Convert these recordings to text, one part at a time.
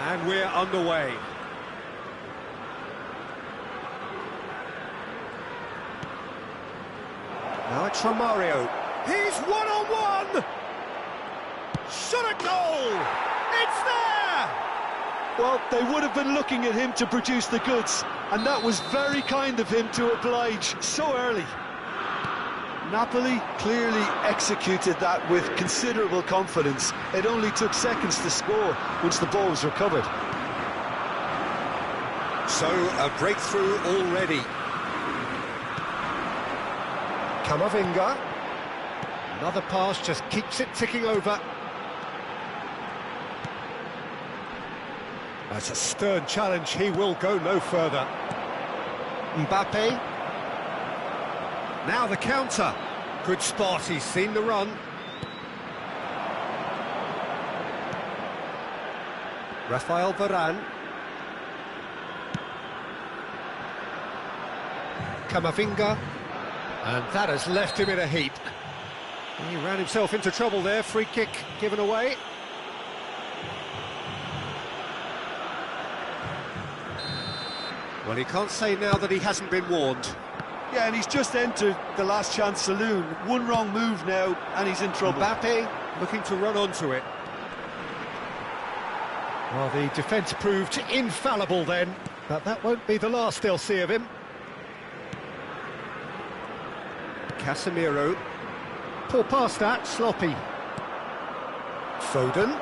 And we're underway. Now it's Romario. He's one-on-one! Shot at goal! It's there! Well, they would have been looking at him to produce the goods, and that was very kind of him to oblige so early. Napoli clearly executed that with considerable confidence. It only took seconds to score once the ball was recovered. So, a breakthrough already. Camavinga. Another pass just keeps it ticking over. That's a stern challenge, he will go no further. Mbappe. Now the counter. Good spot, he's seen the run. Rafael Varane. Camavinga. And that has left him in a heap. He ran himself into trouble there, free kick given away. Well, he can't say now that he hasn't been warned. Yeah, and he's just entered the last chance saloon. One wrong move now, and he's in trouble. Mbappe looking to run onto it. Well, the defence proved infallible then, but that won't be the last they'll see of him. Casemiro. Poor pass that, sloppy. Foden.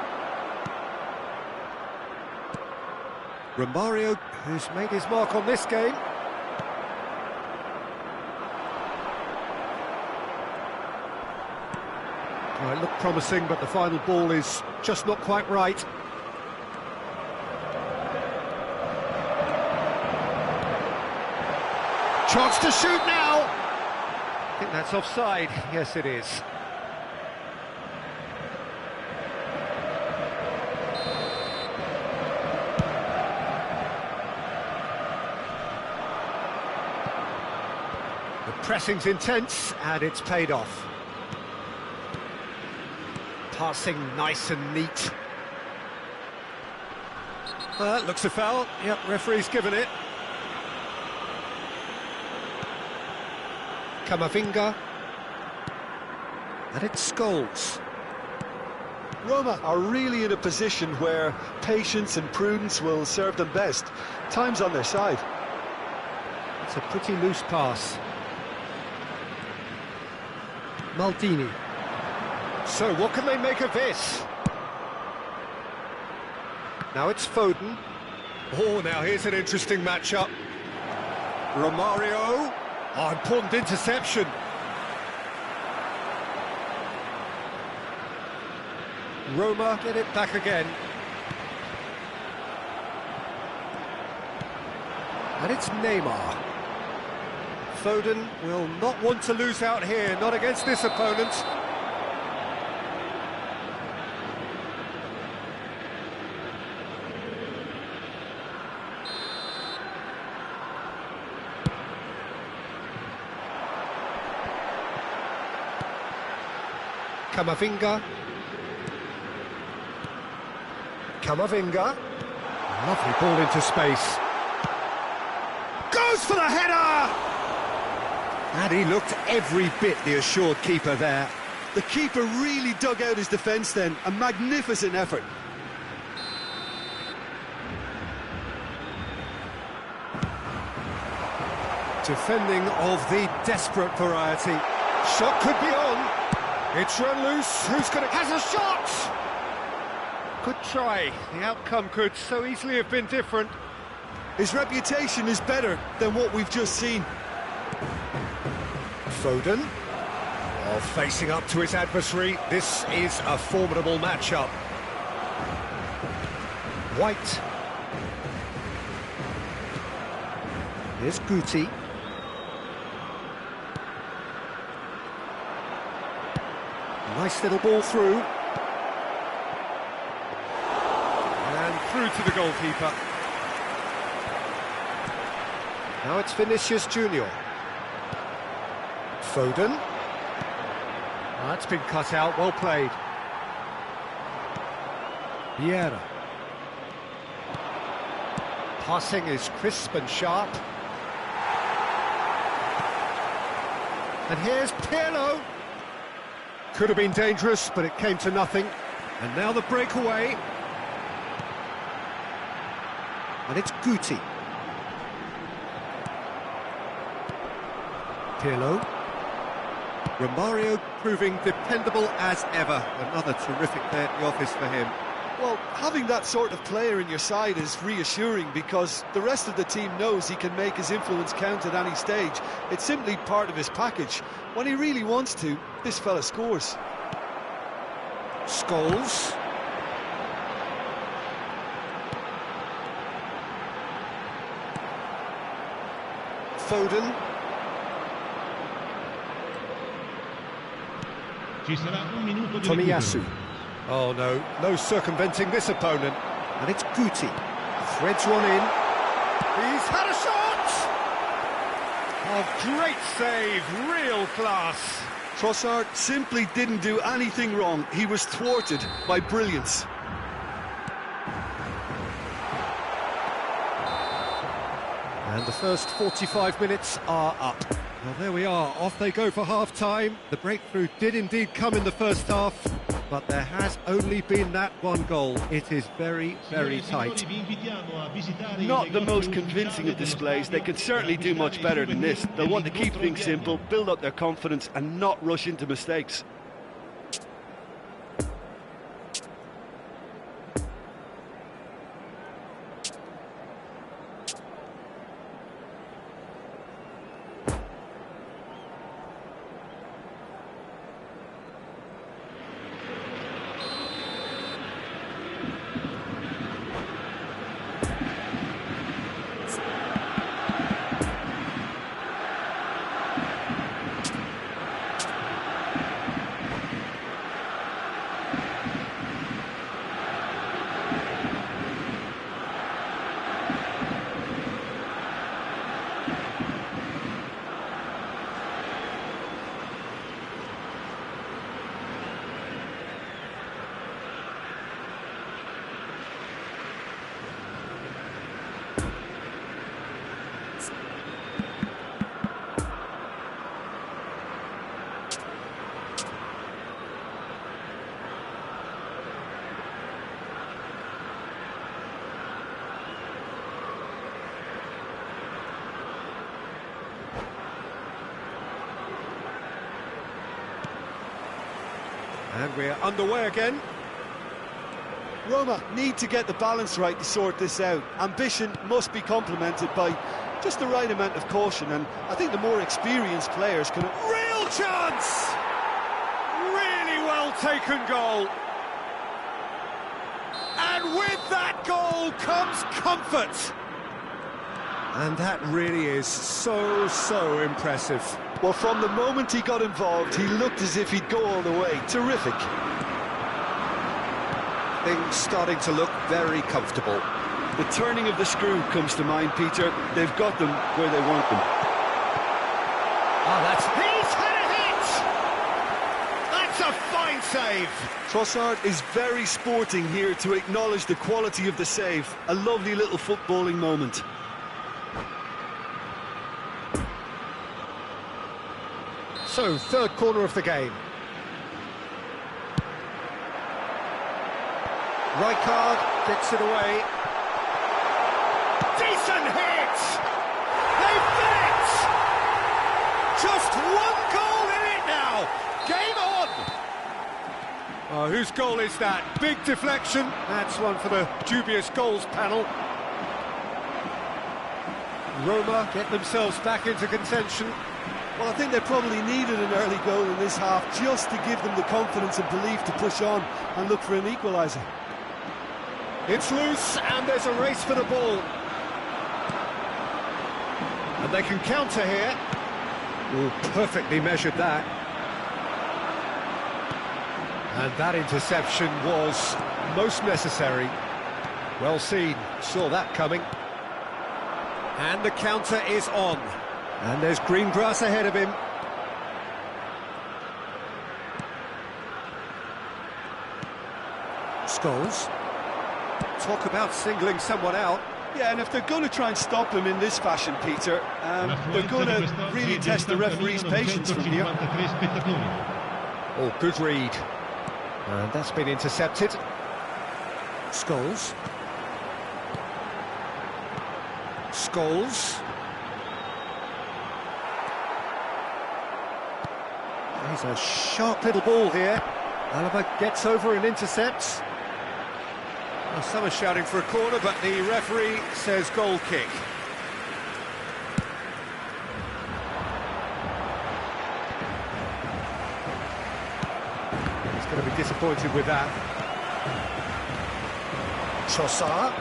Romario, who's made his mark on this game. Oh, it looked promising, but the final ball is just not quite right. Chance to shoot now! I think that's offside. Yes, it is. The pressing's intense, and it's paid off. Passing nice and neat. That looks a foul. Yep, referee's given it. Camavinga. And it's Scholes. Roma are really in a position where patience and prudence will serve them best. Time's on their side. It's a pretty loose pass. Maldini. So, what can they make of this? Now it's Foden. Oh, now here's an interesting matchup. Romario. Oh, important interception. Roma get it back again. And it's Neymar. Foden will not want to lose out here, not against this opponent. Camavinga. Camavinga. Lovely ball into space. Goes for the header! And he looked every bit the assured keeper there. The keeper really dug out his defence then. A magnificent effort. Defending of the desperate variety. Shot could be on. It's run loose. Who's going to... Has a shot! Good try. The outcome could so easily have been different. His reputation is better than what we've just seen. Foden. Oh, facing up to his adversary. This is a formidable matchup. White. Here's Guti. Nice little ball through. And through to the goalkeeper. Now it's Vinicius Junior. Foden. That's been cut out, well played. Vieira. Passing is crisp and sharp. And here's Pirlo. Could have been dangerous, but it came to nothing. And now the breakaway. And it's Guti. Pirlo. Romario proving dependable as ever. Another terrific day at the office for him. Well, having that sort of player in your side is reassuring because the rest of the team knows he can make his influence count at any stage. It's simply part of his package. When he really wants to, this fella scores. Scholes. Foden. Tomiyasu. Oh no circumventing this opponent. And it's Guti. Threads one in. He's had a shot! Oh, great save, real class. Trossard simply didn't do anything wrong. He was thwarted by brilliance. And the first 45 minutes are up. Well, there we are, off they go for half-time. The breakthrough did indeed come in the first half, but there has only been that one goal. It is very, very tight. Not the most convincing of displays. They could certainly do much better than this. They'll want to keep things simple, build up their confidence and not rush into mistakes. And we're underway again. Roma need to get the balance right to sort this out. Ambition must be complemented by just the right amount of caution, and I think the more experienced players can... Real chance! Really well taken goal. And with that goal comes comfort. And that really is so impressive. Well, from the moment he got involved, he looked as if he'd go all the way. Terrific. Things starting to look very comfortable. The turning of the screw comes to mind, Peter. They've got them where they want them. He's had a hit! That's a fine save. Trossard is very sporting here to acknowledge the quality of the save. A lovely little footballing moment. So, third corner of the game. Rijkaard gets it away. Decent hit! They've done it! Just one goal in it now! Game on! Oh, whose goal is that? Big deflection. That's one for the dubious goals panel. Roma get themselves back into contention. Well, I think they probably needed an early goal in this half just to give them the confidence and belief to push on and look for an equaliser. It's loose and there's a race for the ball. And they can counter here. Oh, perfectly measured that. And that interception was most necessary. Well seen, saw that coming. And the counter is on. And there's green grass ahead of him. Scholes. Talk about singling someone out. Yeah, and if they're going to try and stop him in this fashion, Peter, they're going to really test the referee's patience from here. Oh, good read. And that's been intercepted. Scholes. Scholes. He's a sharp little ball here. Alaba gets over and intercepts. Well, some are shouting for a corner, but the referee says goal kick. He's going to be disappointed with that. Trossard.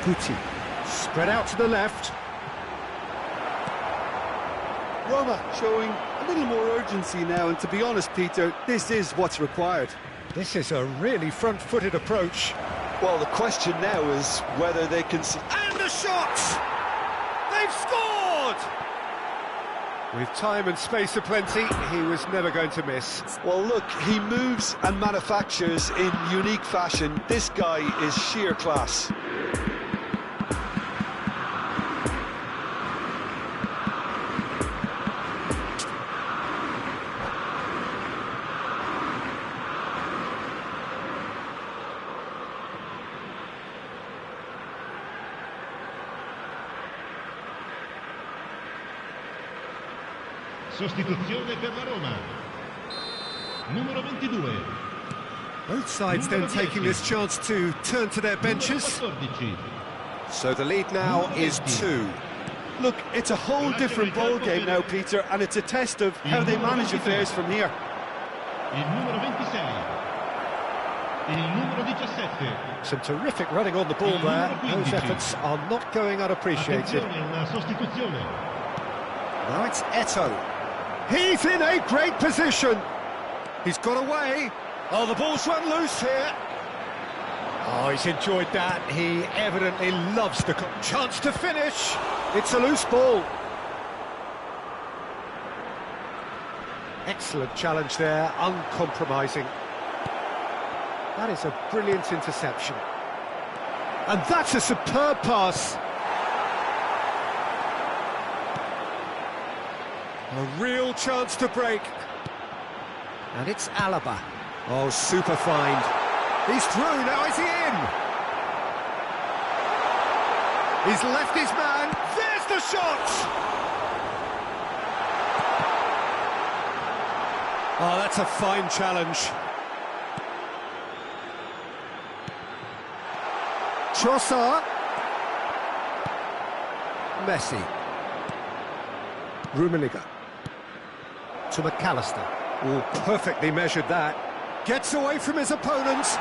Guti. Spread out to the left. Roma showing a little more urgency now, and to be honest, Peter, this is what's required. This is a really front-footed approach. Well, the question now is whether they can... And the shot! They've scored! With time and space aplenty, he was never going to miss. Well, look, he moves and manufactures in unique fashion. This guy is sheer class. Sostituzione per la Roma. Numero 22. Both sides then taking this chance to turn to their benches. So the lead now is 2. Look, it's a whole different ball game now, Peter, and it's a test of how they manage affairs from here. Il numero 26. Il numero 17. Some terrific running on the ball there. Those efforts are not going unappreciated. Una sostituzione. Now it's Eto'o. He's in a great position. He's got away. Oh, the ball's run loose here. Oh, he's enjoyed that. He evidently loves the chance to finish. It's a loose ball. Excellent challenge there, uncompromising. That is a brilliant interception. And that's a superb pass. A real chance to break. And it's Alaba. Oh, super find. He's through, now is he in? He's left his man. There's the shot! Oh, that's a fine challenge. Trossard. Messi. Rummenigge. To McAllister. Oh, perfectly measured that. Gets away from his opponents.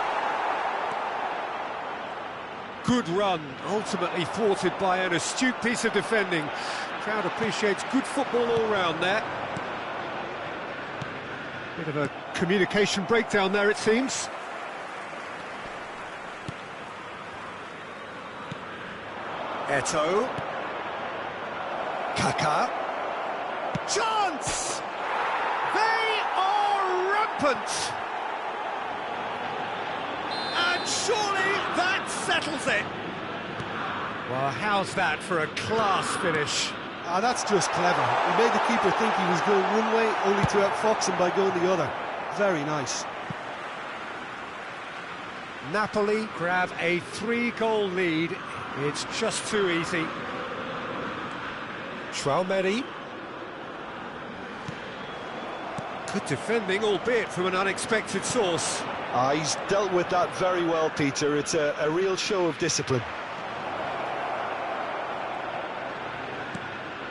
Good run, ultimately thwarted by an astute piece of defending. Crowd appreciates good football all round there. Bit of a communication breakdown there, it seems. Eto'o. Kaká. Chance! They are rampant! And surely that settles it. Well, how's that for a class finish? That's just clever. He made the keeper think he was going one way, only to outfox him by going the other. Very nice. Napoli grab a 3-goal lead. It's just too easy. Traumeri. Good defending, albeit from an unexpected source. He's dealt with that very well, Peter. It's a real show of discipline.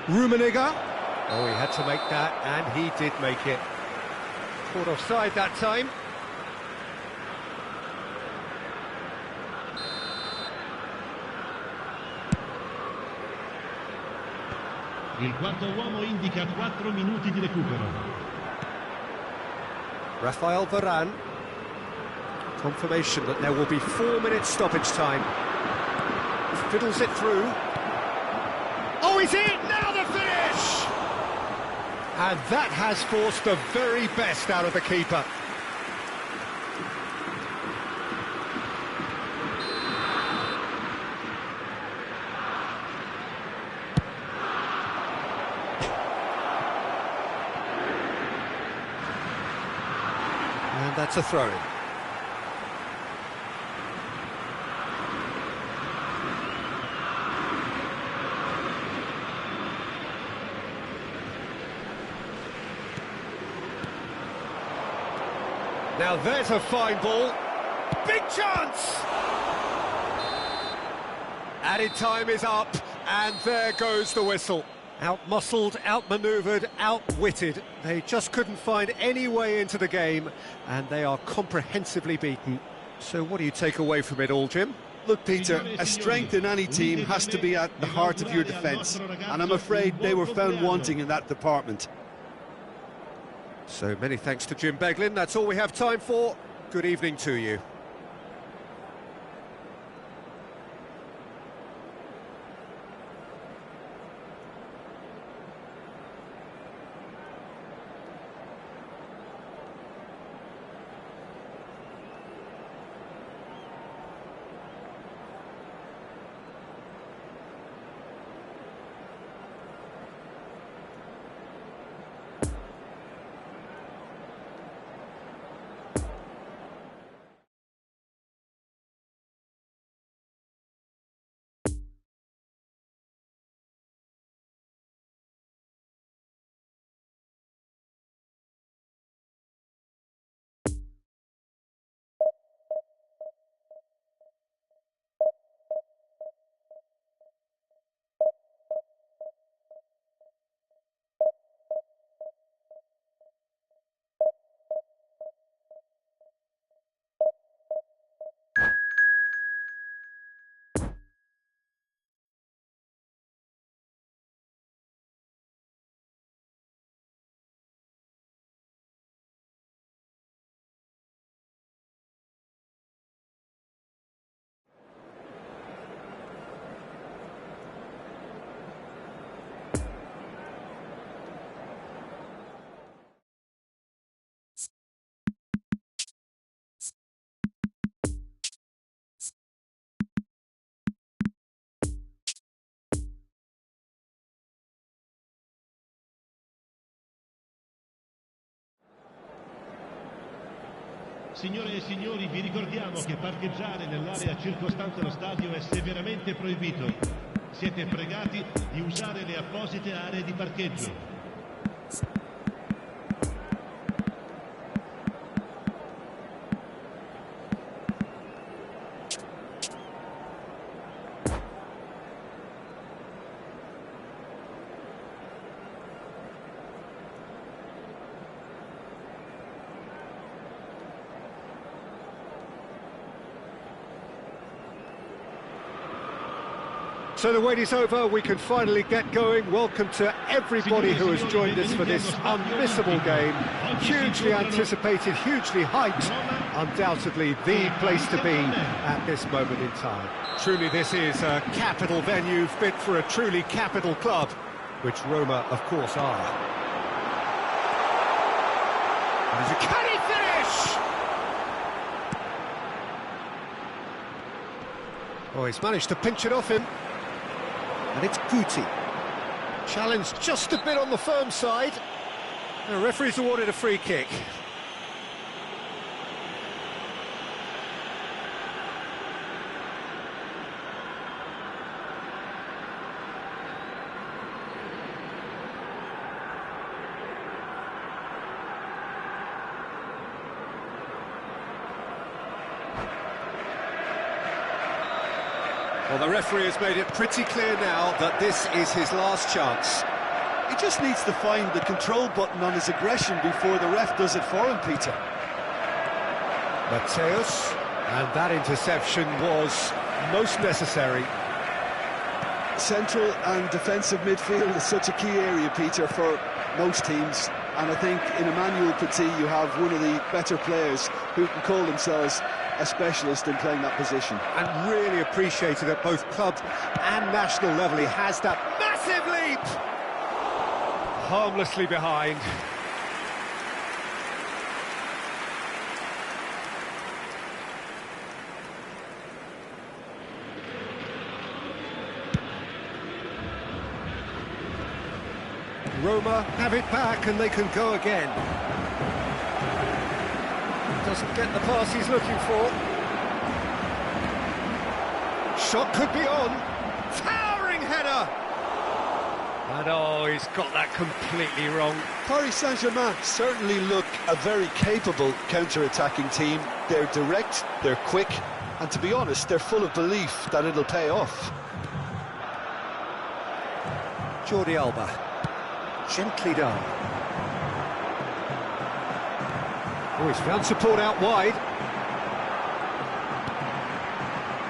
Rummenigge. Oh, he had to make that, and he did make it. Caught offside that time. Il quarto uomo indica 4 minuti di recupero. Rafael Varane. Confirmation that there will be 4 minutes stoppage time. Fiddles it through. Oh, he's in! Now the finish! And that has forced the very best out of the keeper. that's a throw-in. Now there's a fine ball. Big chance! Added time is up, and there goes the whistle. Out-muscled, out-manoeuvred, outwitted. They just couldn't find any way into the game, and they are comprehensively beaten. So what do you take away from it all, Jim? Look, Peter, a strength in any team has to be at the heart of your defence, and I'm afraid they were found wanting in that department. So many thanks to Jim Beglin. That's all we have time for. Good evening to you. Signore e signori, vi ricordiamo che parcheggiare nell'area circostante lo stadio è severamente proibito. Siete pregati di usare le apposite aree di parcheggio. So the wait is over, we can finally get going. Welcome to everybody who has joined us for this unmissable game. Hugely anticipated, hugely hyped, undoubtedly the place to be at this moment in time. Truly this is a capital venue fit for a truly capital club, which Roma of course are. Can he finish? Oh, he's managed to pinch it off him. And it's Guti. Challenged just a bit on the firm side. The referee's awarded a free kick. Well, the referee has made it pretty clear now that this is his last chance. He just needs to find the control button on his aggression before the ref does it for him, Peter. Mateus, and that interception was most necessary. Central and defensive midfield is such a key area, Peter, for most teams. And I think in Emmanuel Petit you have one of the better players who can call themselves a specialist in playing that position. And really appreciated at both club and national level. He has that massive leap! Harmlessly behind. Roma have it back and they can go again. Doesn't get the pass he's looking for. Shot could be on. Towering header! And oh, he's got that completely wrong. Paris Saint-Germain certainly look a very capable counter-attacking team. They're direct, they're quick, and to be honest, they're full of belief that it'll pay off. Jordi Alba. Gently done. Oh, he's found support out wide.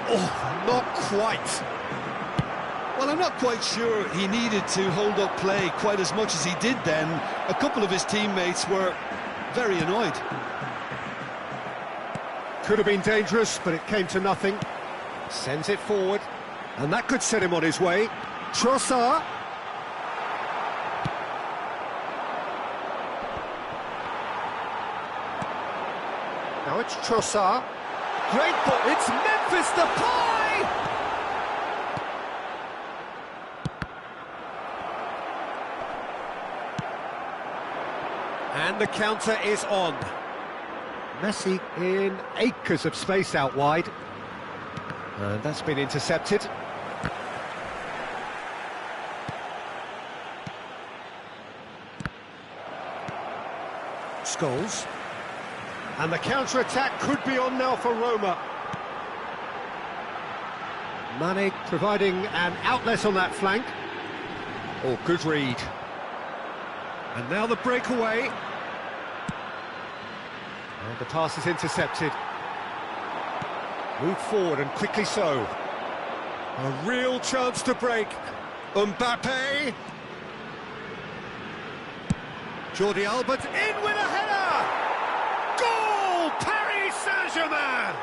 Oh, not quite. Well, I'm not quite sure he needed to hold up play quite as much as he did then. A couple of his teammates were very annoyed. Could have been dangerous, but it came to nothing. Sends it forward, and that could set him on his way. Trossard. Now it's Trossard. Great ball. It's Memphis Depay! And the counter is on. Messi in acres of space out wide. And that's been intercepted. Scholes. And the counter-attack could be on now for Roma. Mane providing an outlet on that flank. Oh, good read. And now the breakaway. And the pass is intercepted. Move forward and quickly so. A real chance to break. Mbappe. Jordi Alba in with a header! Goal! Paris Saint-Germain!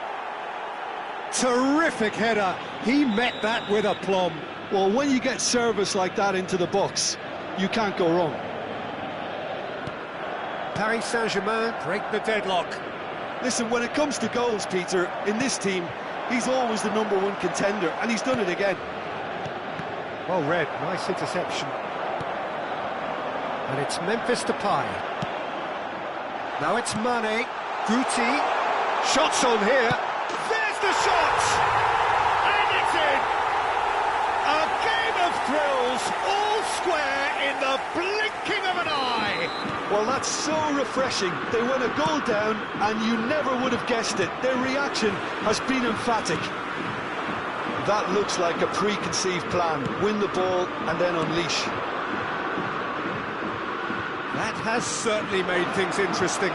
Terrific header. He met that with aplomb. Well, when you get service like that into the box, you can't go wrong. Paris Saint-Germain break the deadlock. Listen, when it comes to goals, Peter, in this team, he's always the #1 contender, and he's done it again. Well read, nice interception. And it's Memphis Depay. Now it's Mane, Guti, shots on here. There's the shot! And it's in! A game of thrills, all square in the blinking of an eye. Well, that's so refreshing. They went a goal down, and you never would have guessed it. Their reaction has been emphatic. That looks like a preconceived plan. Win the ball and then unleash. That has certainly made things interesting.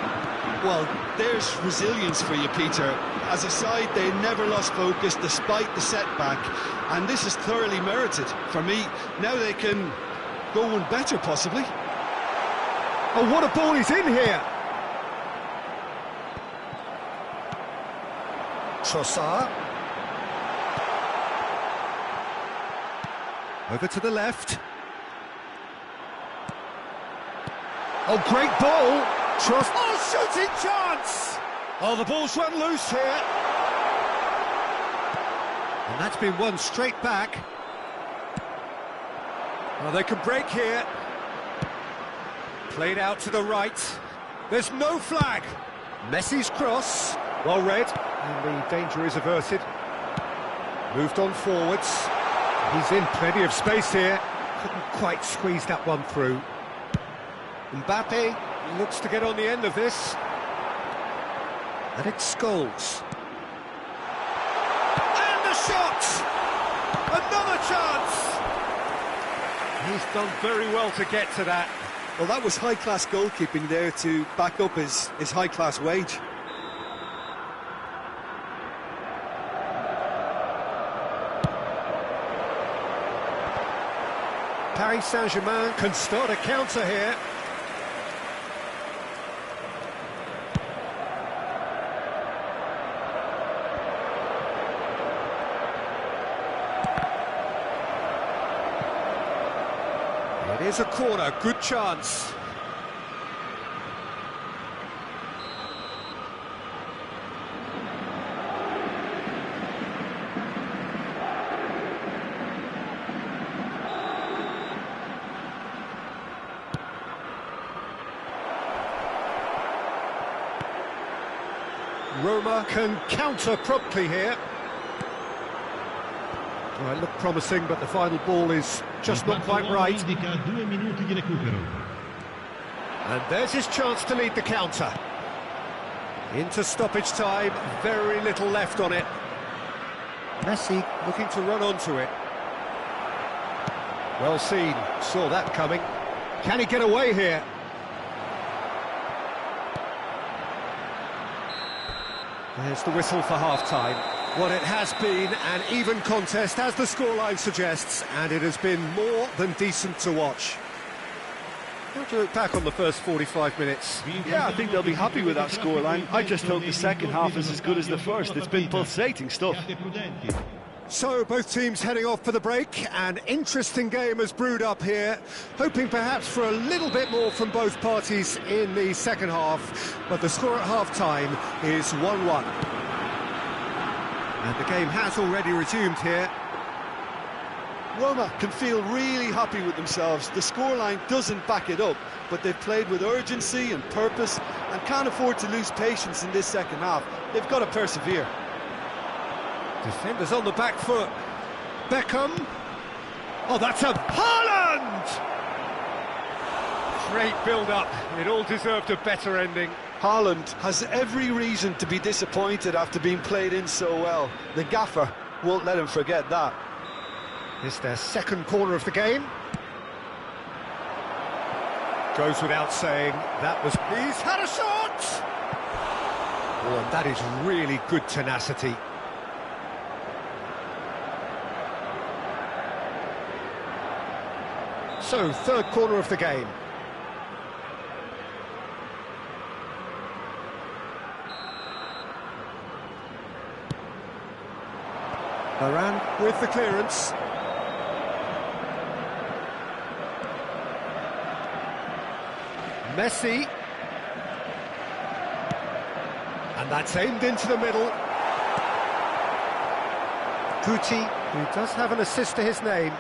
Well, there's resilience for you, Peter. As a side, they never lost focus despite the setback, and this is thoroughly merited. For me, now they can go one better, possibly. Oh, what a ball he's in here! Trossard. Over to the left. Oh, great ball! Oh, shooting chance! Oh, the ball's run loose here. And that's been won straight back. Oh, they can break here. Played out to the right. There's no flag. Messi's cross. Well read. And the danger is averted. Moved on forwards. He's in plenty of space here. Couldn't quite squeeze that one through. Mbappe looks to get on the end of this. And it's Scholes. And the shot! Another chance! He's done very well to get to that. Well, that was high-class goalkeeping there to back up his high-class wage. Paris Saint-Germain can start a counter here. It is a corner, good chance. Roma can counter promptly here. Well, it looked promising, but the final ball is just not quite right. And there's his chance to lead the counter. Into stoppage time, very little left on it. Messi looking to run onto it. Well seen, saw that coming. Can he get away here? There's the whistle for half-time. Well, it has been an even contest, as the scoreline suggests, and it has been more than decent to watch. How do you look back on the first 45 minutes? Yeah, I think they'll be happy with that scoreline. I just hope the second half is as good as the first. It's been pulsating stuff. So, both teams heading off for the break. An interesting game has brewed up here, hoping perhaps for a little bit more from both parties in the second half, but the score at half-time is 1-1. And the game has already resumed here. Roma can feel really happy with themselves. The scoreline doesn't back it up, but they've played with urgency and purpose and can't afford to lose patience in this second half. They've got to persevere. Defenders on the back foot. Beckham. Oh, that's a Haaland! Great build-up. It all deserved a better ending. Haaland has every reason to be disappointed after being played in so well. The gaffer won't let him forget that. It's their second corner of the game. Goes without saying, that was... He's had a shot! Oh, and that is really good tenacity. So, third corner of the game. Varane with the clearance. Messi. And that's aimed into the middle. Guti, who does have an assist to his name.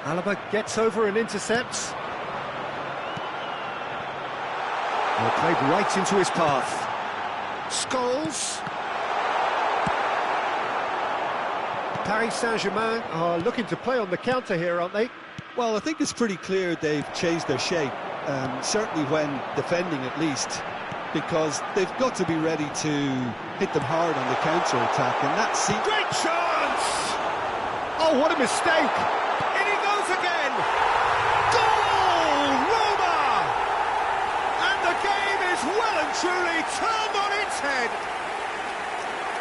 Alaba gets over and intercepts. Well, played right into his path. Scholes. Paris Saint-Germain are looking to play on the counter here, aren't they? Well, I think it's pretty clear they've changed their shape, certainly when defending at least, because they've got to be ready to hit them hard on the counter-attack, and that's... Great chance! Oh, what a mistake! In he goes again! Goal! Roma! And the game is well and truly turned on its head!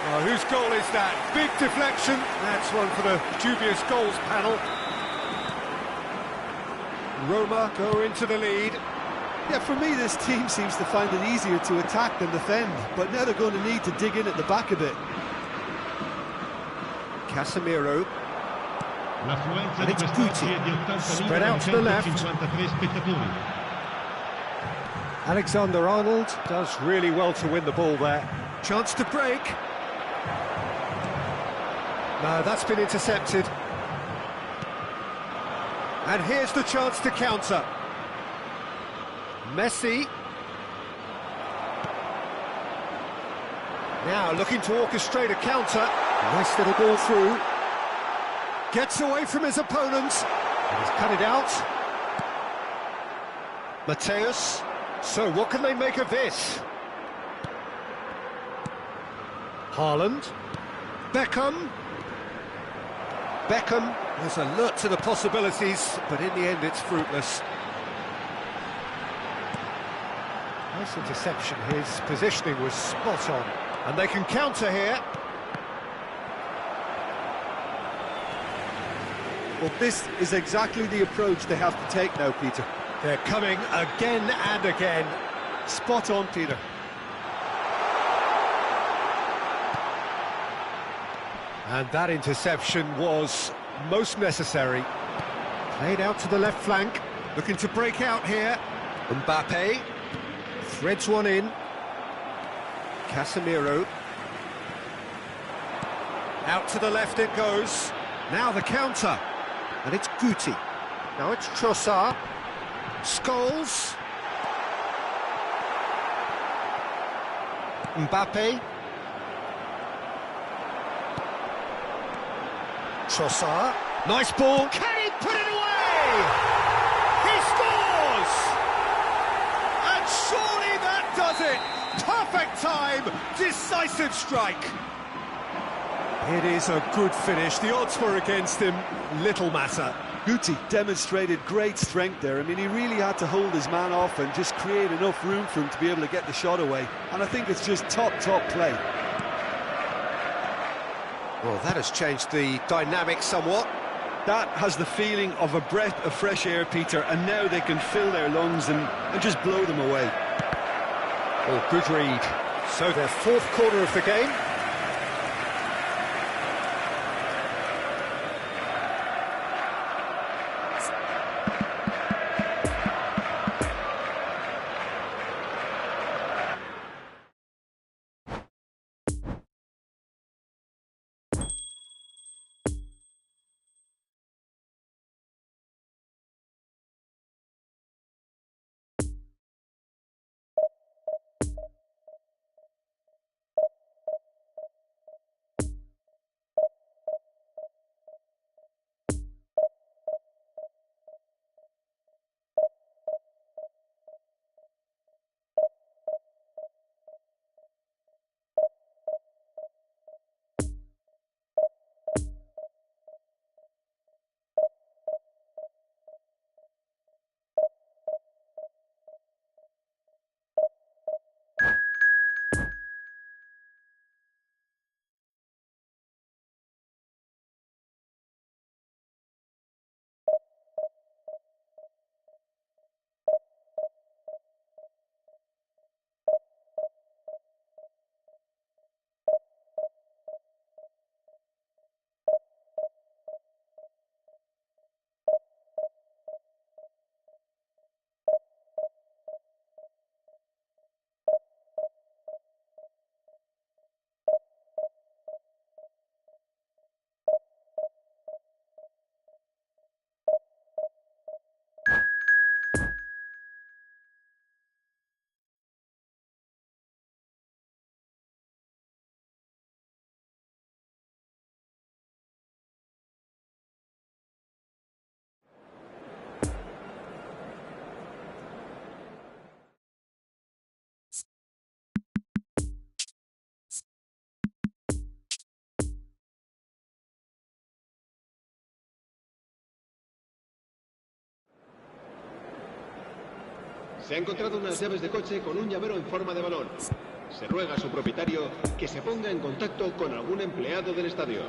Oh, whose goal is that? Big deflection. That's one for the dubious goals panel. Roma go into the lead. Yeah, for me, this team seems to find it easier to attack than defend, but now they're going to need to dig in at the back a bit. Casemiro. And it's Guti. Spread out to the left. Alexander-Arnold does really well to win the ball there. Chance to break. No, that's been intercepted. And here's the chance to counter. Messi. Now looking to orchestrate a counter. Nice little ball through. Gets away from his opponent. And he's cut it out. Mateus. So what can they make of this? Haaland. Beckham. Beckham was alert to the possibilities, but in the end it's fruitless. Nice interception. His positioning was spot on. And they can counter here. Well, this is exactly the approach they have to take now, Peter. They're coming again and again. Spot on, Peter. And that interception was most necessary. Played out to the left flank, looking to break out here. Mbappe threads one in. Casemiro. Out to the left it goes. Now the counter. And it's Guti. Now it's Trossard. Scholes. Mbappe. Trossard. Nice ball. Can he put it away? He scores! And surely that does it. Perfect time, decisive strike. It is a good finish. The odds were against him. Little matter. Guti demonstrated great strength there. I mean, he really had to hold his man off and just create enough room for him to be able to get the shot away. And I think it's just top play. Well, that has changed the dynamic somewhat. That has the feeling of a breath of fresh air, Peter, and now they can fill their lungs and just blow them away. Oh, good read. So their fourth quarter of the game. Se ha encontrado unas llaves de coche con un llavero en forma de balón. Se ruega a su propietario que se ponga en contacto con algún empleado del estadio.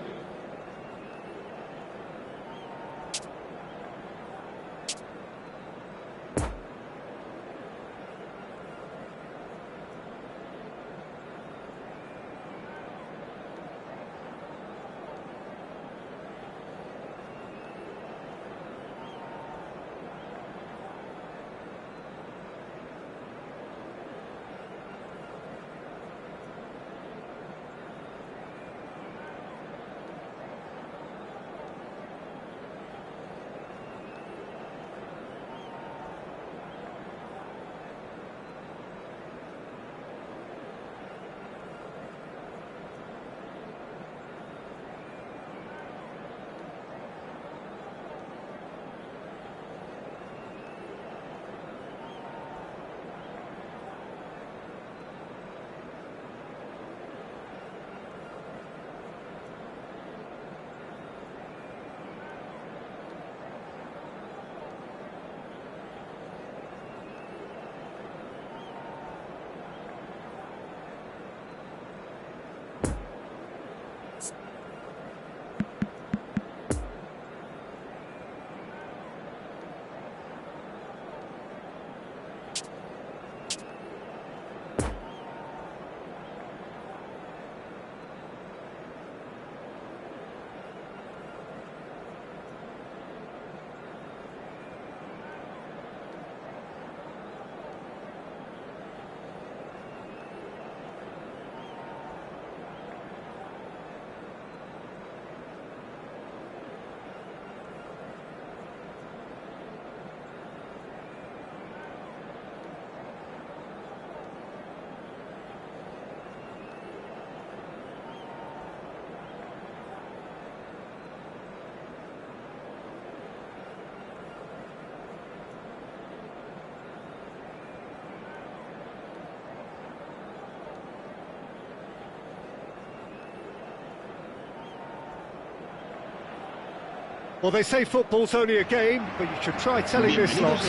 Well, they say football's only a game, but you should try telling this lot.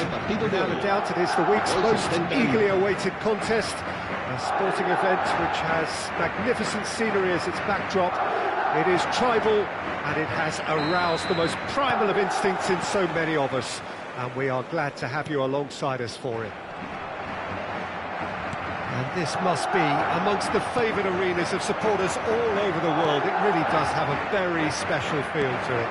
Without a doubt, it is the week's most eagerly awaited contest. A sporting event which has magnificent scenery as its backdrop. It is tribal, and it has aroused the most primal of instincts in so many of us. And we are glad to have you alongside us for it. And this must be amongst the favoured arenas of supporters all over the world. It really does have a very special feel to it.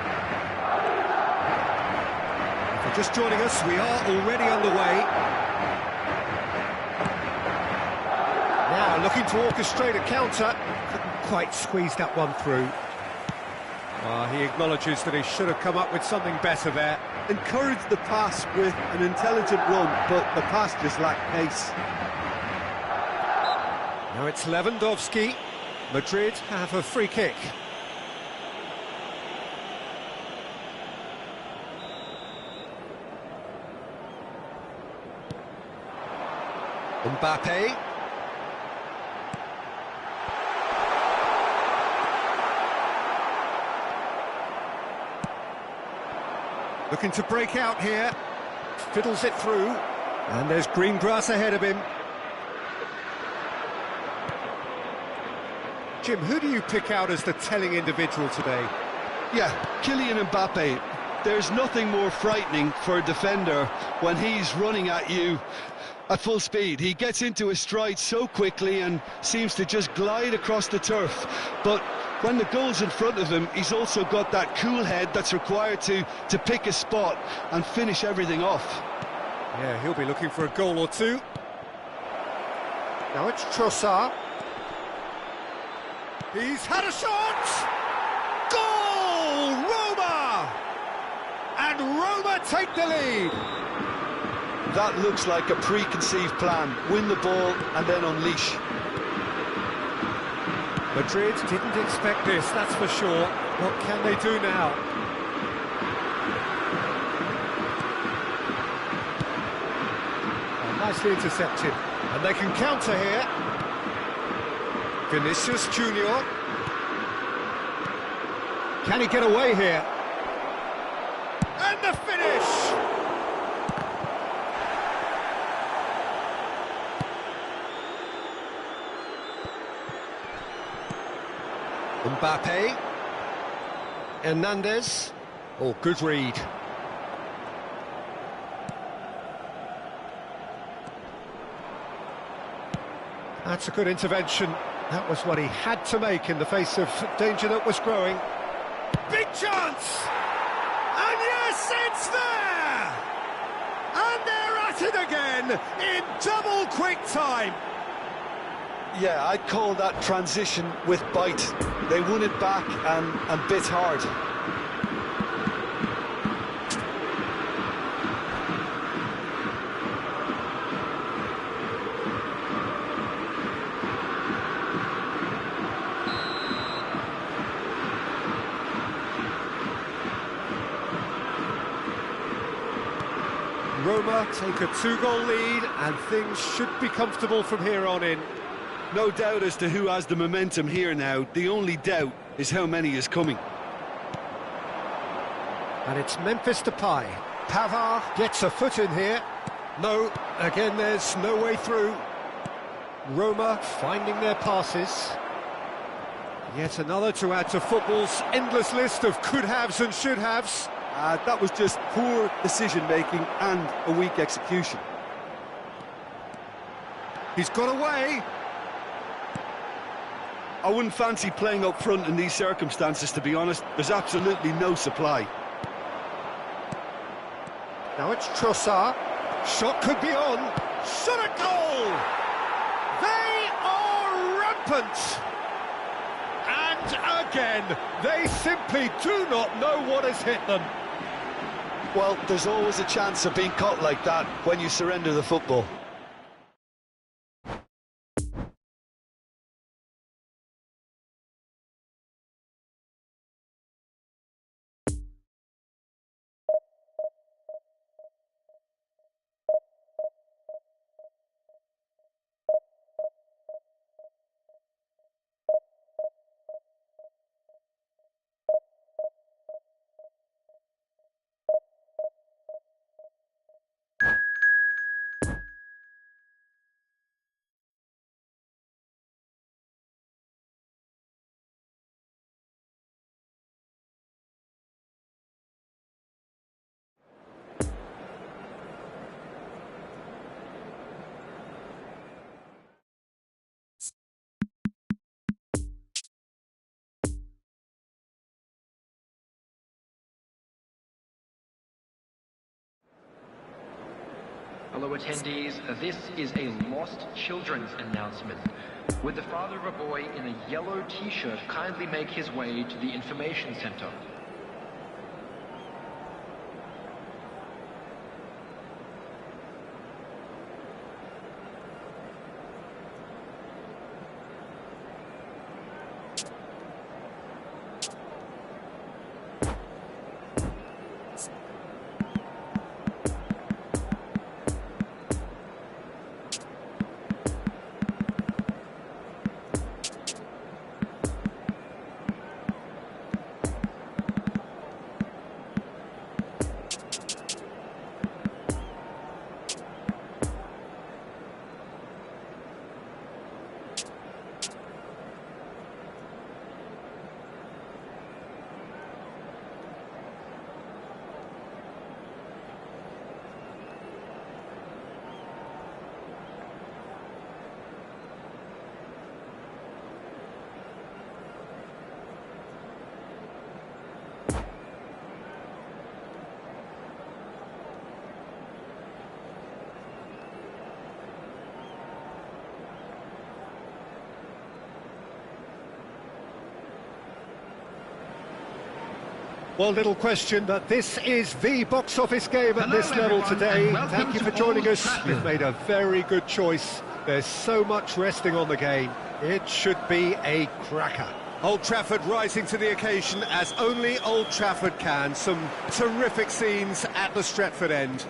If you're just joining us, we are already underway. Now looking to orchestrate a counter. Couldn't quite squeeze that one through. He acknowledges that he should have come up with something better there. Encouraged the pass with an intelligent run, but the pass just lacked pace. Now it's Lewandowski. Madrid have a free kick. Mbappe. Looking to break out here. Fiddles it through. And there's green grass ahead of him. Jim, who do you pick out as the telling individual today? Yeah, Kylian Mbappe. There's nothing more frightening for a defender when he's running at you at full speed. He gets into his stride so quickly and seems to just glide across the turf. But when the goal's in front of him, he's also got that cool head that's required to pick a spot and finish everything off. Yeah, he'll be looking for a goal or two. Now it's Trossard. He's had a shot! Goal! Roma! And Roma take the lead. That looks like a preconceived plan. Win the ball and then unleash. Madrid didn't expect this, that's for sure. What can they do now? Nicely intercepted. And they can counter here. Vinicius Junior. Can he get away here? And the finish! Mbappe. Hernandez. Oh, good read. That's a good intervention. That was what he had to make in the face of danger that was growing. Big chance! And yes, it's there! And they're at it again in double quick time. Yeah, I'd call that transition with bite. They won it back and bit hard. Roma take a 2-goal lead and things should be comfortable from here on in. No doubt as to who has the momentum here now. The only doubt is how many is coming. And it's Memphis Depay. Pavard gets a foot in here. No, again there's no way through. Roma finding their passes. Yet another to add to football's endless list of could-haves and should-haves. That was just poor decision-making and a weak execution. He's got away. I wouldn't fancy playing up front in these circumstances, to be honest. There's absolutely no supply. Now it's Trossard. Shot could be on. Shot at goal! They are rampant! And again, they simply do not know what has hit them. Well, there's always a chance of being caught like that when you surrender the football. Fellow attendees, this is a lost children's announcement. Would the father of a boy in a yellow t-shirt kindly make his way to the information center? Well, little question, but this is the box office game at this level today. Thank you for joining us. You've made a very good choice. There's so much resting on the game. It should be a cracker. Old Trafford rising to the occasion as only Old Trafford can. Some terrific scenes at the Stretford end.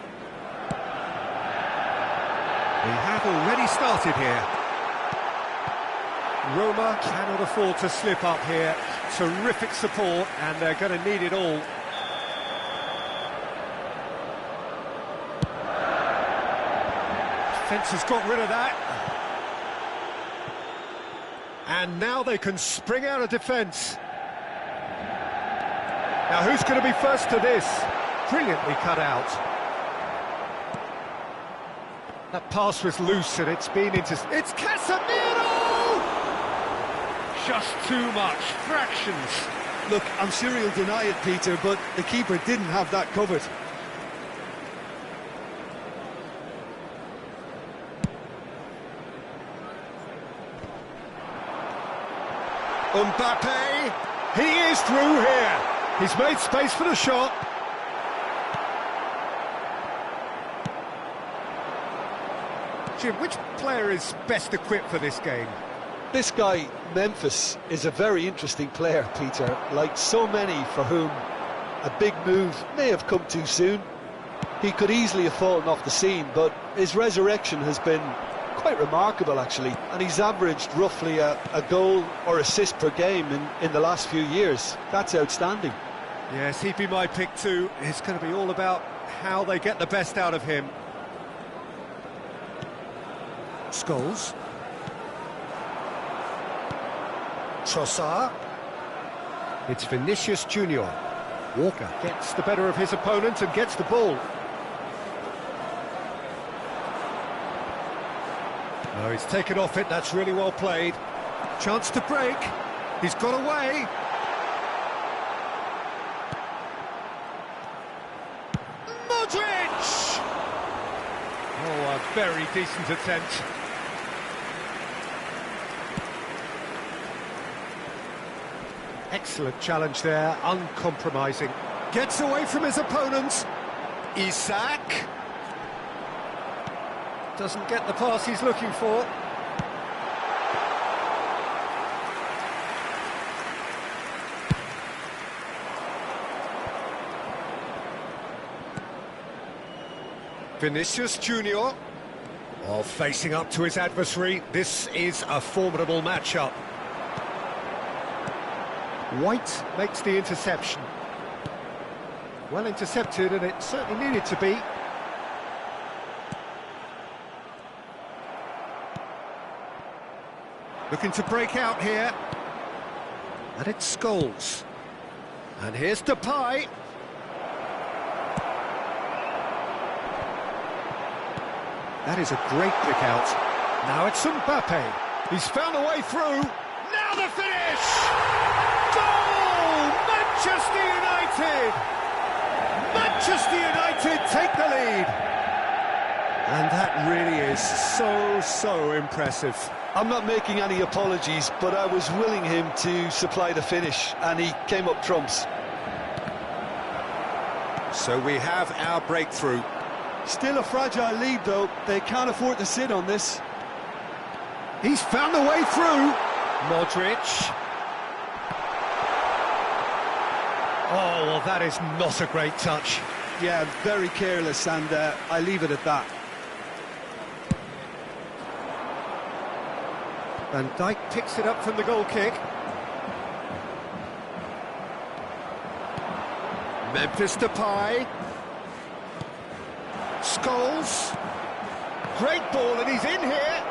We have already started here. Roma cannot afford to slip up here. Terrific support, and they're going to need it all. Defence has got rid of that. And now they can spring out of defence. Now who's going to be first to this? Brilliantly cut out. That pass was loose and it's been into... It's Casemiro! Just too much, fractions. Look, I'm sure he'll deny it, Peter, but the keeper didn't have that covered. Mbappe, he is through here. He's made space for the shot. Jim, which player is best equipped for this game? This guy, Memphis, is a very interesting player, Peter. Like so many for whom a big move may have come too soon. He could easily have fallen off the scene, but his resurrection has been quite remarkable, actually. And he's averaged roughly a goal or assist per game in the last few years. That's outstanding. Yes, he'd be my pick too. It's going to be all about how they get the best out of him. Scholes. Trossard. It's Vinicius Junior. Walker gets the better of his opponent and gets the ball. No, he's taken off it, that's really well played. Chance to break. He's got away. Modric! Oh, a very decent attempt. Excellent challenge there, uncompromising. Gets away from his opponent. Isak. Doesn't get the pass he's looking for. Vinicius Junior. Oh, facing up to his adversary. This is a formidable matchup. White makes the interception. Well intercepted, and it certainly needed to be. Looking to break out here. And it's Scholes. And here's Depay. That is a great pick out. Now it's Mbappe. He's found a way through. Now the finish! Goal! Manchester United! Manchester United take the lead. And that really is so impressive. I'm not making any apologies, but I was willing him to supply the finish, and he came up trumps. So we have our breakthrough. Still a fragile lead, though. They can't afford to sit on this. He's found the way through. Modric. Oh, well, that is not a great touch. Yeah, very careless, and I leave it at that. Van Dijk picks it up from the goal kick. Memphis Depay. Scholes. Great ball, and he's in here.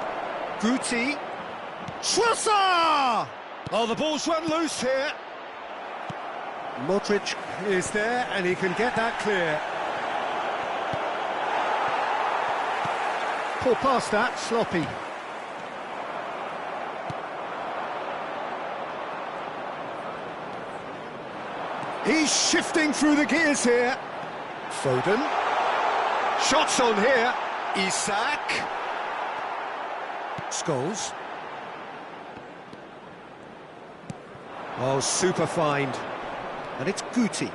Guti. Trossard! Oh, the ball's run loose here. Modric is there, and he can get that clear. Poor pass that, sloppy. He's shifting through the gears here. Foden. Shots on here. Isak. Scholes. Oh, super find. And it's Guti.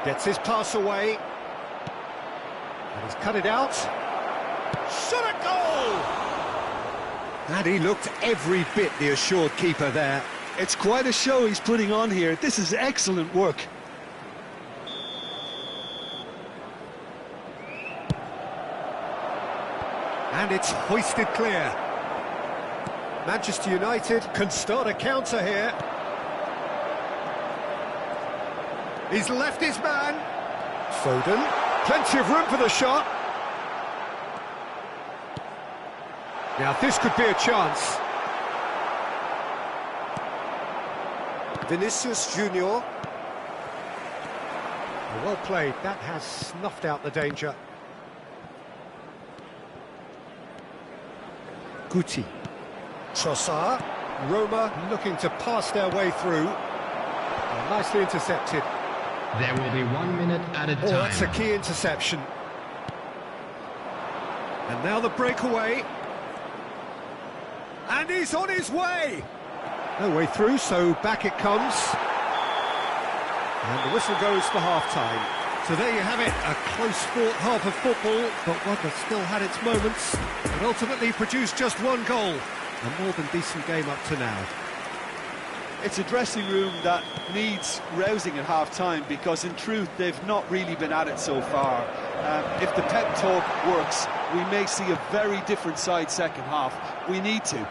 Gets his pass away. And he's cut it out. Shot a goal! And he looked every bit the assured keeper there. It's quite a show he's putting on here. This is excellent work. And it's hoisted clear. Manchester United can start a counter here. He's left his man. Foden. Plenty of room for the shot. Now this could be a chance. Vinicius Junior. Well played. That has snuffed out the danger. Guti. Trossard. Roma looking to pass their way through. And nicely intercepted. There will be 1 minute added time. Oh, that's a key interception. And now the breakaway. And he's on his way. No way through, so back it comes. And the whistle goes for half-time. So there you have it, a close-fought half of football, but one that still had its moments, and ultimately produced just one goal. A more than decent game up to now. It's a dressing room that needs rousing at half-time, because in truth they've not really been at it so far. If the pep talk works, we may see a very different side second half. We need to.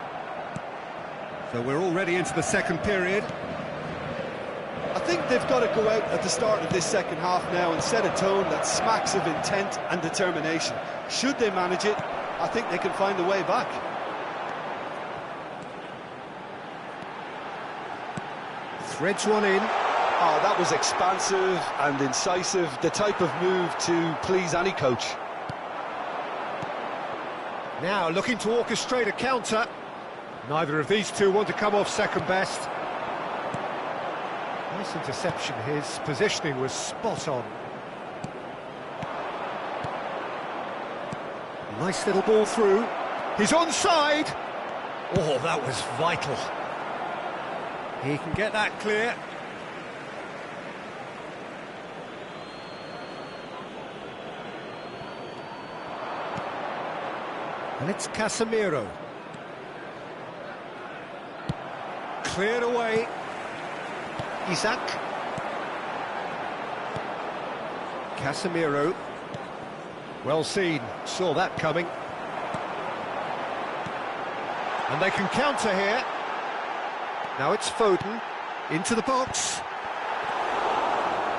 So we're already into the second period. I think they've got to go out at the start of this second half now and set a tone that smacks of intent and determination. Should they manage it, I think they can find a way back. Threads one in. Oh, that was expansive and incisive, the type of move to please any coach. Now looking to orchestrate a counter. Neither of these two want to come off second best. Nice interception, his positioning was spot on. Nice little ball through. He's onside! Oh, that was vital. He can get that clear. And it's Casemiro. Cleared away. Isak. Casemiro. Well seen, saw that coming. And they can counter here. Now it's Foden, into the box.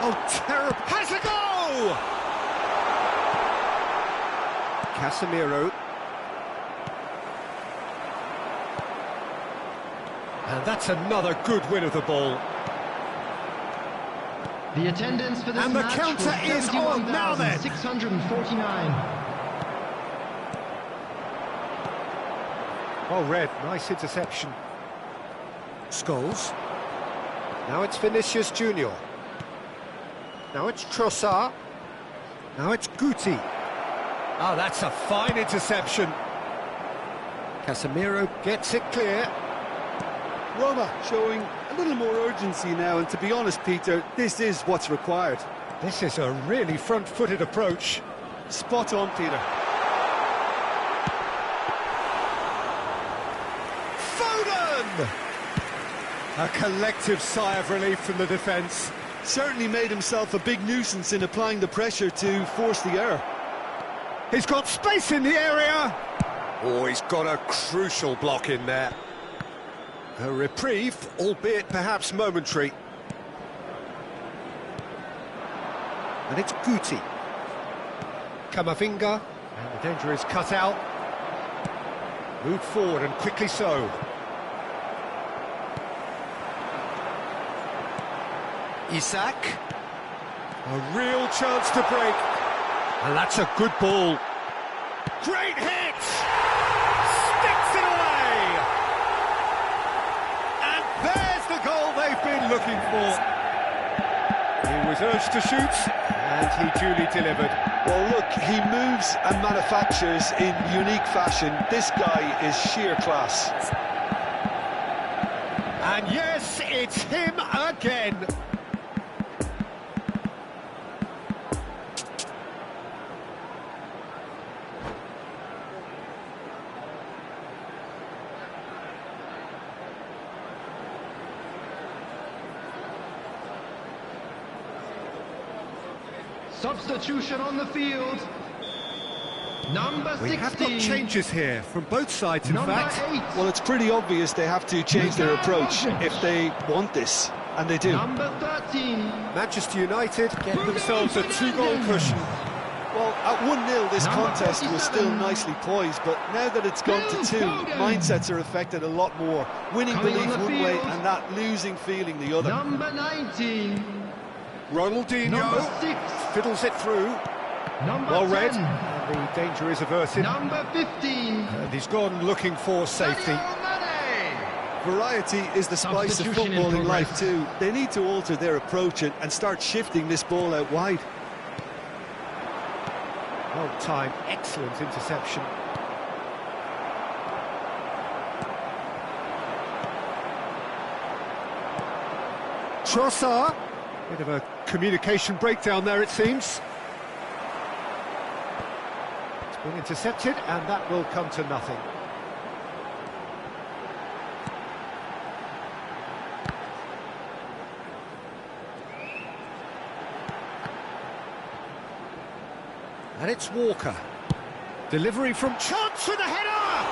Oh, terrible, has a goal! Casemiro. And that's another good win of the ball. The attendance for this and the match counter was is on now then. 649. Well read, nice interception. Scholes. Now it's Vinicius Junior. Now it's Trossard. Now it's Guti. Oh, that's a fine interception. Casemiro gets it clear. Roma showing a little more urgency now, and to be honest, Peter, this is what's required. This is a really front-footed approach. Spot on, Peter. Foden! A collective sigh of relief from the defence. Certainly made himself a big nuisance in applying the pressure to force the error. He's got space in the area. Oh, he's got a crucial block in there. A reprieve, albeit perhaps momentary. And it's Guti. Camavinga, and the danger is cut out. Moved forward, and quickly so. Isak. A real chance to break. And that's a good ball. Great hit! Sticks it away! And there's the goal they've been looking for. He was urged to shoot, and he duly delivered. Well, look, he moves and manufactures in unique fashion. This guy is sheer class. And yes, it's him again. Substitution on the field. Number 16. We have got changes here from both sides, in Number fact. 8. Well, it's pretty obvious they have to change their approach if they want this, and they do. Number 13. Manchester United get themselves a 2-goal cushion. Well, at 1-0, this Number contest was 47. still nicely poised, but now that it's gone to 2, mindsets are affected a lot more. Winning Coming belief on the one way field. and that losing feeling the other. Number 19. Ronaldinho Number 6. fiddles it through. Number Well 10. read. And the danger is averted. Number 15. And he's gone looking for safety. Sadio Mane. Variety is the spice of Substitution in football in life progress. too. They need to alter their approach and start shifting this ball out wide. Well timed, excellent interception. Trossard. Bit of a communication breakdown there, it seems. It's been intercepted, and that will come to nothing. And it's Walker. Delivery from chance with a header!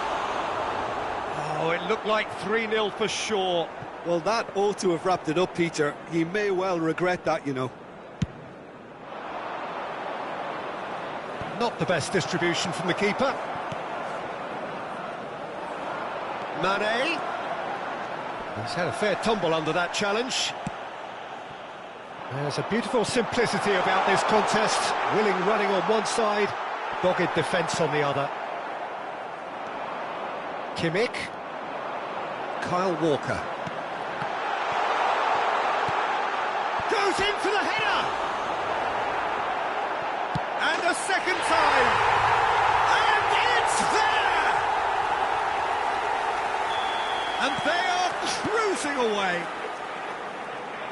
Oh, it looked like 3-0 for sure. Well, that ought to have wrapped it up, Peter. He may well regret that, you know. Not the best distribution from the keeper. Mane. He's had a fair tumble under that challenge. There's a beautiful simplicity about this contest. Willing running on one side, dogged defence on the other. Kimmich. Kyle Walker. Goes in for the header! And a second time! And it's there! And they are cruising away.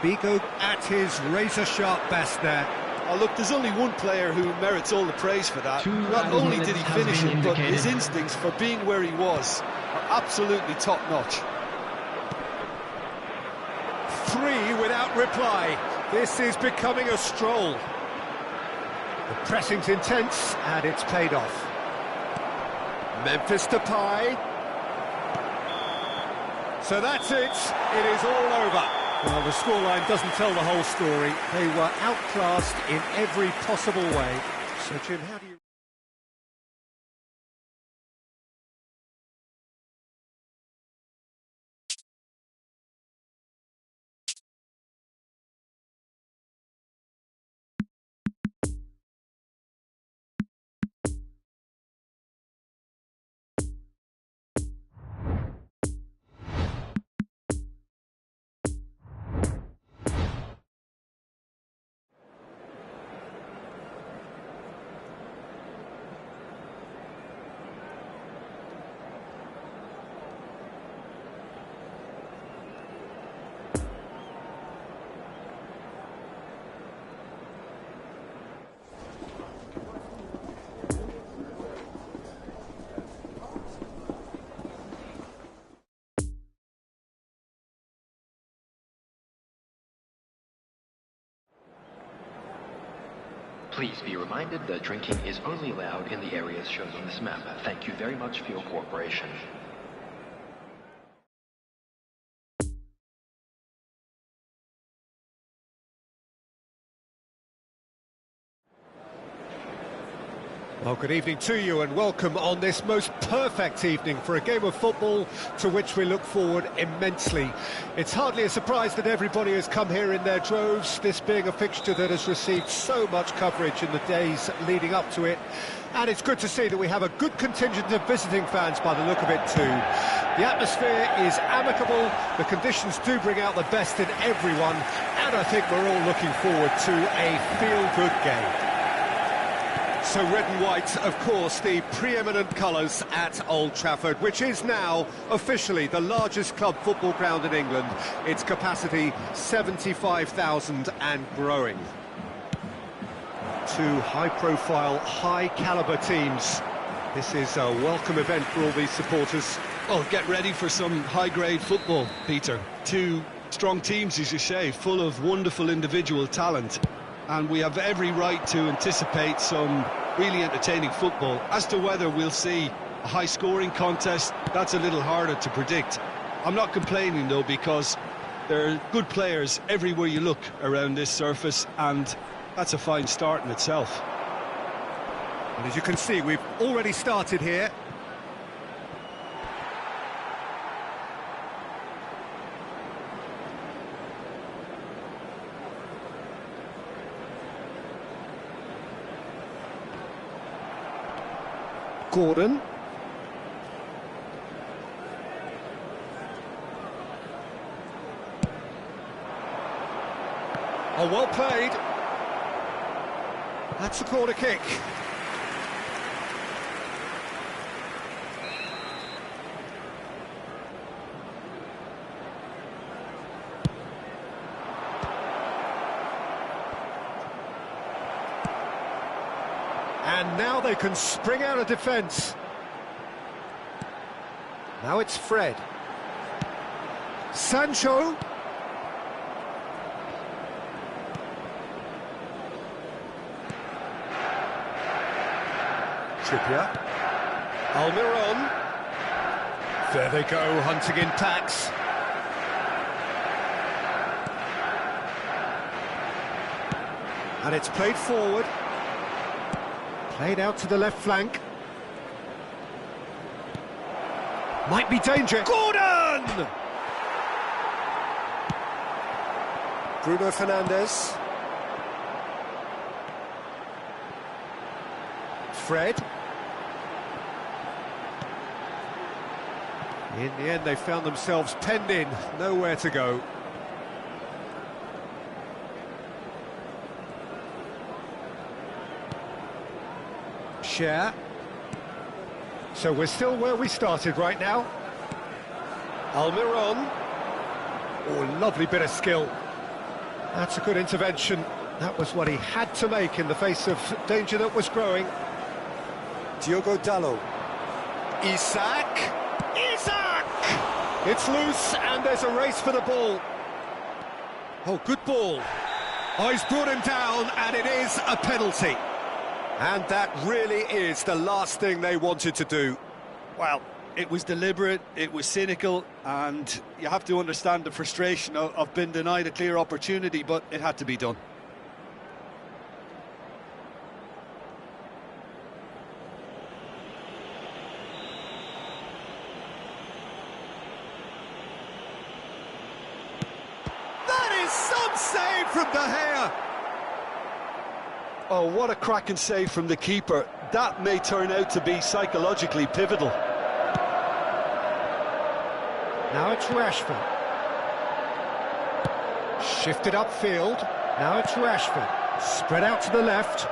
Bigo at his razor-sharp best there. Oh, look, there's only one player who merits all the praise for that. Two Not only minutes did he has finish been it, but his indicated. instincts for being where he was are absolutely top-notch. 3 without reply. This is becoming a stroll. The pressing's intense, and it's paid off. Memphis Depay. So that's it. It is all over. Well, the scoreline doesn't tell the whole story. They were outclassed in every possible way. So, Jim, how do you... Please be reminded that drinking is only allowed in the areas shown on this map. Thank you very much for your cooperation. Well, good evening to you and welcome on this most perfect evening for a game of football to which we look forward immensely. It's hardly a surprise that everybody has come here in their droves, this being a fixture that has received so much coverage in the days leading up to it. And it's good to see that we have a good contingent of visiting fans by the look of it too. The atmosphere is amicable, the conditions do bring out the best in everyone, and I think we're all looking forward to a feel-good game. So red and white, of course, the preeminent colours at Old Trafford, which is now officially the largest club football ground in England. Its capacity 75,000 and growing. Two high-profile, high-calibre teams. This is a welcome event for all these supporters. Well, get ready for some high-grade football, Peter. Two strong teams, as you say, full of wonderful individual talent. And we have every right to anticipate some really entertaining football. As to whether we'll see a high-scoring contest, that's a little harder to predict. I'm not complaining, though, because there are good players everywhere you look around this surface, and that's a fine start in itself. And as you can see, we've already started here. Gordon. Oh, well played. That's a corner kick. And now they can spring out of defence. Now it's Fred. Sancho. Trippier. Almiron. There they go, hunting in packs. And it's played forward. Played out to the left flank. Might be danger. Gordon! Bruno Fernandes. Fred. In the end, they found themselves penned in, nowhere to go. Share. So we're still where we started right now. Almiron. Oh, lovely bit of skill. That's a good intervention. That was what he had to make in the face of danger that was growing. Diogo Dalot. Isak. Isak! It's loose and there's a race for the ball. Oh, good ball. Oh, he's brought him down and it is a penalty. And that really is the last thing they wanted to do. Well, it was deliberate, it was cynical, and you have to understand the frustration of being denied a clear opportunity, but it had to be done. That is some save from De Gea. Oh, what a cracking save from the keeper. That may turn out to be psychologically pivotal. Now it's Rashford. Shifted upfield. Now it's Rashford. Spread out to the left.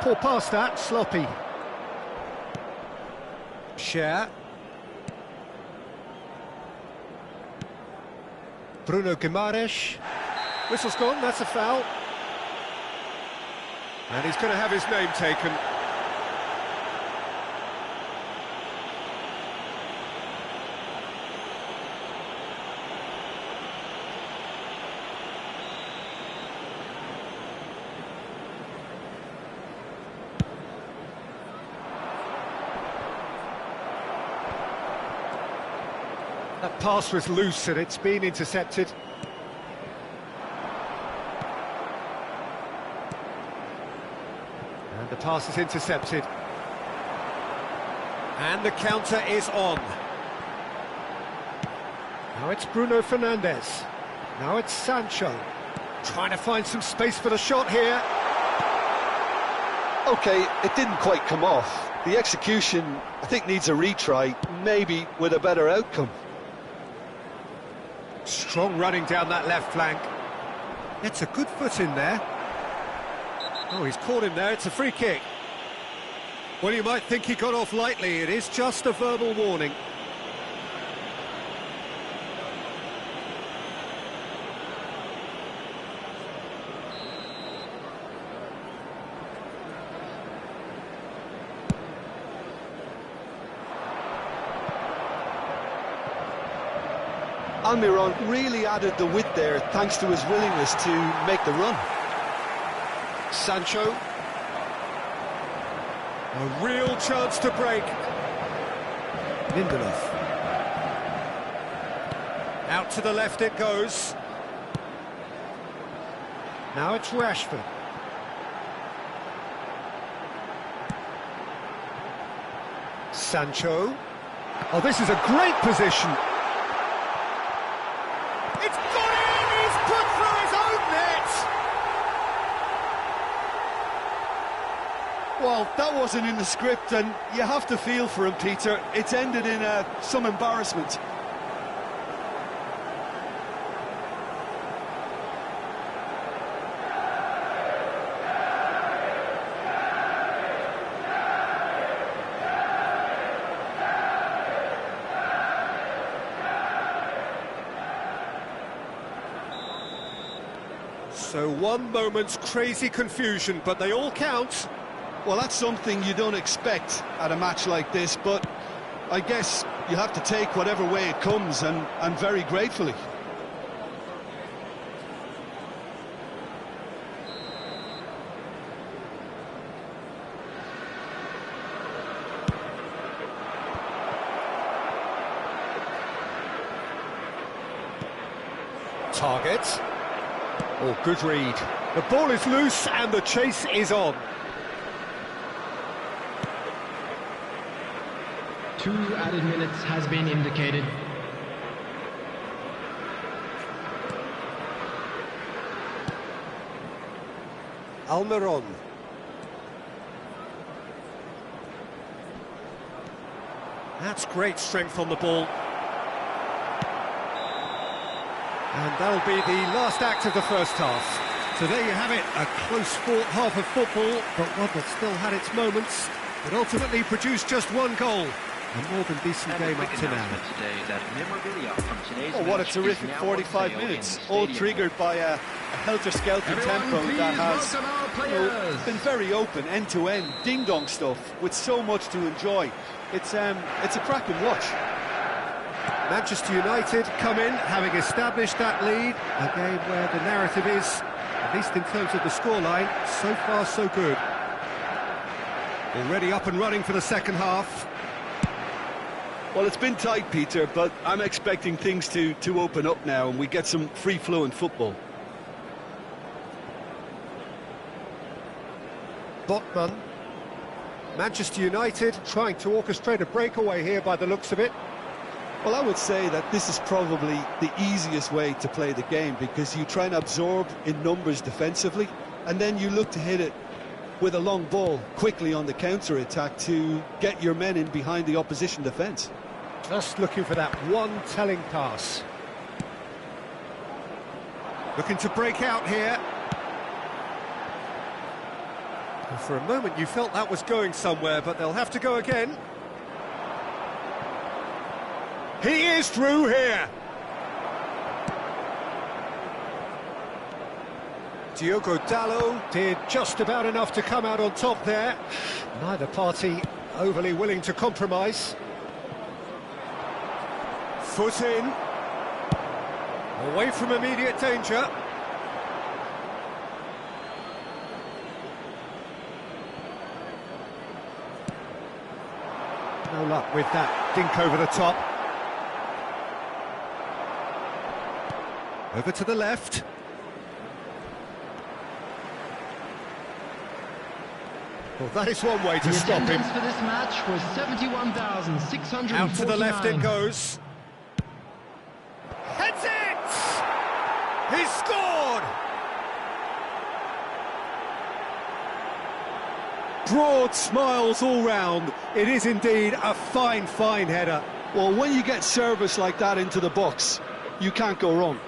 Poor pass that, sloppy. Share. Bruno Guimaraes. Whistle's gone, that's a foul. And he's going to have his name taken. That pass was loose and it's been intercepted. And the pass is intercepted. And the counter is on. Now it's Bruno Fernandes. Now it's Sancho. Trying to find some space for the shot here. OK, it didn't quite come off. The execution, I think, needs a retry, maybe with a better outcome. Strong running down that left flank. It's a good foot in there. Oh, he's caught him there, it's a free kick. Well, you might think he got off lightly, it is just a verbal warning. Almiron really added the width there thanks to his willingness to make the run. Sancho. A real chance to break. Lindelof. Out to the left it goes. Now it's Rashford. Sancho. Oh, this is a great position. It's got in! He's put through his own net! Well, that wasn't in the script, and you have to feel for him, Peter. It's ended in some embarrassment. So one moment's crazy confusion, but they all count. Well, that's something you don't expect at a match like this, but I guess you have to take whatever way it comes, and very gratefully. Target. Oh, good read. The ball is loose and the chase is on. 2 added minutes has been indicated. Almiron. That's great strength on the ball. And that'll be the last act of the first half. So there you have it, a close-fought half of football, but one that still had its moments. It ultimately produced just one goal. A more than decent game up to now. Oh, what a terrific 45 minutes, all triggered by a helter-skelter tempo that has been very open, end-to-end, ding-dong stuff, with so much to enjoy. It's a cracking watch. Manchester United come in, having established that lead, a game where the narrative is, at least in terms of the scoreline, so far so good. Already up and running for the second half. Well, it's been tight, Peter, but I'm expecting things to open up now and we get some free-flowing football. Botman. Manchester United trying to orchestrate a breakaway here by the looks of it. Well, I would say that this is probably the easiest way to play the game because you try and absorb in numbers defensively and then you look to hit it with a long ball quickly on the counter-attack to get your men in behind the opposition defence. Just looking for that one telling pass. Looking to break out here. And for a moment you felt that was going somewhere, but they'll have to go again. He is through here. Diogo Dalot did just about enough to come out on top there. Neither party overly willing to compromise. Foot in. Away from immediate danger. No luck with that dink over the top. Over to the left. Well, that is one way to stop him. The attendance for this match was 71,649. Out to the left it goes. Heads it! He's scored! Broad smiles all round. It is indeed a fine, fine header. Well, when you get service like that into the box, you can't go wrong.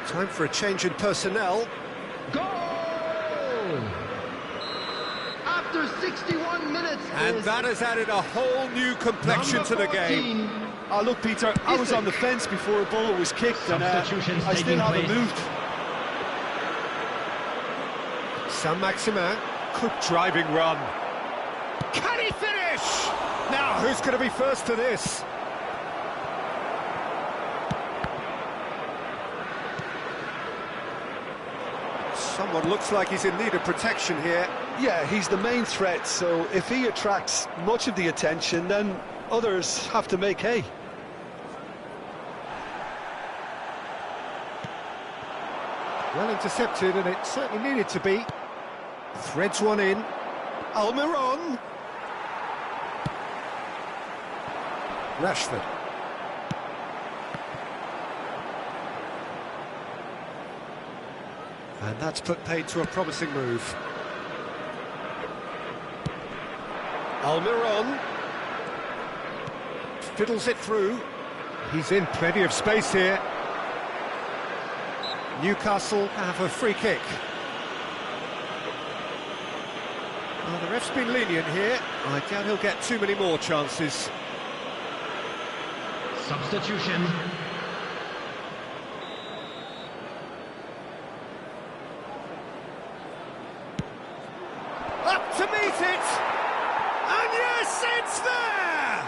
Time for a change in personnel. Goal! After 61 minutes. And that has added a whole new complexion to the game. Oh, look, Peter, I was on the fence before a ball was kicked, and I still haven't moved. Saint-Maximin, good driving run. Can he finish? Now, who's going to be first to this? Someone looks like he's in need of protection here. Yeah, he's the main threat, so if he attracts much of the attention, then others have to make hay. Well intercepted, and it certainly needed to be. Threads one in. Almiron. Rashford. And that's put paid to a promising move. Almiron. Fiddles it through. He's in plenty of space here. Newcastle have a free kick. Well, the ref's been lenient here. I doubt he'll get too many more chances. Substitution. Up to meet it! And yes, it's there!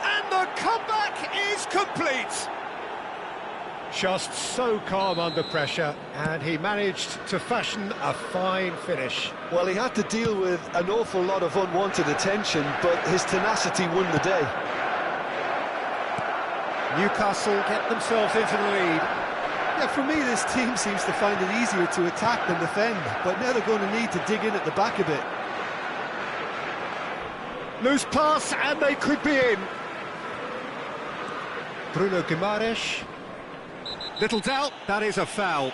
And the comeback is complete! Just so calm under pressure, and he managed to fashion a fine finish. Well, he had to deal with an awful lot of unwanted attention, but his tenacity won the day. Newcastle get themselves into the lead. Yeah, for me, this team seems to find it easier to attack than defend, but now they're going to need to dig in at the back a bit. Loose pass, and they could be in. Bruno Guimaraes. Little doubt, that is a foul.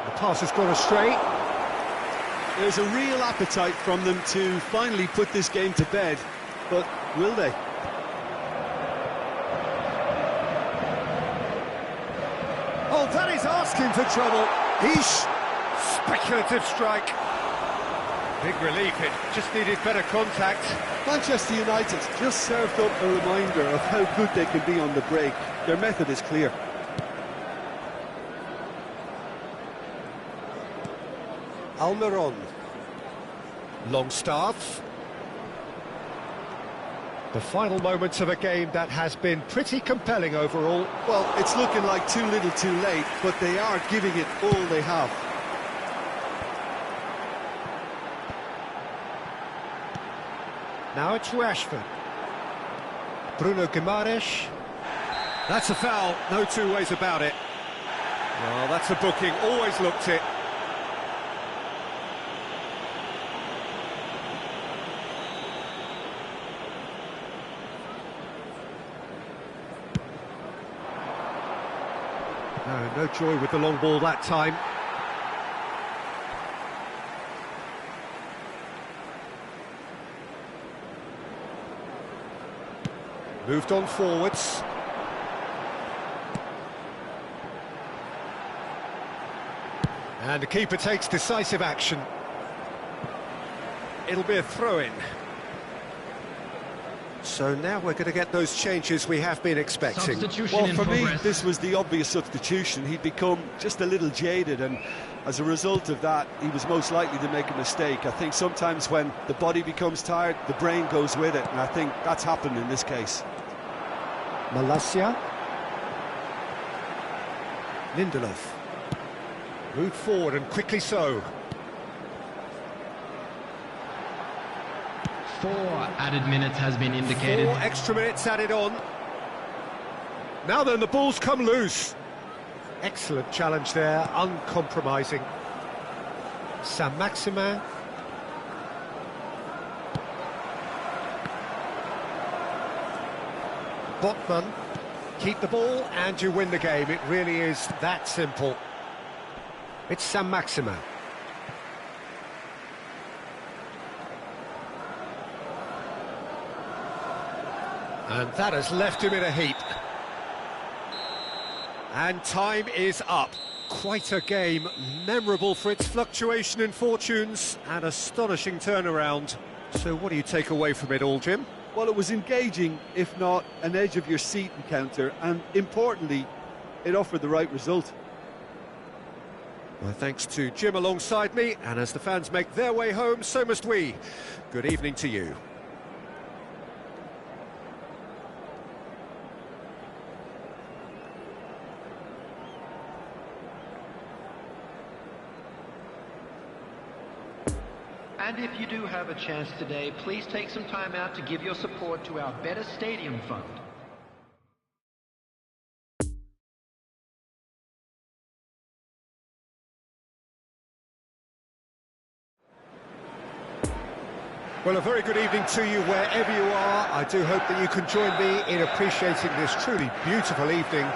The pass has gone astray. There's a real appetite from them to finally put this game to bed, but will they? Oh, that is asking for trouble. He's speculative strike. Big relief, it just needed better contact. Manchester United just served up a reminder of how good they can be on the break. Their method is clear. Almiron. Longstaff. The final moments of a game that has been pretty compelling overall. Well, it's looking like too little too late, but they are giving it all they have. Now it's Rashford. Bruno Guimaraes. That's a foul, no two ways about it. Well, that's a booking, always looked it. No joy with the long ball that time. Moved on forwards. And the keeper takes decisive action. It'll be a throw-in. So now we're going to get those changes we have been expecting. Well, for me, this was the obvious substitution. He'd become just a little jaded, and as a result of that, he was most likely to make a mistake. I think sometimes when the body becomes tired, the brain goes with it, and I think that's happened in this case. Malacia. Lindelof. Moved forward and quickly so. 4 added minutes has been indicated. 4 extra minutes added on. Now then, the ball's come loose. Excellent challenge there, uncompromising. Saint-Maximin. Botman. Keep the ball and you win the game. It really is that simple. It's Saint-Maximin. And that has left him in a heap. And time is up. Quite a game, memorable for its fluctuation in fortunes and astonishing turnaround. So what do you take away from it all, Jim? Well, it was engaging, if not an edge-of-your-seat encounter, and importantly, it offered the right result. Well, thanks to Jim alongside me, and as the fans make their way home, so must we. Good evening to you. And if you do have a chance today, please take some time out to give your support to our Better Stadium Fund. Well, a very good evening to you wherever you are. I do hope that you can join me in appreciating this truly beautiful evening,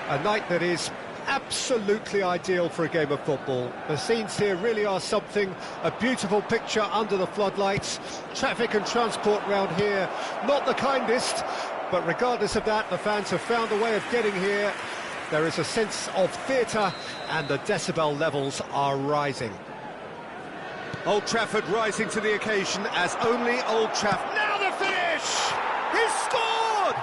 a night that is absolutely ideal for a game of football. The scenes here really are something, a beautiful picture under the floodlights. Traffic and transport round here, not the kindest, but regardless of that, the fans have found a way of getting here. There is a sense of theatre and the decibel levels are rising. Old Trafford rising to the occasion as only Old Trafford. Now the finish! He's scored!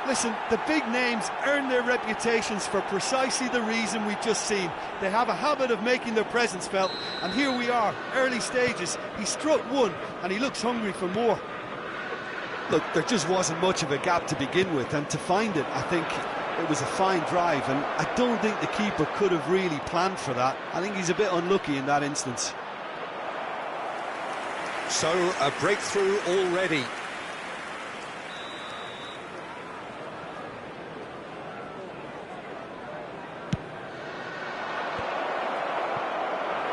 Listen, the big names earn their reputations for precisely the reason we've just seen. They have a habit of making their presence felt, and here we are, early stages. He struck one, and he looks hungry for more. Look, there just wasn't much of a gap to begin with, and to find it, I think it was a fine drive, and I don't think the keeper could have really planned for that. I think he's a bit unlucky in that instance. So, a breakthrough already.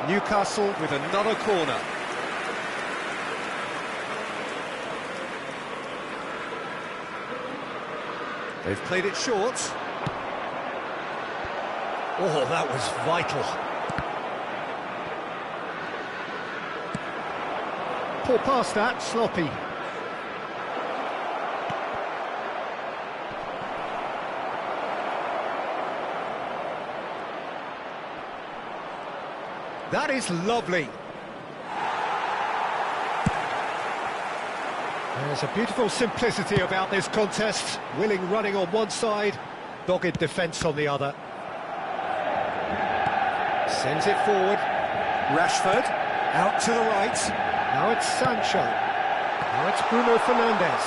Newcastle with another corner. They've played it short. Oh, that was vital. Poor pass that, sloppy. That is lovely. There's a beautiful simplicity about this contest. Willing running on one side, dogged defence on the other. Sends it forward. Rashford, out to the right. Now it's Sancho. Now it's Bruno Fernandes.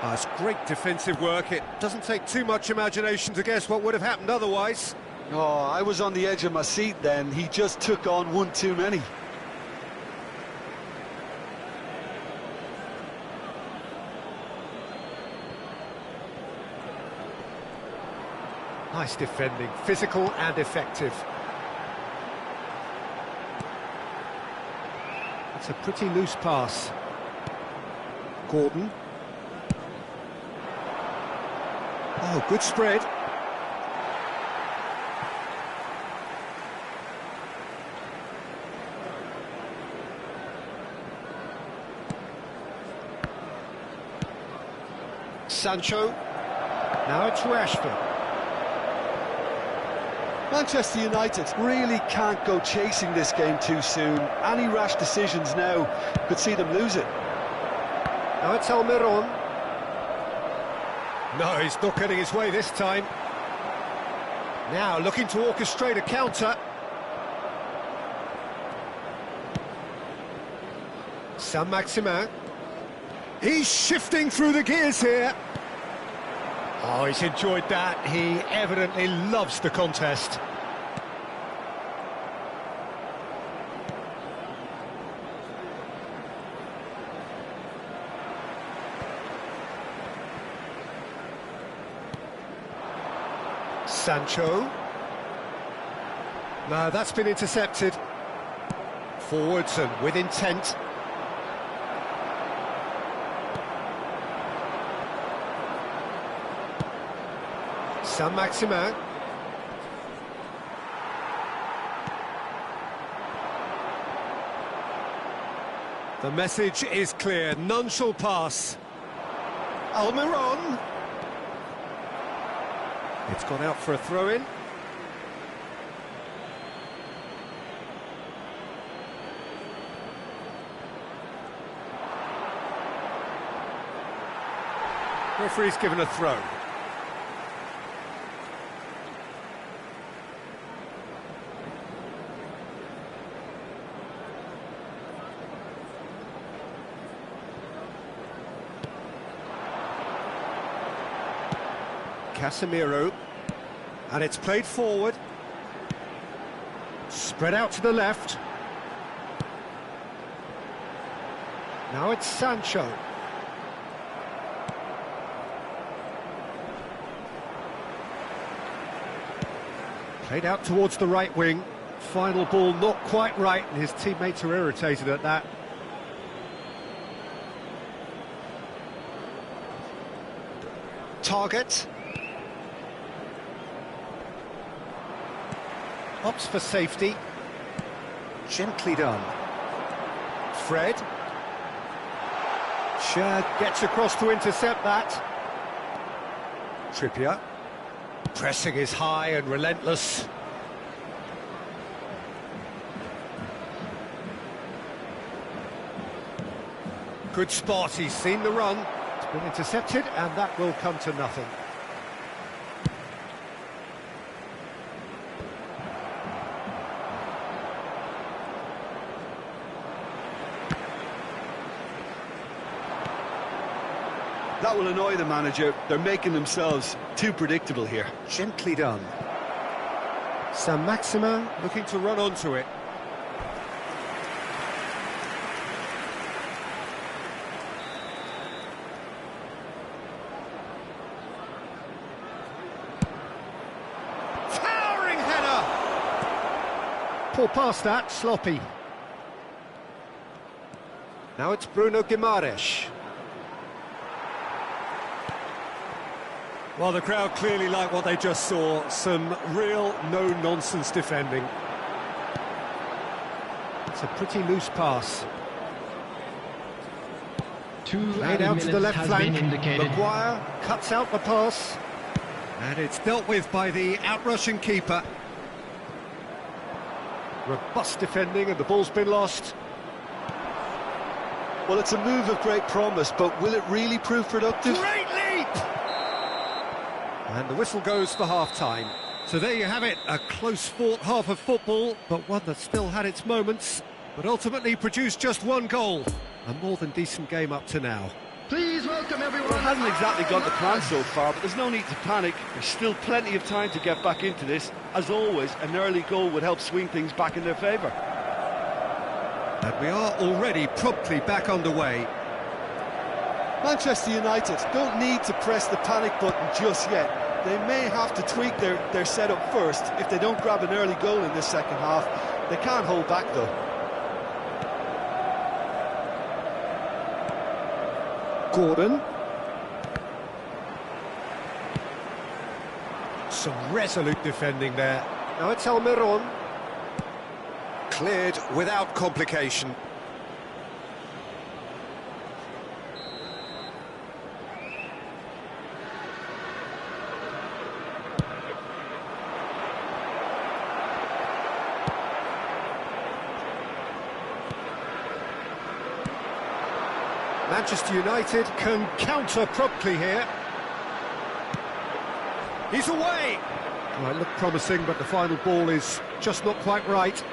Oh, it's great defensive work. It doesn't take too much imagination to guess what would have happened otherwise. Oh, I was on the edge of my seat then. He just took on one too many. Nice defending, physical and effective. It's a pretty loose pass. Gordon. Oh, good spread. Sancho. Now it's Rashford. Manchester United really can't go chasing this game too soon. Any rash decisions now could see them lose it. Now it's Almiron. No, he's not getting his way this time. Now looking to orchestrate a counter. Saint-Maximin. He's shifting through the gears here. Oh, he's enjoyed that. He evidently loves the contest. Sancho. No, that's been intercepted. Forwards and with intent. Saint-Maximin. The message is clear, none shall pass. Almiron. It's gone out for a throw-in. Referee's given a throw. Casemiro, and it's played forward, spread out to the left. Now it's Sancho. Played out towards the right wing. Final ball not quite right, and his teammates are irritated at that. Target. Opts for safety. Gently done. Fred. Shad gets across to intercept that. Trippier. Pressing is high and relentless. Good spot, he's seen the run. It's been intercepted, and that will come to nothing. That will annoy the manager. They're making themselves too predictable here. Gently done. Saint-Maximin looking to run onto it. Towering header! Poor pass that, sloppy. Now it's Bruno Guimaraes. Well, the crowd clearly like what they just saw. Some real no-nonsense defending. It's a pretty loose pass. Laid out to the left flank. Maguire cuts out the pass. And it's dealt with by the outrushing keeper. Robust defending, and the ball's been lost. Well, it's a move of great promise, but will it really prove productive? Great leap! And the whistle goes for half-time. So there you have it, a close-fought half of football, but one that still had its moments, but ultimately produced just one goal. A more than decent game up to now. Please welcome everyone. Well, it hasn't exactly gone to plan so far, but there's no need to panic. There's still plenty of time to get back into this. As always, an early goal would help swing things back in their favour. And we are already promptly back underway. Manchester United don't need to press the panic button just yet. They may have to tweak their setup first if they don't grab an early goal in this second half. They can't hold back though. Gordon. Some resolute defending there. Now it's Almiron. Cleared without complication. Manchester United can counter promptly here. He's away! Well, it looked promising, but the final ball is just not quite right.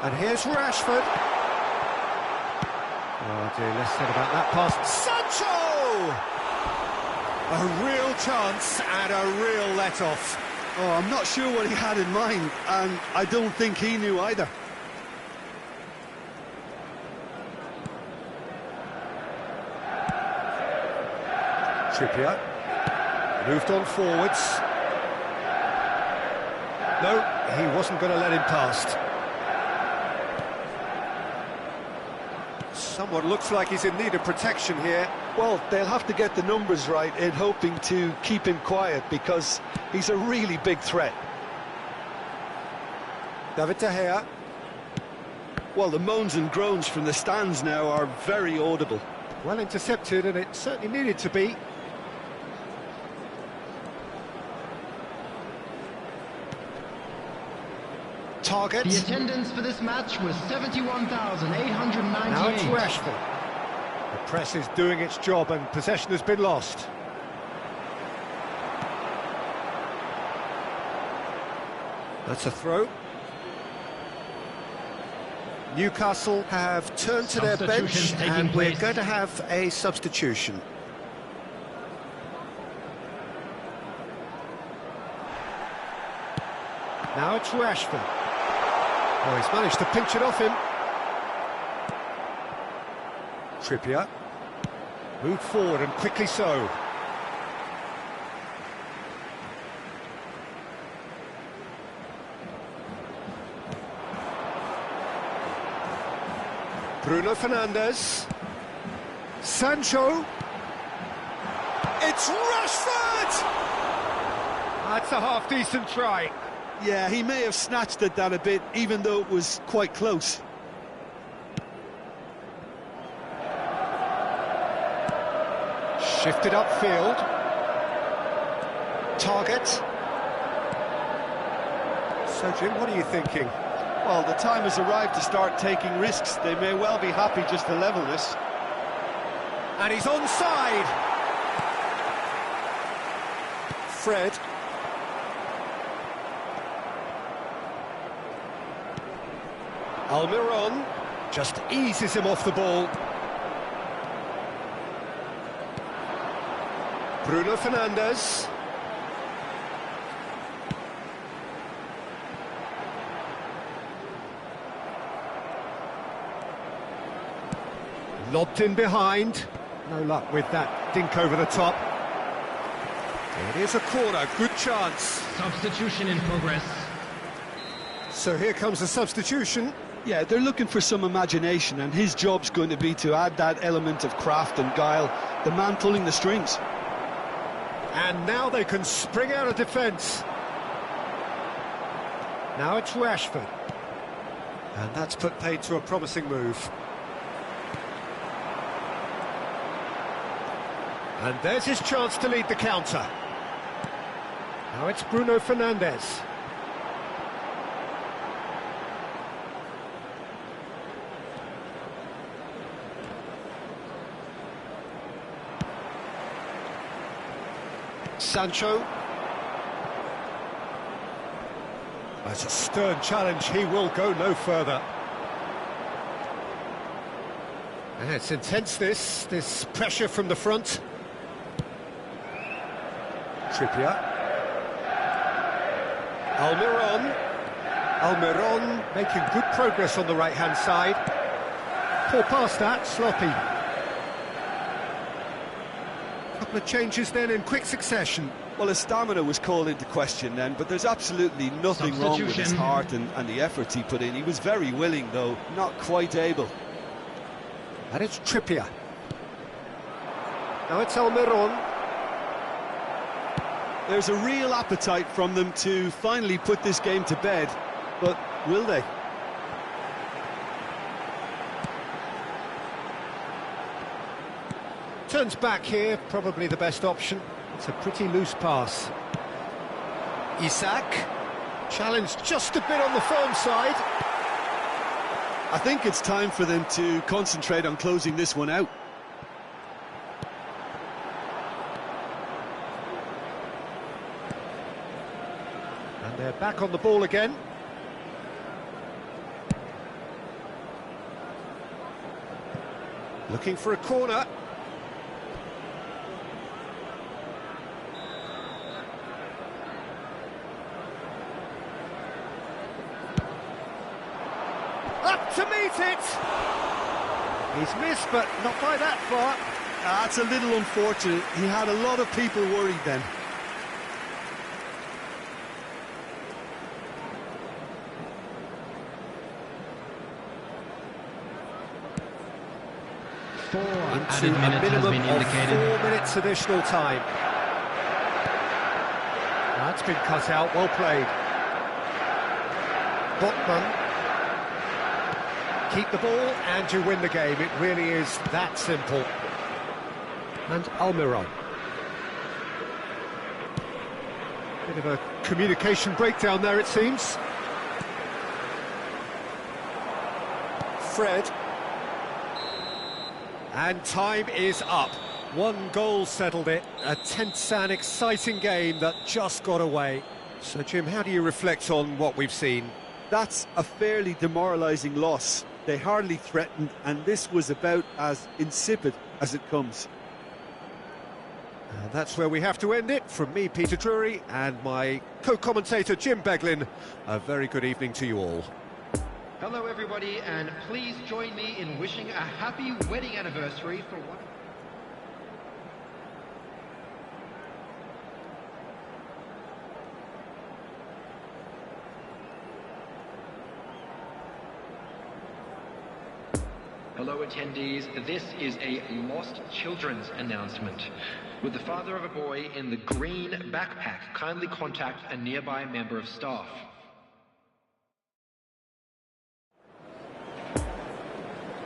And here's Rashford. Oh dear, less said about that pass. Sancho! A real chance and a real let-off. Oh, I'm not sure what he had in mind, and I don't think he knew either. Trippier. Moved on forwards. No, he wasn't going to let him past. Someone looks like he's in need of protection here. Well, they'll have to get the numbers right in hoping to keep him quiet, because he's a really big threat. David De Gea. Well, the moans and groans from the stands now are very audible. Well intercepted, and it certainly needed to be. Target. The attendance for this match was 71,898. Now it's Rashford. The press is doing its job and possession has been lost. That's a throw. Newcastle have turned to their bench and we're going to have a substitution. Now it's Rashford. Oh, he's managed to pinch it off him. Trippier. Moved forward and quickly so. Bruno Fernandes. Sancho. It's Rashford! That's a half-decent try. Yeah, he may have snatched at that a bit, even though it was quite close. Shifted upfield. Target. So, Jim, what are you thinking? Well, the time has arrived to start taking risks. They may well be happy just to level this. And he's onside. Fred. Almiron just eases him off the ball. Bruno Fernandes. Lobbed in behind. No luck with that dink over the top. It is a corner, good chance. Substitution in progress. So here comes the substitution. Yeah, they're looking for some imagination, and his job's going to be to add that element of craft and guile, the man pulling the strings. And now they can spring out of defence. Now it's Rashford. And that's put paid to a promising move. And there's his chance to lead the counter. Now it's Bruno Fernandes. Sancho. That's a stern challenge, he will go no further. And it's intense, this pressure from the front. Trippier. Almiron making good progress on the right-hand side. Poor pass that, sloppy. Couple of changes then in quick succession. Well, his stamina was called into question then, but there's absolutely nothing wrong with his heart and the efforts he put in. He was very willing, though not quite able. And it's Trippier. Now it's Almiron. There's a real appetite from them to finally put this game to bed, but will they? Turns back here, probably the best option. It's a pretty loose pass. Isak, challenged just a bit on the firm side. I think it's time for them to concentrate on closing this one out. And they're back on the ball again. Looking for a corner. Up to meet it! He's missed, but not by that far. That's a little unfortunate. He had a lot of people worried then. Into a minimum of 4 minutes additional time. That's been cut out, well played. Botman. Keep the ball and you win the game. It really is that simple. And Almiron. Bit of a communication breakdown there, it seems. Fred. And time is up. One goal settled it. A tense and exciting game that just got away. So, Jim, how do you reflect on what we've seen? That's a fairly demoralising loss. They hardly threatened, and this was about as insipid as it comes. And that's where we have to end it. From me, Peter Drury, and my co-commentator, Jim Beglin. A very good evening to you all. Hello everybody, and please join me in wishing a happy wedding anniversary for one... Hello attendees, this is a lost children's announcement. With the father of a boy in the green backpack, kindly contact a nearby member of staff.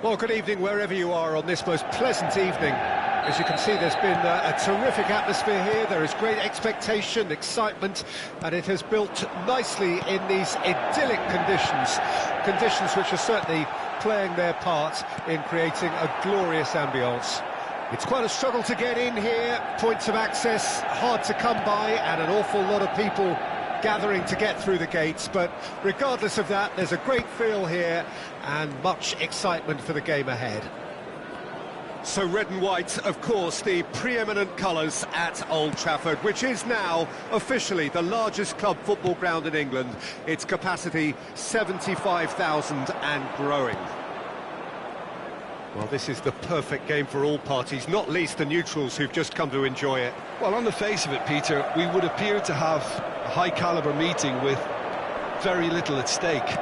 Well, good evening wherever you are on this most pleasant evening. As you can see, there's been a terrific atmosphere here. There is great expectation, excitement, and it has built nicely in these idyllic conditions. Conditions which are certainly playing their part in creating a glorious ambience. It's quite a struggle to get in here. Points of access hard to come by, and an awful lot of people gathering to get through the gates, but regardless of that, there's a great feel here and much excitement for the game ahead. So red and white, of course, the preeminent colours at Old Trafford, which is now officially the largest club football ground in England. Its capacity 75,000 and growing. Well, this is the perfect game for all parties, not least the neutrals who've just come to enjoy it. Well, on the face of it, Peter, we would appear to have a high-caliber meeting with very little at stake.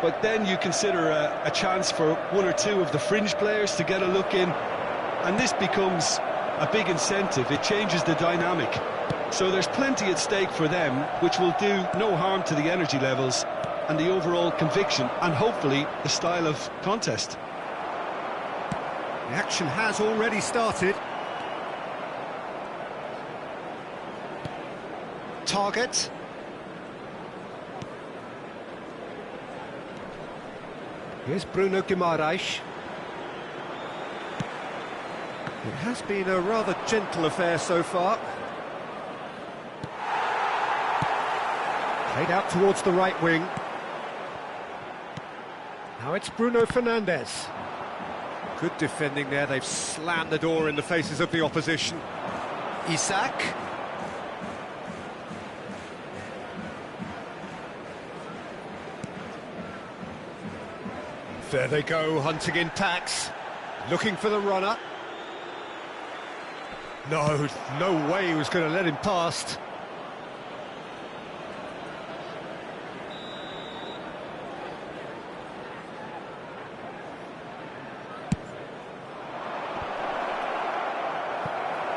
But then you consider a chance for one or two of the fringe players to get a look in, and this becomes a big incentive. It changes the dynamic. So there's plenty at stake for them, which will do no harm to the energy levels and the overall conviction, and hopefully the style of contest. The action has already started. Target. Here's Bruno Guimaraes. It has been a rather gentle affair so far. Played out towards the right wing. Now it's Bruno Fernandes. Good defending there. They've slammed the door in the faces of the opposition. Isak. There they go, hunting in packs, looking for the runner. No way he was going to let him past.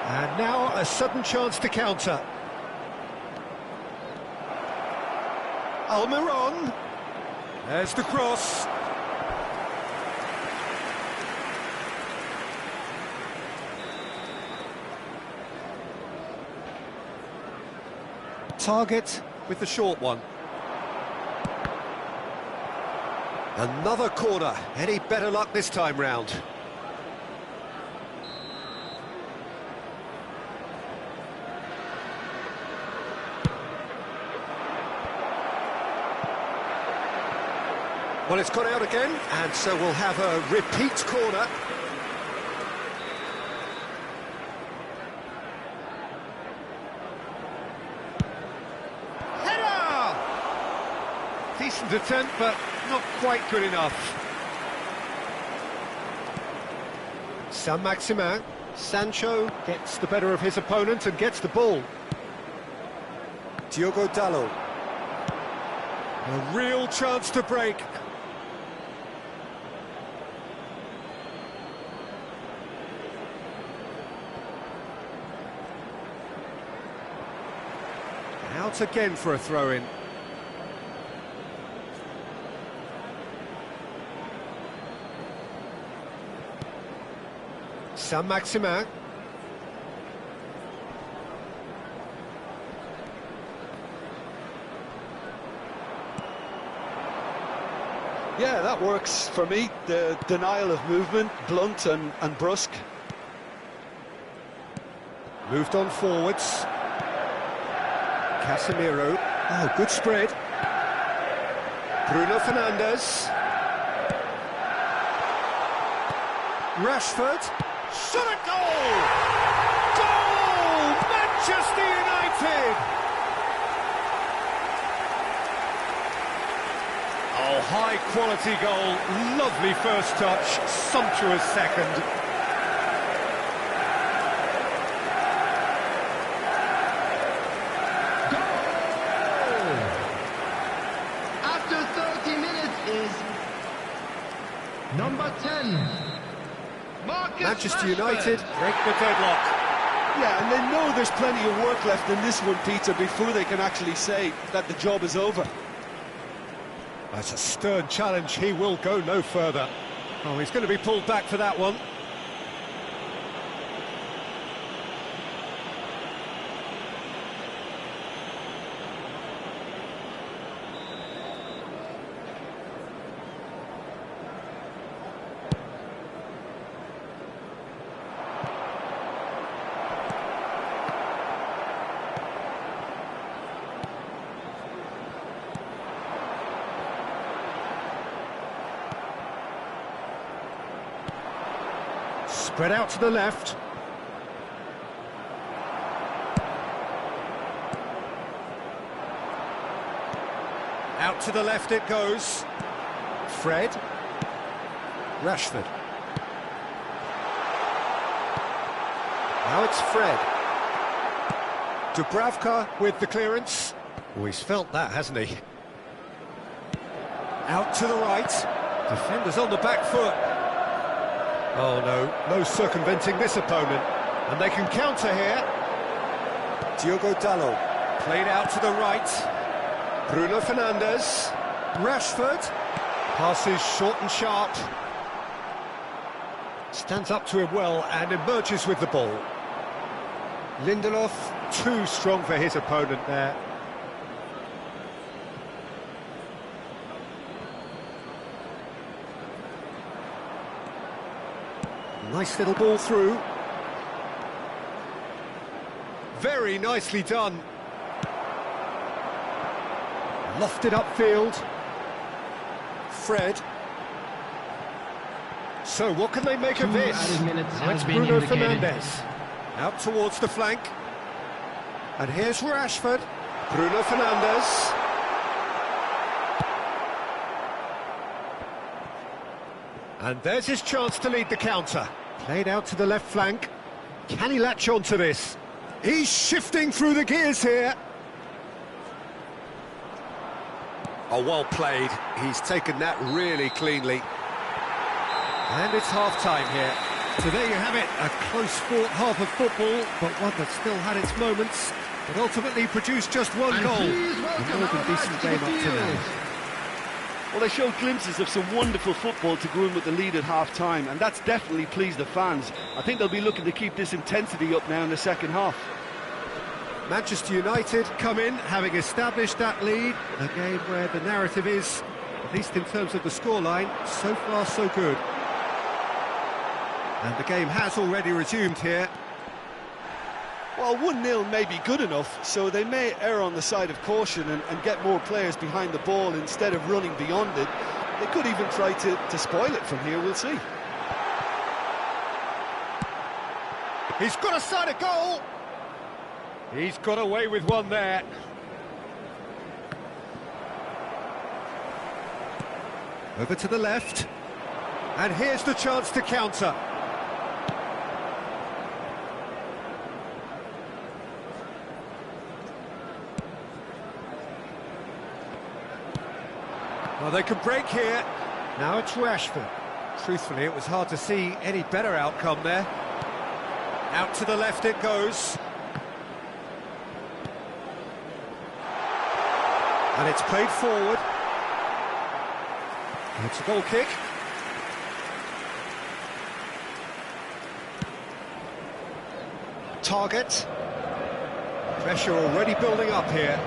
And now a sudden chance to counter. Almiron. There's the cross. Target with the short one. Another corner. Any better luck this time round? Well, it's gone out again, and so we'll have a repeat corner. Decent attempt, but not quite good enough. Saint-Maximin. Sancho gets the better of his opponent and gets the ball. Diogo Dalot. A real chance to break. Out again for a throw-in. Saint-Maximin. Yeah, that works for me. The denial of movement, blunt and brusque. Moved on forwards. Casemiro. Oh, good spread. Bruno Fernandes. Rashford. Shot a goal! Goal! Manchester United! Oh, high-quality goal. Lovely first touch. Sumptuous second. After 30 minutes is number 10. Manchester United break the deadlock. Yeah, and they know there's plenty of work left in this one, Peter, before they can actually say that the job is over. That's a stern challenge. He will go no further. Oh, he's going to be pulled back for that one. Spread out to the left. Out to the left it goes. Fred. Rashford. Now it's Fred. Dubravka with the clearance. Oh, he's felt that, hasn't he? Out to the right. Defenders on the back foot. Oh no, no circumventing this opponent. And they can counter here. Diogo Dalot. Played out to the right. Bruno Fernandes. Rashford. Passes short and sharp. Stands up to him well and emerges with the ball. Lindelof, too strong for his opponent there. Nice little ball through. Very nicely done. Lofted upfield. Fred. So what can they make of this? Now it's Bruno Fernandes. Out towards the flank. And here's Rashford. Bruno Fernandes. And there's his chance to lead the counter. Played out to the left flank. Can he latch on to this? He's shifting through the gears here. Oh, well played. He's taken that really cleanly. And it's half-time here. So there you have it, a close-fought half of football, but one that still had its moments, but ultimately produced just one goal. A more than decent game up to now. Well, they showed glimpses of some wonderful football to go in with the lead at half-time, and that's definitely pleased the fans. I think they'll be looking to keep this intensity up now in the second half. Manchester United come in, having established that lead, a game where the narrative is, at least in terms of the scoreline, so far so good. And the game has already resumed here. Well, 1-0 may be good enough, so they may err on the side of caution and get more players behind the ball instead of running beyond it. They could even try to spoil it from here, we'll see. He's got a side of goal! He's got away with one there. Over to the left. And here's the chance to counter. Well, they can break here. Now it's Rashford. Truthfully, it was hard to see any better outcome there. Out to the left it goes. And it's played forward. It's a goal kick. Target. Pressure already building up here.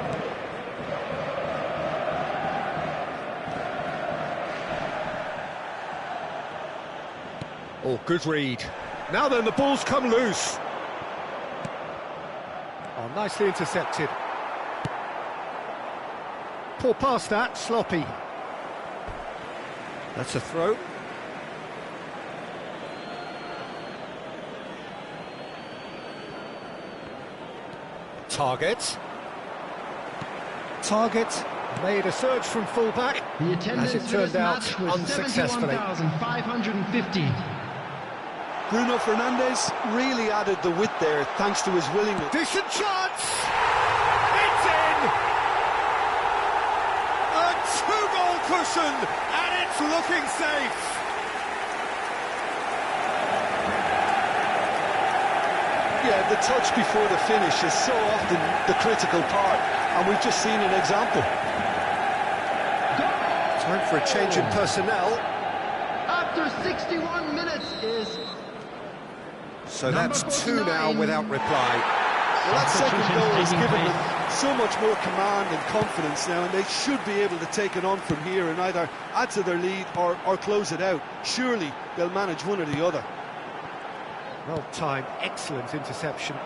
Oh, good read. Now then, the ball's come loose. Oh, nicely intercepted. Poor pass that, sloppy. That's a throw. Target made a surge from fullback, The attendance as it turned out unsuccessfully. 71,550. Bruno Fernandes really added the width there thanks to his willingness. Decent chance! It's in! A two-goal cushion, and it's looking safe. Yeah, the touch before the finish is so often the critical part, and we've just seen an example. Time for a change in personnel. After 61 minutes is... So that's two now without reply. Well, that second goal has given them so much more command and confidence now, and they should be able to take it on from here and either add to their lead or close it out. Surely they'll manage one or the other. Well timed, excellent interception.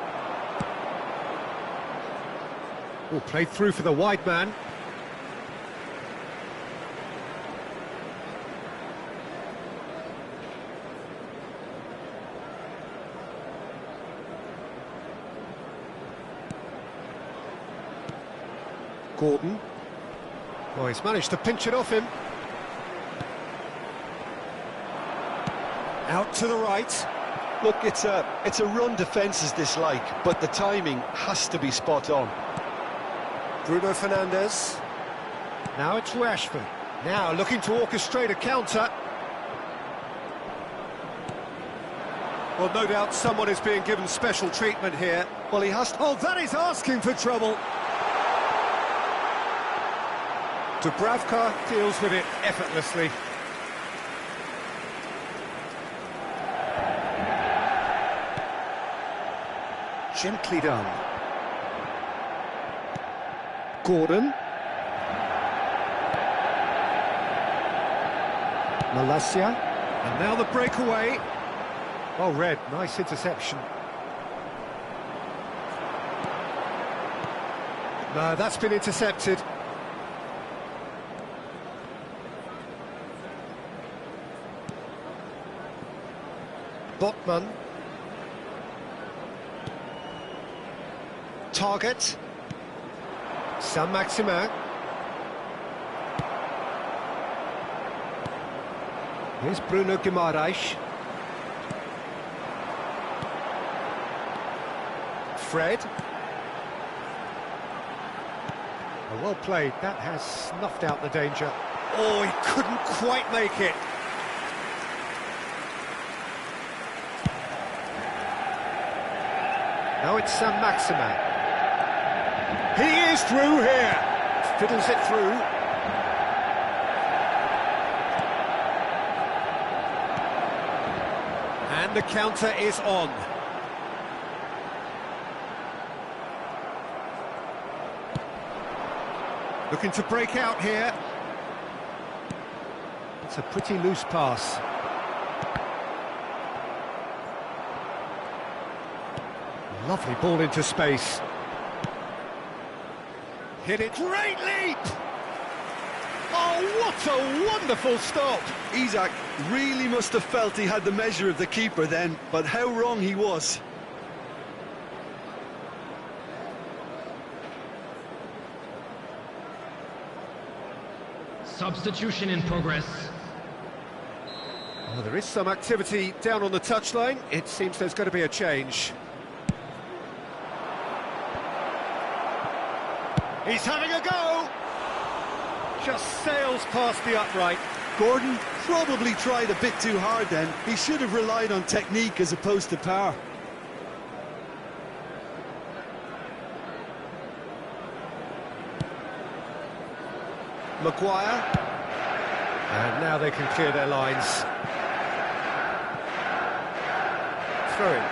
Oh, played through for the wide man. Gordon. Oh, he's managed to pinch it off him. Out to the right. Look, it's a run defence's dislike, but the timing has to be spot on. Bruno Fernandes. Now it's Rashford. Now looking to orchestrate a counter. Well, no doubt someone is being given special treatment here. Well, he has to... Oh, that is asking for trouble. Dubravka deals with it effortlessly. Gently done. Gordon. Malacia. And now the breakaway. Well read, nice interception. No, that's been intercepted. Botman. Target. Saint-Maximin. Here's Bruno Guimaraes. Fred. Oh, well played. That has snuffed out the danger. Oh, he couldn't quite make it. Now it's Saint-Maximin. He is through here. Fiddles it through. And the counter is on. Looking to break out here. It's a pretty loose pass. Lovely ball into space. Hit it. Great leap! Oh, what a wonderful stop! Isak really must have felt he had the measure of the keeper then, but how wrong he was. Substitution in progress. Well, there is some activity down on the touchline. It seems there's going to be a change. He's having a go! Just sails past the upright. Gordon probably tried a bit too hard then. He should have relied on technique as opposed to power. Maguire. And now they can clear their lines. Throw in.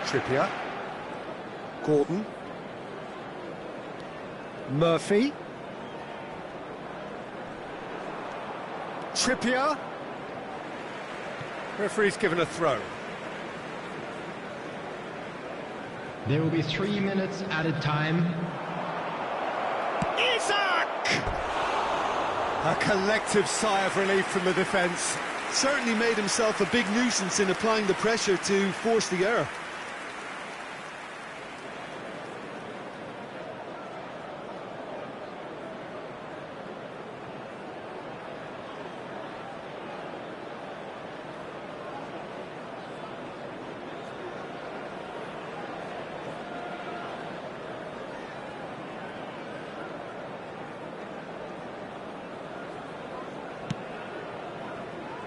Trippier. Gordon. Murphy. Trippier. Referee's given a throw. There will be 3 minutes added time. Isak! A collective sigh of relief from the defence. Certainly made himself a big nuisance in applying the pressure to force the error.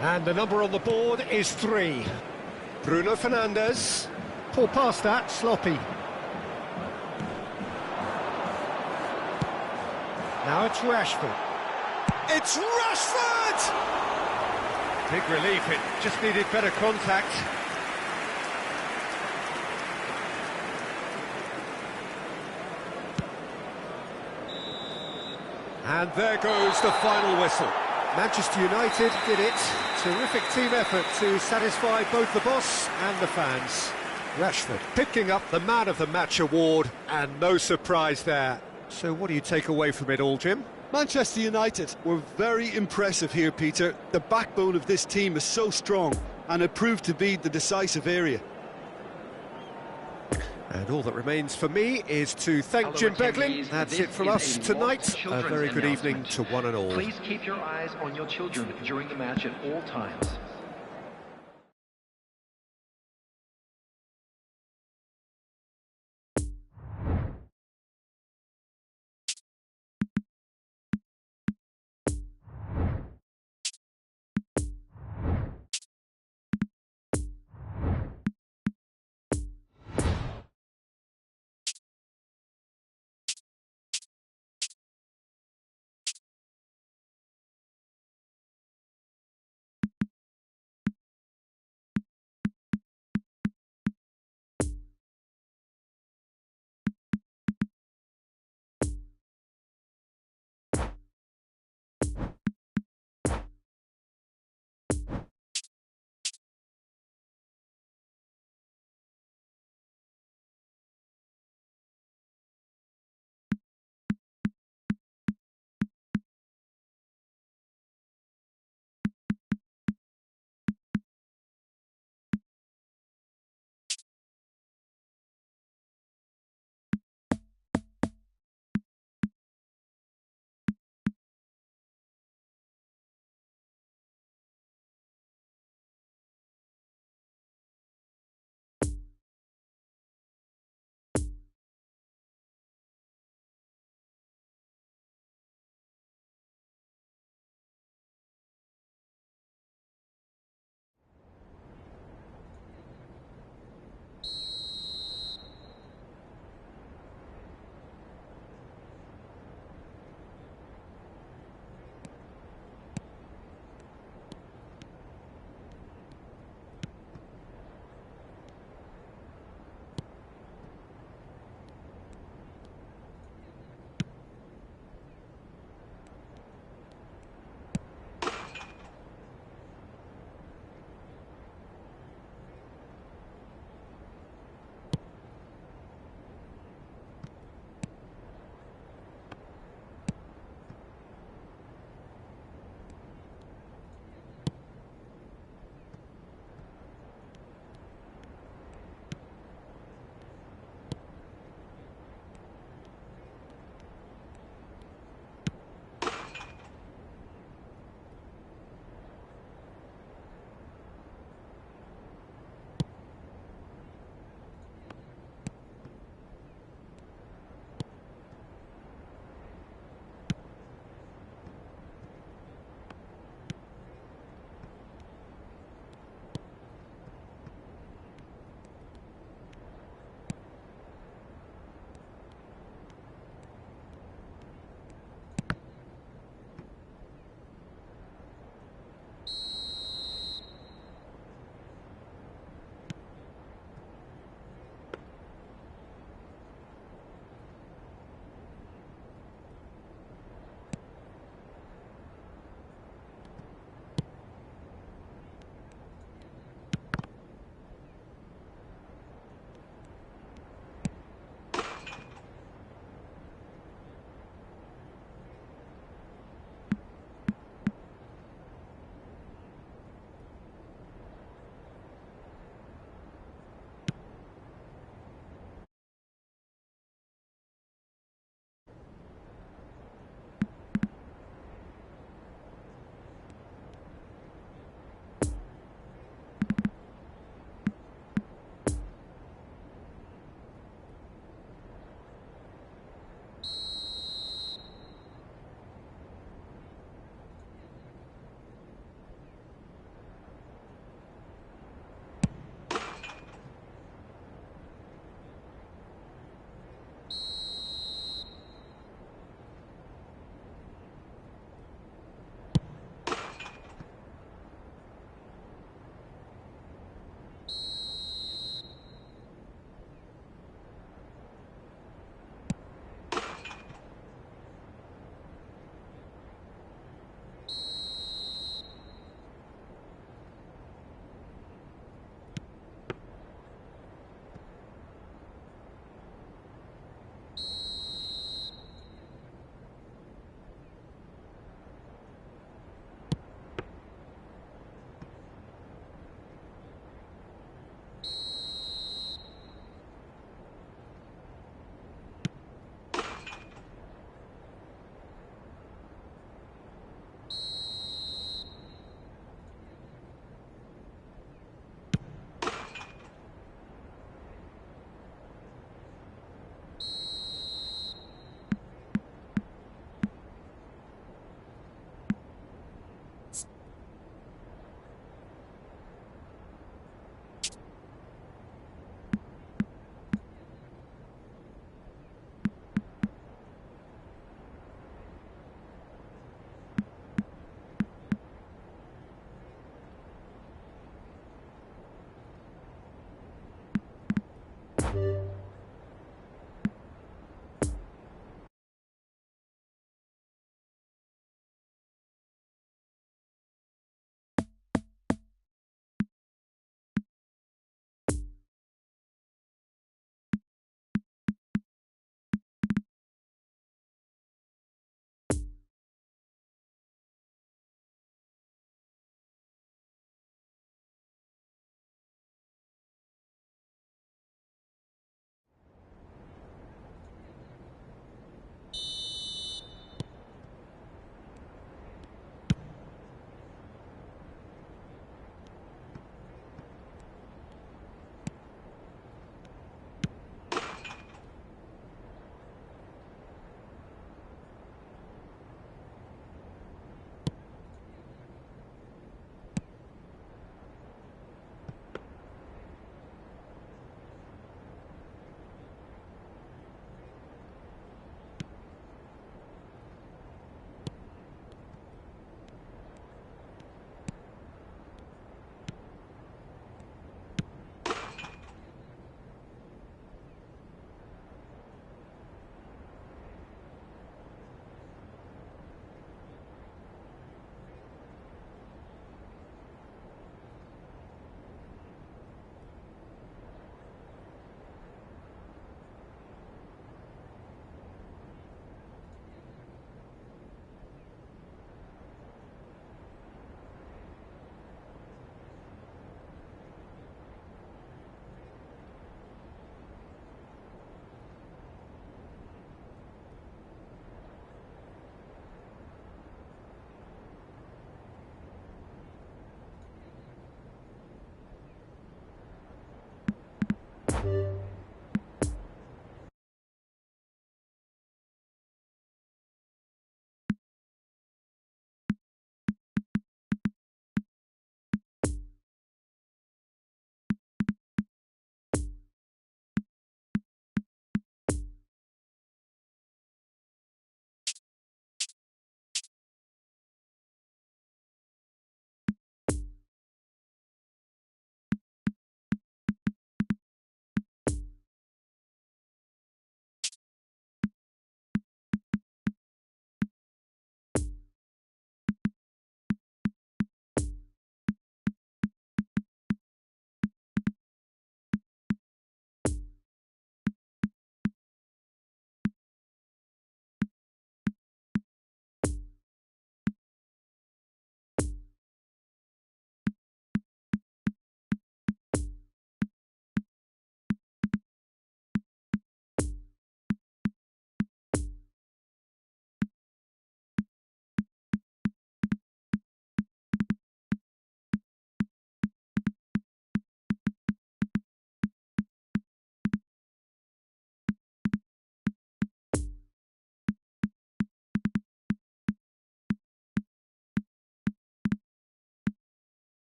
And the number on the board is 3. Bruno Fernandes. Pull past that, sloppy. Now it's Rashford. It's Rashford! Big relief, it just needed better contact. And there goes the final whistle. Manchester United did it. Terrific team effort to satisfy both the boss and the fans. Rashford picking up the Man of the Match award, and no surprise there. So what do you take away from it all, Jim? Manchester United were very impressive here, Peter. The backbone of this team is so strong, and it proved to be the decisive area. And all that remains for me is to thank Jim Beglin. That's it from us tonight. A very good evening to one and all. Please keep your eyes on your children during the match at all times.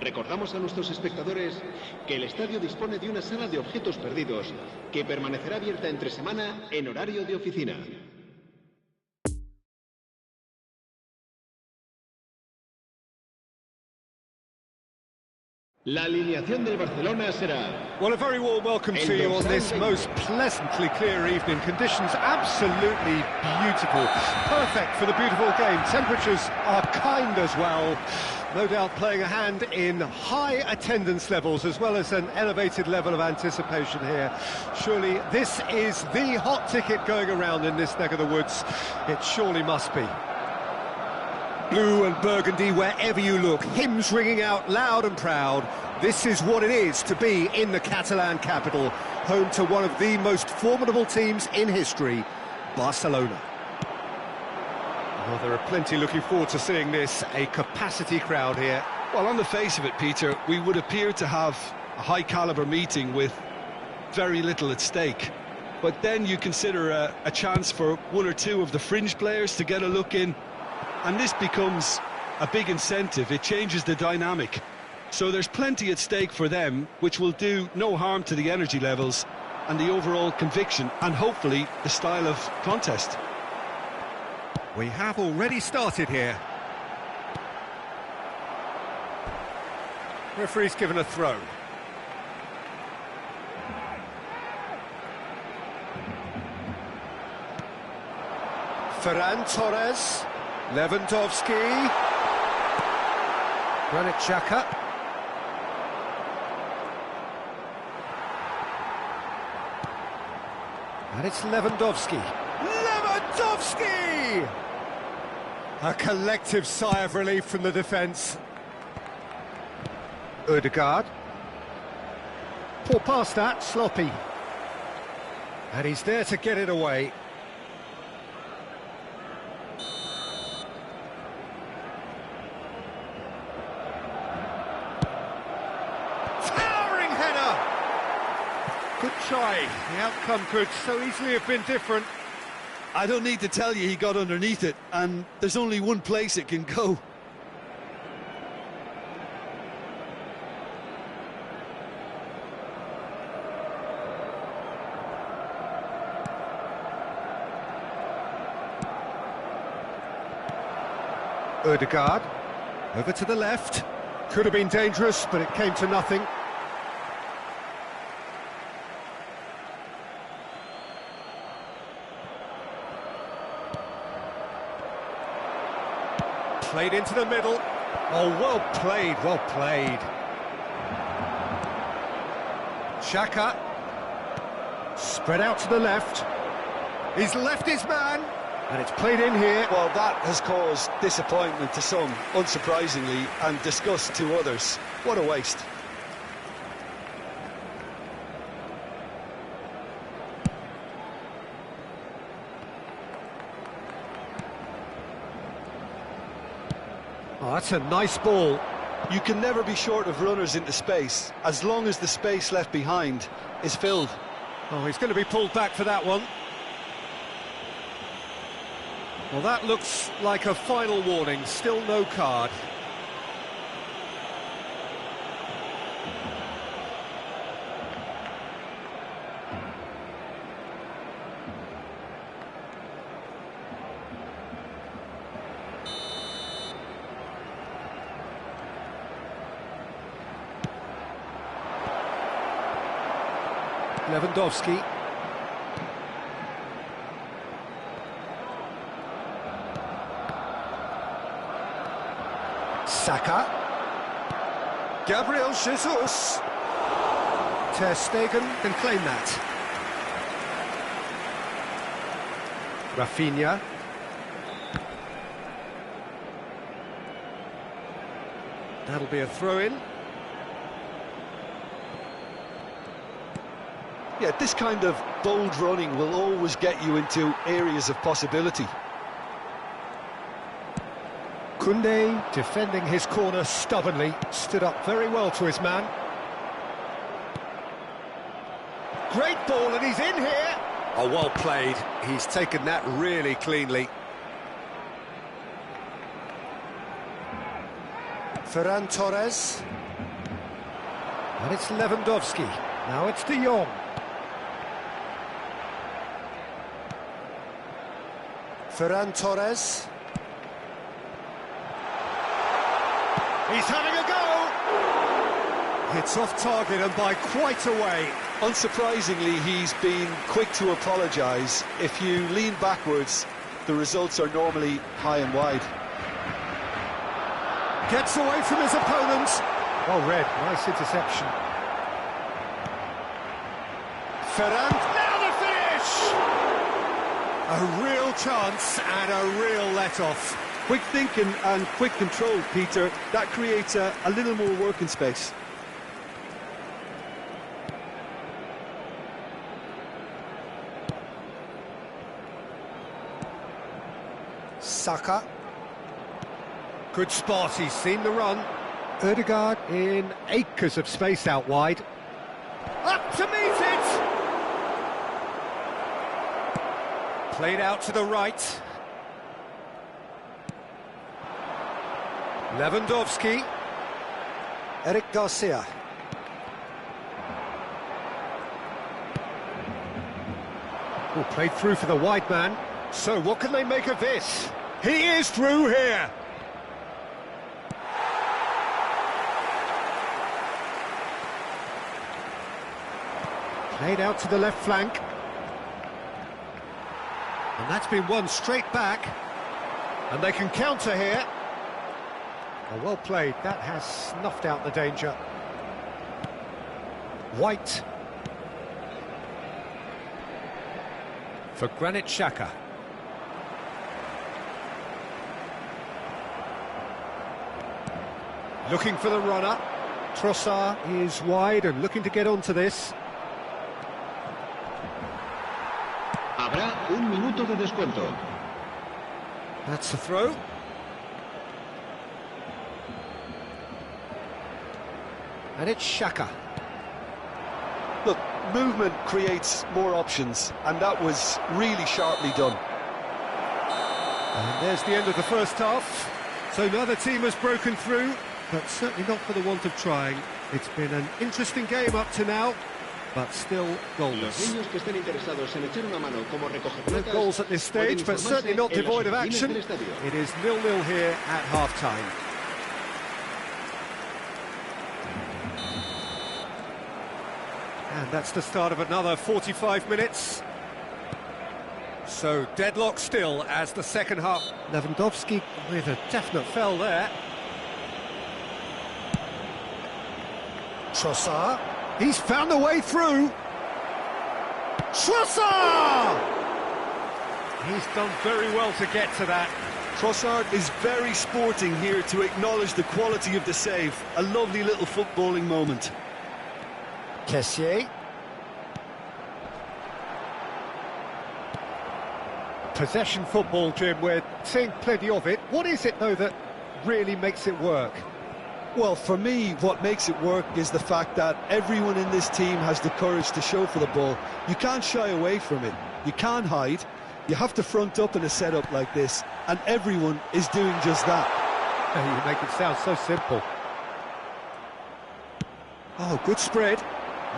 Recordamos a nuestros espectadores que el estadio dispone de una sala de objetos perdidos que permanecerá abierta entre semana en horario de oficina. La alineación del Barcelona será... Well, a very warm welcome to you on this most pleasantly clear evening. Conditions absolutely beautiful. Perfect for the beautiful game. Temperatures are kind as well. No doubt playing a hand in high attendance levels as well as an elevated level of anticipation here. Surely this is the hot ticket going around in this neck of the woods. It surely must be. Blue and burgundy wherever you look, hymns ringing out loud and proud. This is what it is to be in the Catalan capital, home to one of the most formidable teams in history, Barcelona. Well, there are plenty looking forward to seeing this, a capacity crowd here. Well, on the face of it, Peter, we would appear to have a high-caliber meeting with very little at stake. But then you consider a chance for one or two of the fringe players to get a look in, and this becomes a big incentive. It changes the dynamic. So there's plenty at stake for them, which will do no harm to the energy levels and the overall conviction, and hopefully the style of contest. We have already started here. Referee's given a throw. Ferran Torres, Lewandowski, Granit Xhaka. And it's Lewandowski. Lewandowski! A collective sigh of relief from the defence. Ødegaard. Poor pass that, sloppy. And he's there to get it away. Towering header! Good try. The outcome could so easily have been different. I don't need to tell you he got underneath it, and there's only one place it can go. Ødegaard, over to the left. Could have been dangerous, but it came to nothing. Played into the middle. Oh, well played, well played. Xhaka. Spread out to the left. He's left his man. And it's played in here. Well, that has caused disappointment to some, unsurprisingly, and disgust to others. What a waste. Oh, that's a nice ball. You can never be short of runners into space, as long as the space left behind is filled. Oh, he's going to be pulled back for that one. Well, that looks like a final warning, still no card. Lewandowski. Saka. Gabriel Jesus. Ter Stegen can claim that. Rafinha. That'll be a throw-in. Yeah, this kind of bold running will always get you into areas of possibility. Koundé defending his corner stubbornly, stood up very well to his man. Great ball, and he's in here. Oh, well played. He's taken that really cleanly. Ferran Torres. And it's Lewandowski. Now it's De Jong. Ferran Torres. He's having a go! It's off target and by quite a way. Unsurprisingly, he's been quick to apologise. If you lean backwards, the results are normally high and wide. Gets away from his opponent. Well read, nice interception. Ferran, now the finish! A real chance and a real let-off. Quick thinking and quick control, Peter. That creates a little more working space. Saka. Good spot, he's seen the run. Ødegaard in acres of space out wide. Up to meet it! Played out to the right. Lewandowski. Eric Garcia. Oh, played through for the wide man. So what can they make of this? He is through here. Played out to the left flank. And that's been won straight back. And they can counter here. Oh, well played. That has snuffed out the danger. White. For Granit Xhaka. Looking for the runner. Trossard is wide and looking to get onto this. Habrá un minuto de descuento. That's the throw. And it's Xhaka. Look, movement creates more options, and that was really sharply done. And there's the end of the first half. So neither team has broken through, but certainly not for the want of trying. It's been an interesting game up to now, but still goalless. No goals at this stage, but certainly not devoid of action. It is 0-0 here at half-time. And that's the start of another 45 minutes. So deadlock still as the second half. Lewandowski with a definite fell there. Trossard. He's found a way through. Trossard! He's done very well to get to that. Trossard is very sporting here to acknowledge the quality of the save. A lovely little footballing moment. Kessié. Possession football, Jim, we're seeing plenty of it. What is it, though, that really makes it work? Well, for me, what makes it work is the fact that everyone in this team has the courage to show for the ball. You can't shy away from it. You can't hide. You have to front up in a setup like this, and everyone is doing just that. You make it sound so simple. Oh, good spread.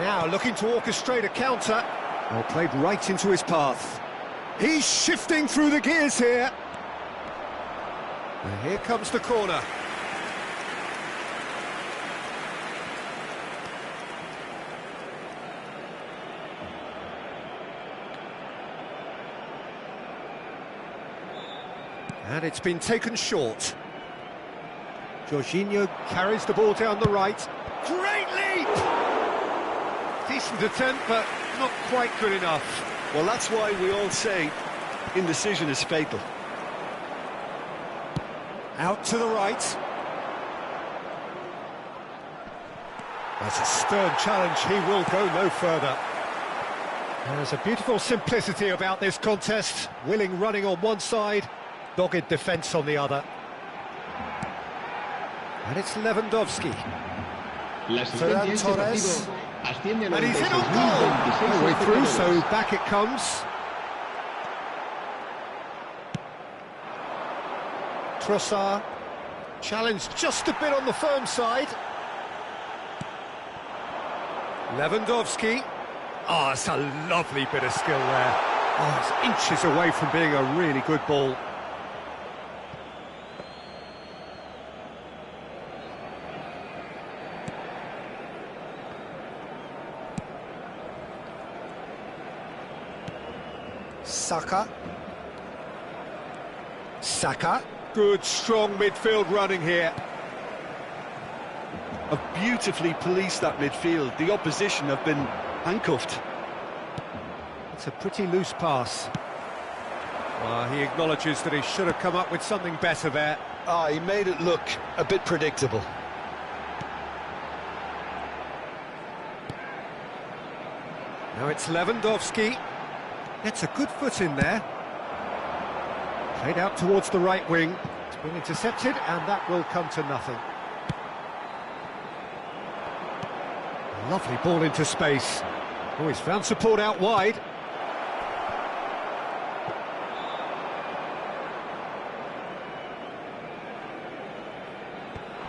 Now looking to orchestrate a counter. Well, played right into his path. He's shifting through the gears here. And here comes the corner. And it's been taken short. Jorginho carries the ball down the right. Great leap! Decent attempt, but not quite good enough. Well, that's why we all say indecision is fatal. Out to the right. That's a stern challenge. He will go no further. There's a beautiful simplicity about this contest. Willing running on one side, dogged defence on the other. And it's Lewandowski. Ferran Torres. And he's in on goal! All the way through, so back it comes. Trossard. Challenged just a bit on the firm side. Lewandowski. Oh, it's a lovely bit of skill there. Oh, it's inches away from being a really good ball. Saka. Good, strong midfield running here. Have beautifully policed that midfield. The opposition have been handcuffed. It's a pretty loose pass. Well, he acknowledges that he should have come up with something better there. He made it look a bit predictable. Now it's Lewandowski. Gets a good foot in there. Played out towards the right wing. It's been intercepted, and that will come to nothing. Lovely ball into space. Oh, he's found support out wide.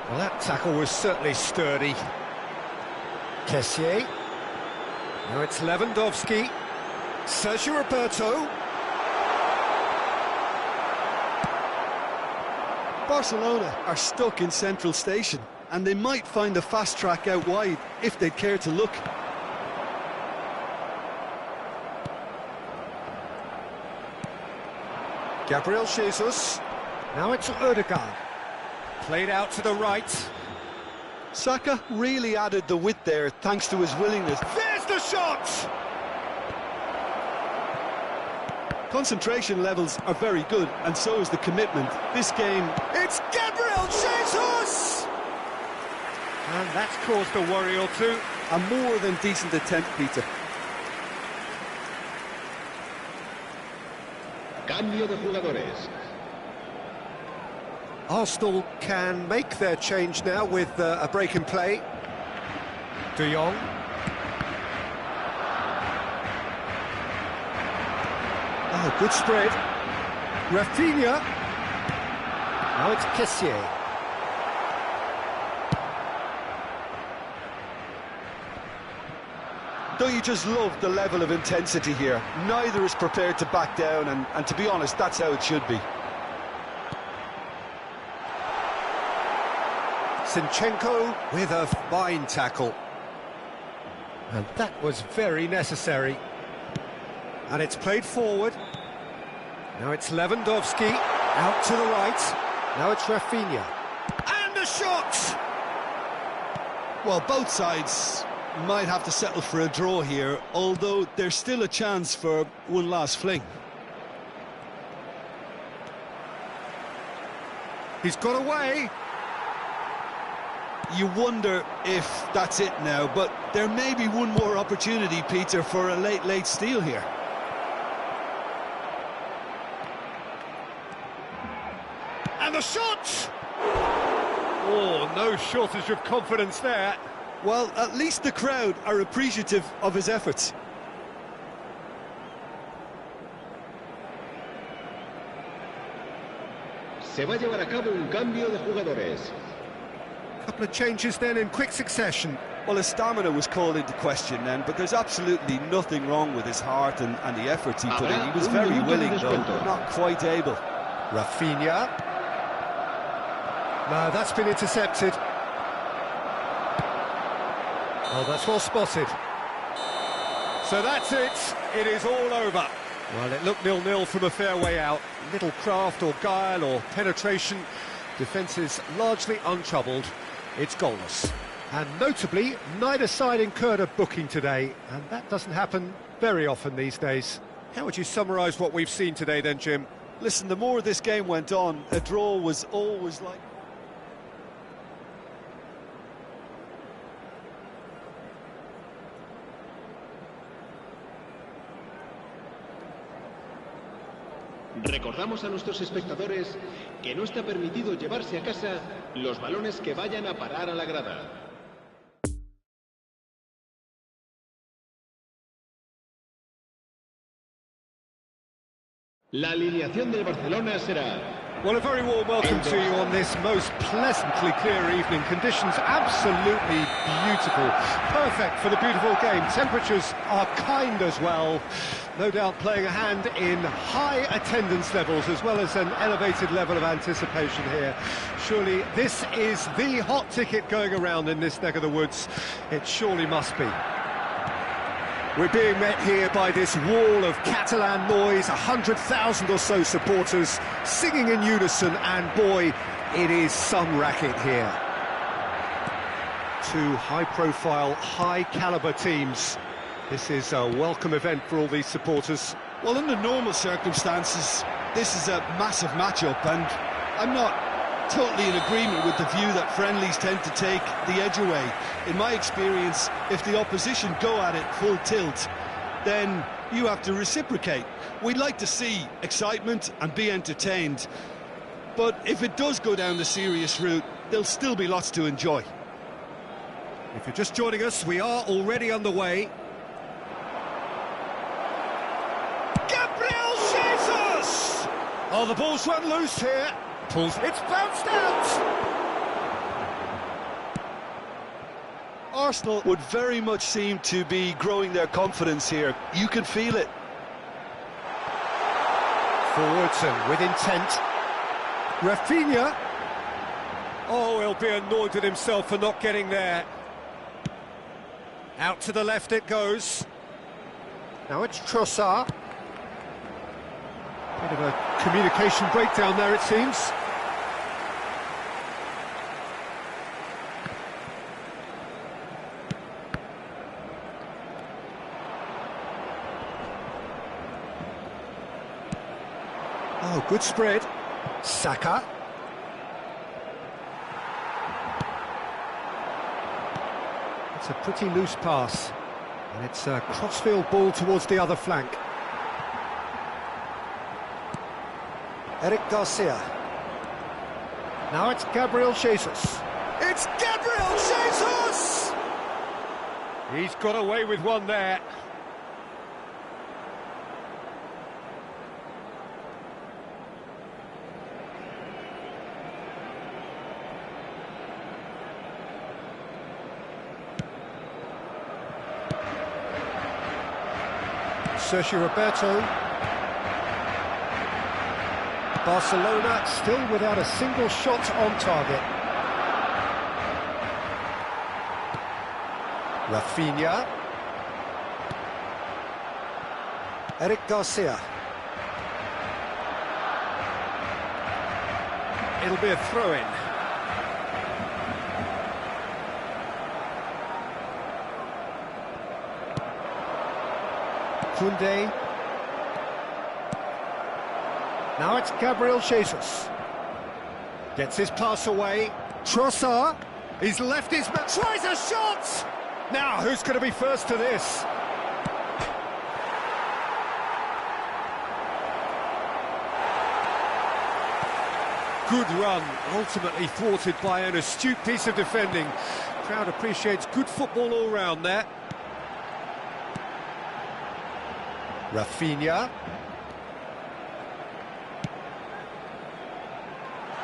Well, that tackle was certainly sturdy. Kessié. Now it's Lewandowski. Sergio Roberto. Barcelona are stuck in Central Station, and they might find a fast track out wide if they'd care to look. Gabriel Jesus. Now it's Odegaard. Played out to the right. Saka really added the width there thanks to his willingness. There's the shot! Concentration levels are very good, and so is the commitment. This game... It's Gabriel Jesus! And that's caused a worry or two. A more than decent attempt, Peter. Cambio de jugadores. Arsenal can make their change now with a break in play. De Jong. Oh, good spread. Rafinha. Now it's Kessié. Don't you just love the level of intensity here? Neither is prepared to back down, and to be honest, that's how it should be. Zinchenko with a fine tackle. And that was very necessary. And it's played forward. Now it's Lewandowski, out to the right. Now it's Rafinha. And a shot! Well, both sides might have to settle for a draw here, although there's still a chance for one last fling. He's got away. You wonder if that's it now, but there may be one more opportunity, Peter, for a late steal here. And the shot! Oh, no shortage of confidence there. Well, at least the crowd are appreciative of his efforts. Se va a llevar a cabo un cambio de jugadores. Couple of changes then in quick succession. Well, his stamina was called into question then, but there's absolutely nothing wrong with his heart and the efforts he put in. He was very willing, though, not quite able. Rafinha. No, that's been intercepted. Oh, that's well spotted. So that's it. It is all over. Well, it looked 0-0 from a fair way out. Little craft or guile or penetration. Defence is largely untroubled. It's goalless. And notably, neither side incurred a booking today, and that doesn't happen very often these days. How would you summarise what we've seen today then, Jim? Listen, the more this game went on, a draw was always like... Recordamos a nuestros espectadores que no está permitido llevarse a casa los balones que vayan a parar a la grada. La alineación del Barcelona será Well, a very warm welcome to you on this most pleasantly clear evening. Conditions absolutely beautiful. Perfect for the beautiful game. Temperatures are kind as well. No doubt playing a hand in high attendance levels as well as an elevated level of anticipation here. Surely this is the hot ticket going around in this neck of the woods. It surely must be. We're being met here by this wall of Catalan noise, 100,000 or so supporters singing in unison, and boy, it is some racket here. Two high-profile, high-caliber teams. This is a welcome event for all these supporters. Well, under normal circumstances, this is a massive matchup, and I'm not totally in agreement with the view that friendlies tend to take the edge away. In my experience, if the opposition go at it full tilt, then you have to reciprocate. We'd like to see excitement and be entertained, but if it does go down the serious route, there'll still be lots to enjoy. If you're just joining us, we are already underway. Gabriel Jesus! Oh, the ball's run loose here. It's bounced out! Arsenal would very much seem to be growing their confidence here. You can feel it. Forwards and with intent. Rafinha. Oh, he'll be annoyed with himself for not getting there. Out to the left it goes. Now it's Trossard. Bit of a communication breakdown there, it seems. Oh, good spread. Saka. It's a pretty loose pass. And it's a crossfield ball towards the other flank. Eric Garcia. Now it's Gabriel Jesus. It's Gabriel Jesus! He's got away with one there. Sergio Roberto. Barcelona still without a single shot on target. Rafinha. Eric Garcia. It'll be a throw-in. Koundé. Now it's Gabriel Jesus. Gets his pass away. Trossard. He's left his man. Tries a shot! Now, who's going to be first to this? Good run, ultimately thwarted by an astute piece of defending. Crowd appreciates good football all round there. Rafinha.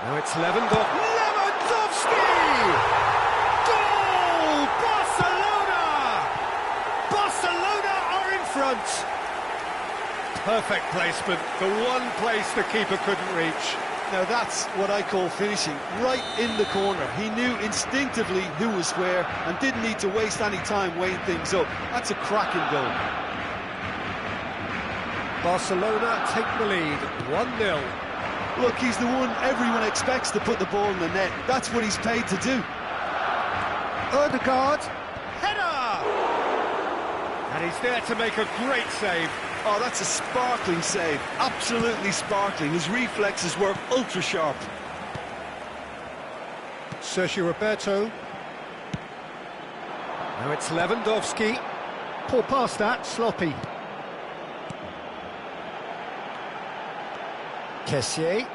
Now it's Lewandowski! Goal! Barcelona! Barcelona are in front. Perfect placement, the one place the keeper couldn't reach. Now that's what I call finishing, right in the corner. He knew instinctively who was where and didn't need to waste any time weighing things up. That's a cracking goal. Barcelona take the lead, 1-0. Look, he's the one everyone expects to put the ball in the net. That's what he's paid to do. Odegaard, header! And he's there to make a great save. Oh, that's a sparkling save. Absolutely sparkling. His reflexes were ultra sharp. Sergio Roberto. Now it's Lewandowski. Poor pass that, sloppy. Kessié.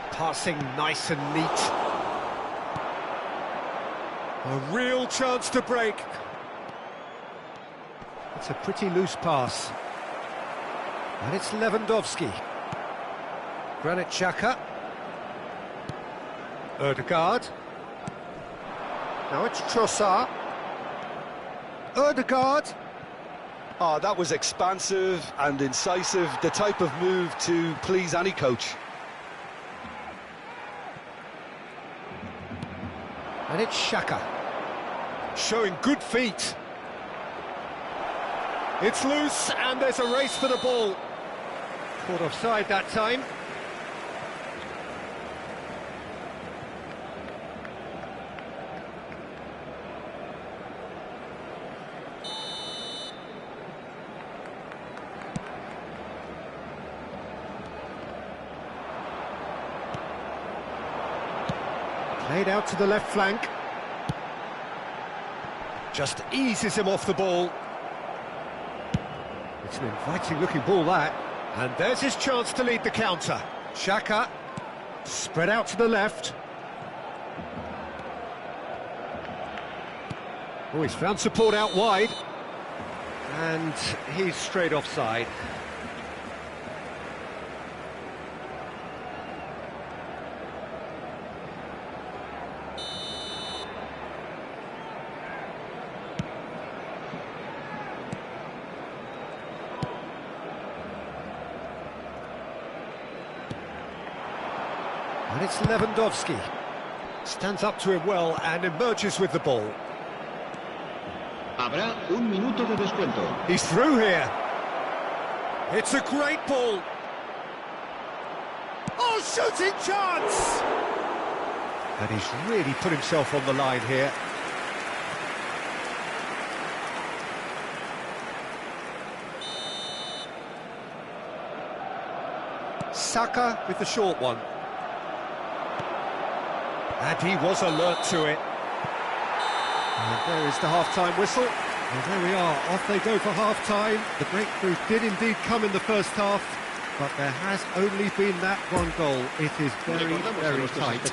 Passing nice and neat. A real chance to break. It's a pretty loose pass. And it's Lewandowski. Granit Xhaka. Ødegaard. Now it's Trossard. Ødegaard. Oh, that was expansive and incisive, the type of move to please any coach. And it's Xhaka. Showing good feet. It's loose, and there's a race for the ball. Caught offside that time. Played out to the left flank. Just eases him off the ball. It's an inviting-looking ball, that. And there's his chance to lead the counter. Xhaka, spread out to the left. Oh, he's found support out wide. And he's straight offside. And it's Lewandowski. Stands up to him well and emerges with the ball. Habrá un minuto de descuento. He's through here. It's a great ball. Oh, shooting chance! And he's really put himself on the line here. Saka with the short one. And he was alert to it. And there is the half-time whistle. And there we are, off they go for half-time. The breakthrough did indeed come in the first half, but there has only been that one goal. It is very, very tight.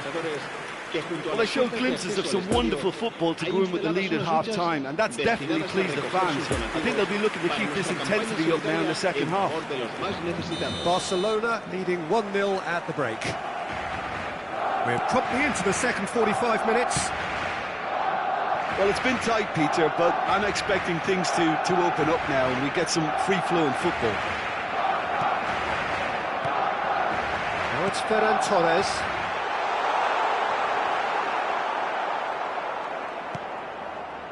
Well, they showed glimpses of some wonderful football to go in with the lead at half-time, and that's definitely pleased the fans. I think they'll be looking to keep this intensity up now in the second half. Barcelona leading 1-0 at the break. We're promptly into the second 45 minutes. Well, it's been tight, Peter, but I'm expecting things to open up now and we get some free-flowing football. Now it's Ferran Torres.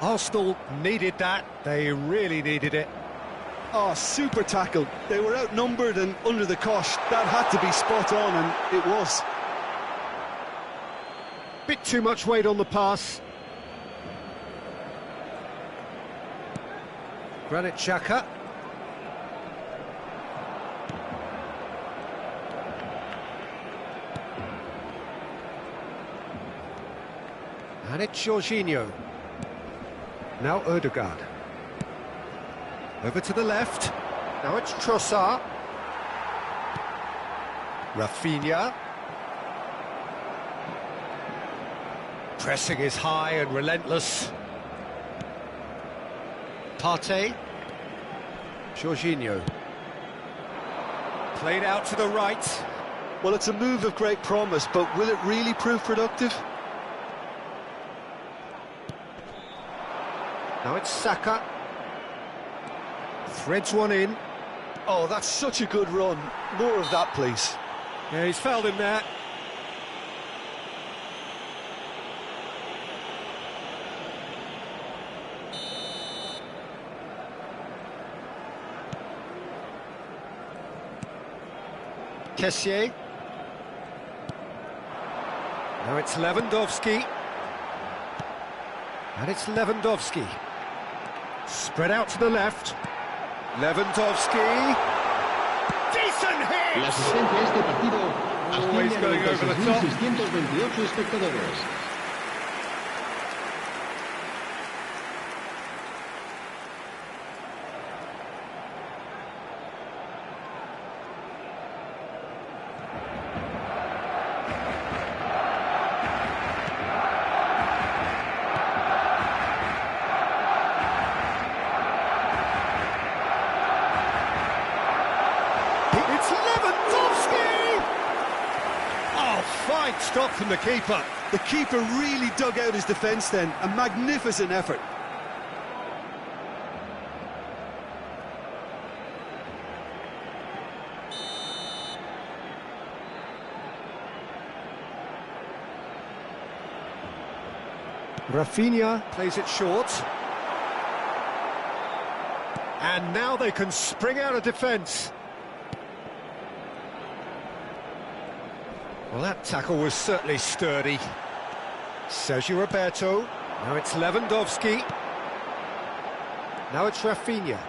Arsenal needed that. They really needed it. Oh, super tackle. They were outnumbered and under the cosh. That had to be spot on, and it was. Bit too much weight on the pass. Granit Xhaka. And it's Jorginho. Now Ødegaard. Over to the left. Now it's Trossard. Rafinha. Pressing is high and relentless. Partey. Jorginho. Played out to the right. Well, it's a move of great promise, but will it really prove productive? Now it's Saka. Threads one in. Oh, that's such a good run. More of that, please. Yeah, he's fouled him there. Kessié. Now it's Lewandowski. And it's Lewandowski. Spread out to the left. Lewandowski. Decent hit! La asistencia a este partido Always asciende going a over the top. 96.628 espectadores. Great stop from the keeper. The keeper really dug out his defence then. A magnificent effort. Rafinha plays it short. And now they can spring out of defence. Well, that tackle was certainly sturdy. Sergio Roberto. Now it's Lewandowski. Now it's Rafinha.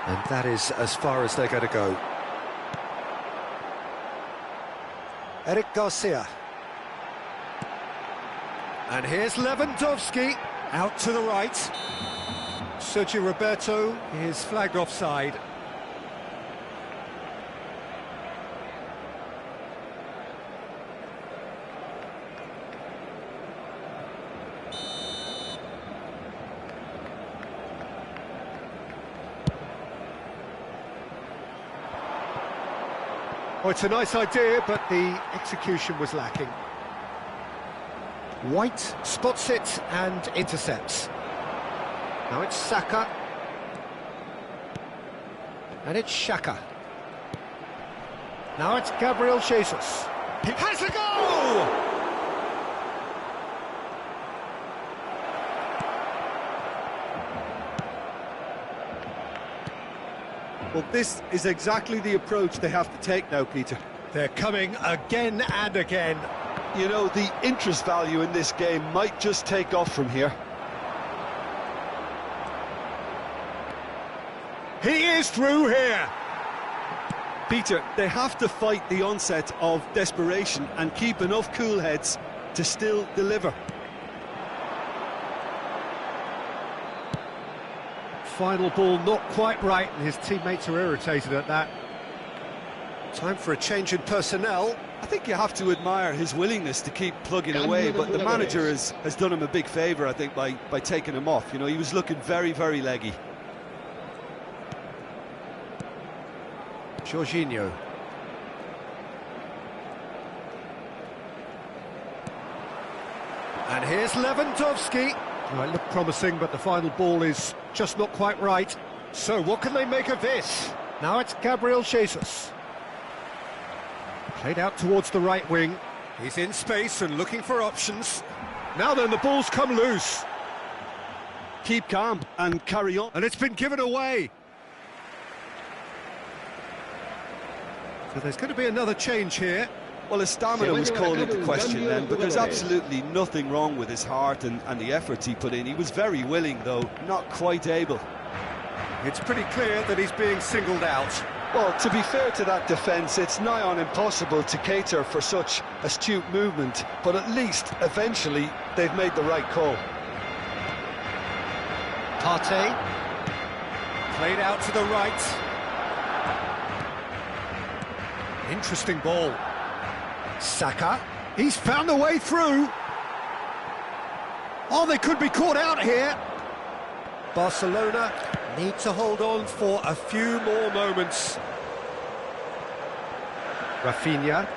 And that is as far as they're going to go. Eric Garcia. And here's Lewandowski, out to the right. Sergio Roberto is flagged offside. Oh, it's a nice idea, but the execution was lacking. White spots it and intercepts. Now it's Saka. And it's Xhaka. Now it's Gabriel Jesus. He has a goal! Well, this is exactly the approach they have to take now, Peter. They're coming again and again. You know, the interest value in this game might just take off from here. He is through here. Peter, they have to fight the onset of desperation and keep enough cool heads to still deliver. Final ball not quite right, and his teammates are irritated at that. Time for a change in personnel. I think you have to admire his willingness to keep plugging away, but the manager has done him a big favour, I think, by taking him off. You know, he was looking very, very leggy. Jorginho. And here's Lewandowski. Well, it looked promising, but the final ball is just not quite right. So what can they make of this? Now it's Gabriel Jesus. Played out towards the right wing. He's in space and looking for options. Now then, the ball's come loose. Keep calm and carry on. And it's been given away. So there's going to be another change here. Well, his stamina was called into question then, but there's absolutely nothing wrong with his heart and the efforts he put in. He was very willing, though, not quite able. It's pretty clear that he's being singled out. Well, to be fair to that defence, it's nigh on impossible to cater for such astute movement, but at least, eventually, they've made the right call. Partey. Played out to the right. Interesting ball. Saka. He's found a way through. Oh, they could be caught out here. Barcelona need to hold on for a few more moments. Rafinha.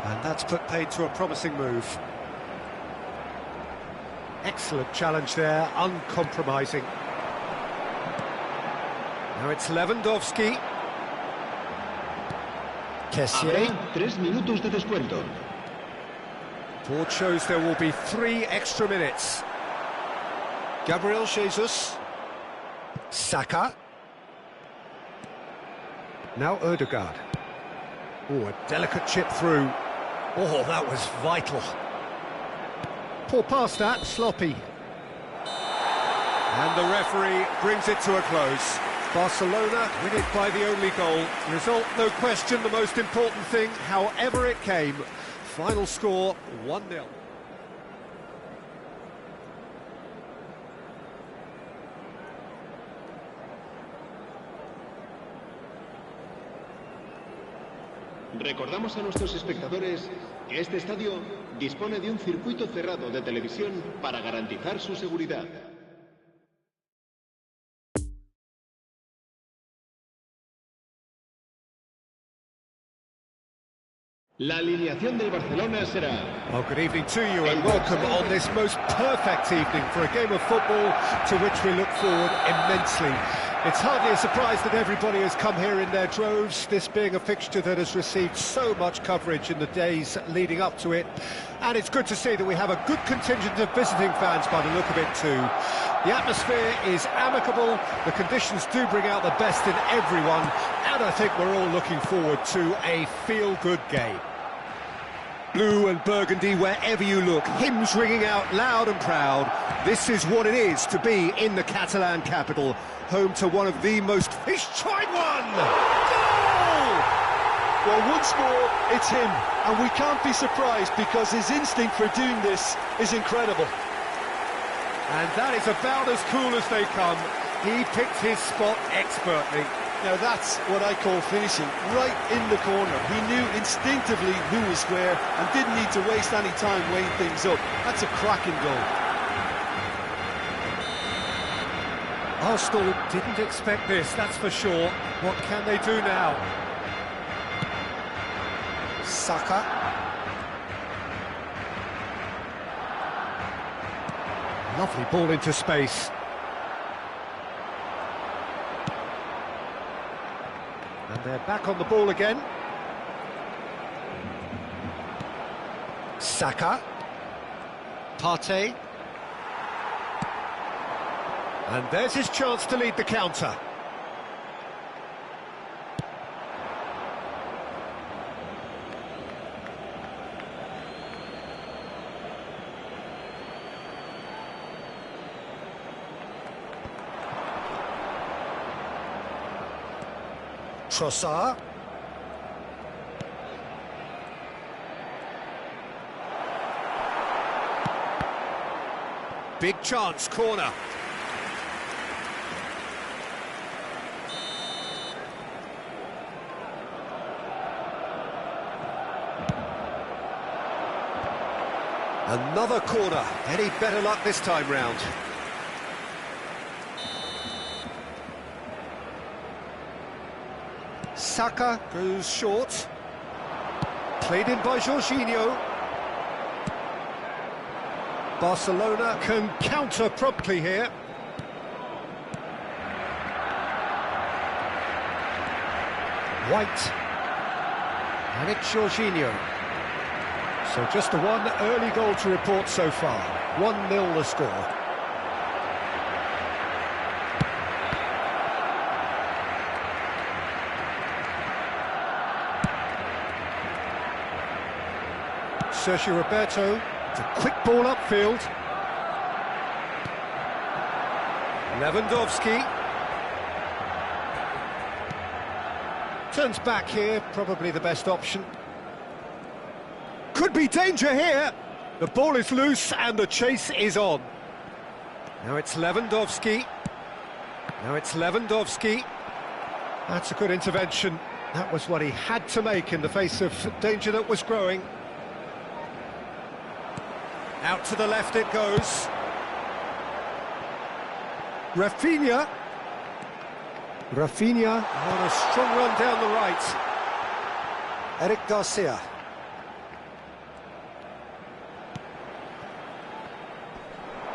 And that's put paid to a promising move. Excellent challenge there, uncompromising. Now it's Lewandowski. Kessié. 3 minutos de descuento. Board shows there will be 3 extra minutes. Gabriel Jesus. Saka. Now Ødegaard. Oh, a delicate chip through. Oh, that was vital. Poor pass that, sloppy. And the referee brings it to a close. Barcelona win it by the only goal. Result, no question, the most important thing, however it came. Final score, 1-0. Recordamos a nuestros espectadores que este estadio dispone de un circuito cerrado de televisión para garantizar su seguridad. La alineación del Barcelona será... Well, good evening to you and welcome on this most perfect evening for a game of football to which we look forward immensely. It's hardly a surprise that everybody has come here in their droves, this being a fixture that has received so much coverage in the days leading up to it. And it's good to see that we have a good contingent of visiting fans by the look of it too. The atmosphere is amicable, the conditions do bring out the best in everyone, and I think we're all looking forward to a feel-good game. Blue and burgundy wherever you look, hymns ringing out loud and proud. This is what it is to be in the Catalan capital, home to one of the most fish-tried one! Goal! Well, once more, it's him, and we can't be surprised because his instinct for doing this is incredible. And that is about as cool as they come. He picked his spot expertly. Now that's what I call finishing, right in the corner. He knew instinctively who was where and didn't need to waste any time weighing things up. That's a cracking goal. Arsenal didn't expect this, that's for sure. What can they do now? Saka. Lovely ball into space. And they're back on the ball again. Saka. Partey. And there's his chance to lead the counter. Trossard. Big chance, corner. Another corner. Any better luck this time round? Saka goes short. Played in by Jorginho. Barcelona can counter promptly here. White. And it's Jorginho. So just the one early goal to report so far. 1-0 the score. Sergio Roberto, it's a quick ball upfield. Lewandowski. Turns back here, probably the best option. Could be danger here. The ball is loose and the chase is on. Now it's Lewandowski. Now it's Lewandowski. That's a good intervention. That was what he had to make in the face of danger that was growing. Out to the left it goes. Rafinha. Rafinha on a strong run down the right. Eric Garcia.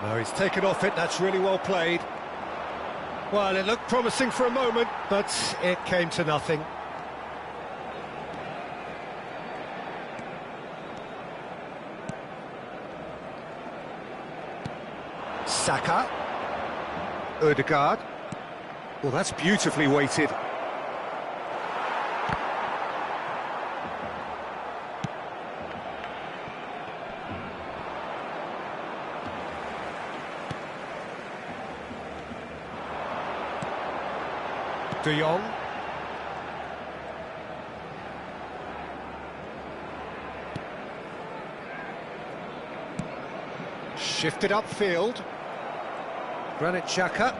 No, he's taken off it, that's really well played. Well, it looked promising for a moment, but it came to nothing. Saka. Odegaard. Well, that's beautifully weighted. De Jong. Shifted upfield. Granit Xhaka.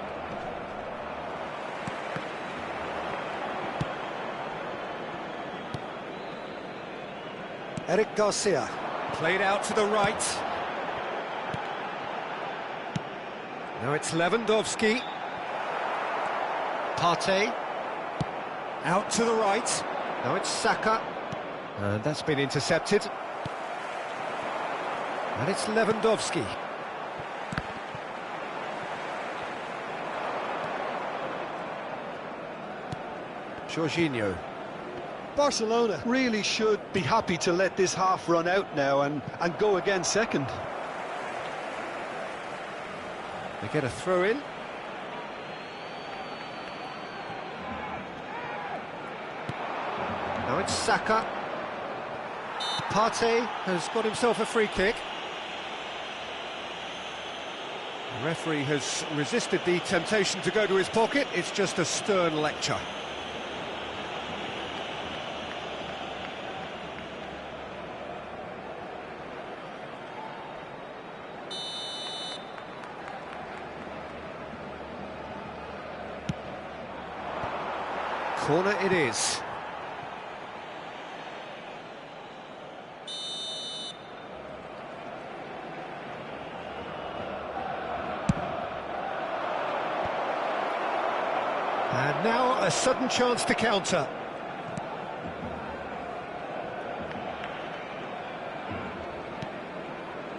Eric Garcia. Played out to the right. Now it's Lewandowski. Partey. Out to the right. Now it's Saka. And that's been intercepted. And it's Lewandowski. Jorginho. Barcelona really should be happy to let this half run out now and go again second. They get a throw in. Now it's Saka. Partey has got himself a free kick. The referee has resisted the temptation to go to his pocket. It's just a stern lecture. Corner it is. And now a sudden chance to counter.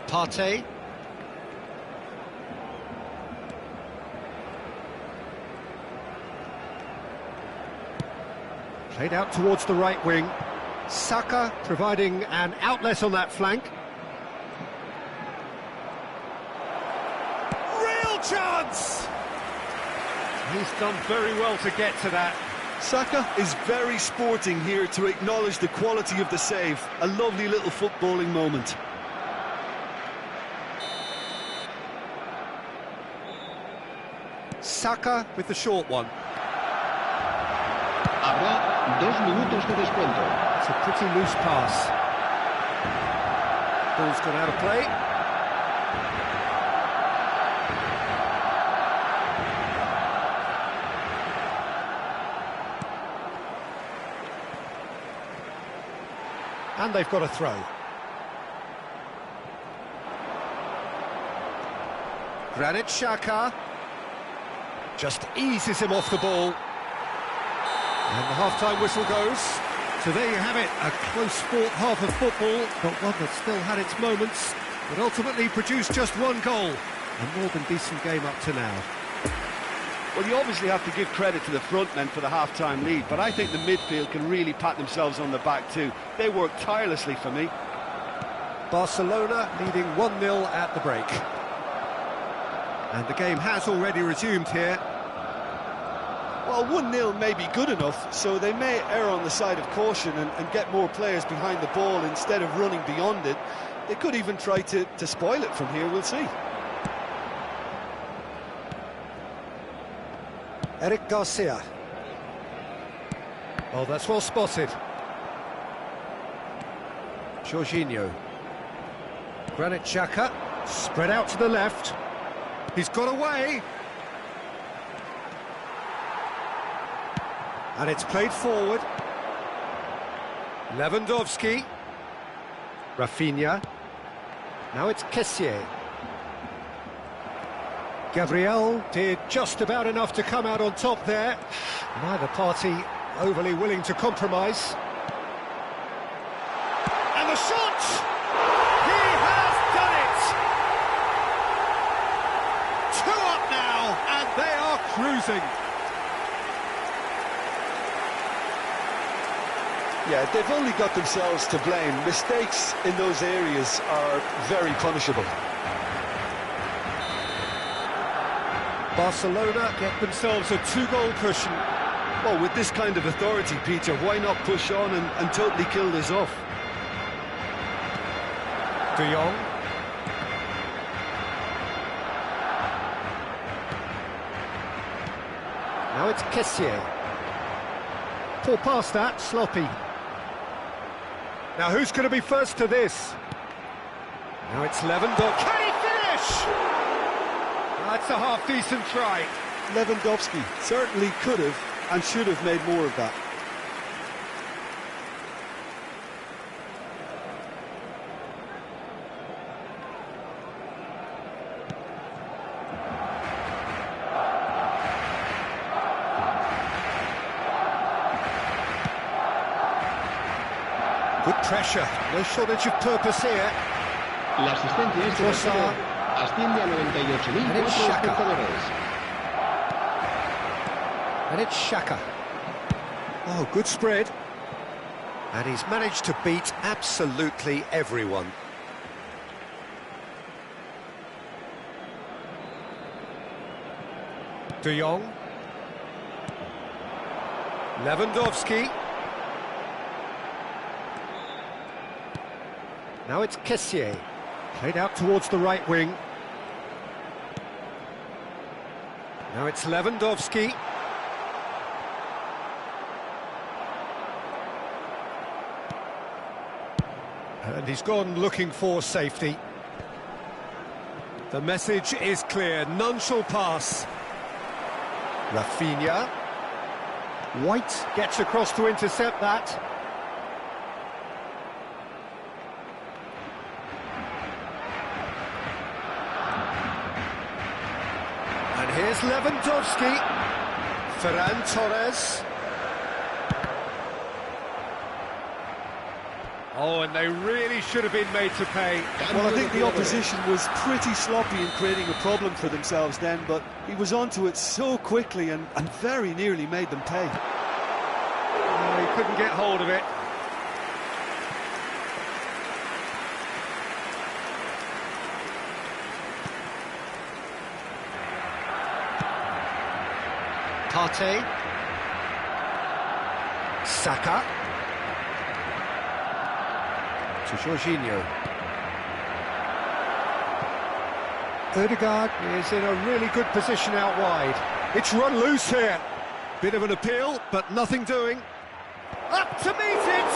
Partey. Played out towards the right wing. Saka providing an outlet on that flank. Real chance! He's done very well to get to that. Saka is very sporting here to acknowledge the quality of the save. A lovely little footballing moment. Saka with the short one. Habrá 2 minutos de descuento. It's a pretty loose pass. Ball's gone out of play. And they've got a throw. Granit Xhaka just eases him off the ball. And the half-time whistle goes. So there you have it, a close-fought half of football, but one that still had its moments, but ultimately produced just one goal. A more than decent game up to now. Well, you obviously have to give credit to the front men for the half-time lead, but I think the midfield can really pat themselves on the back too. They worked tirelessly for me. Barcelona leading 1-0 at the break. And the game has already resumed here. Well, 1-0 may be good enough, so they may err on the side of caution and get more players behind the ball instead of running beyond it. They could even try to spoil it from here, we'll see. Eric Garcia. Oh, that's well spotted. Jorginho. Granit Xhaka, spread out to the left. He's got away. And it's played forward. Lewandowski. Rafinha. Now it's Kessié. Gabriel did just about enough to come out on top there. Neither party overly willing to compromise. And the shot! He has done it! 2 up now, and they are cruising. Yeah, they've only got themselves to blame. Mistakes in those areas are very punishable. Barcelona get themselves a 2-goal cushion. Well, with this kind of authority, Peter, why not push on and totally kill this off? De Jong. Now it's Kessié. Poor pass that, sloppy. Now who's going to be first to this? Now it's Lewandowski. Can he finish? That's a half-decent try. Lewandowski certainly could have and should have made more of that. Good pressure, no shortage of purpose here. La asistencia a este partido asciende a 98.004 espectadores. And it's Xhaka. Oh, good spread. And he's managed to beat absolutely everyone. De Jong. Lewandowski. Now it's Kessié. Played out towards the right wing. Now it's Lewandowski. And he's gone looking for safety. The message is clear, none shall pass. Rafinha. White gets across to intercept that. And here's Lewandowski. Ferran Torres. Oh, and they really should have been made to pay. Well, I think the opposition was pretty sloppy in creating a problem for themselves then, but he was onto it so quickly and very nearly made them pay. Oh, he couldn't get hold of it. Partey. Saka. To Jorginho. Ødegaard is in a really good position out wide. It's run loose here. Bit of an appeal, but nothing doing. Up to meet it!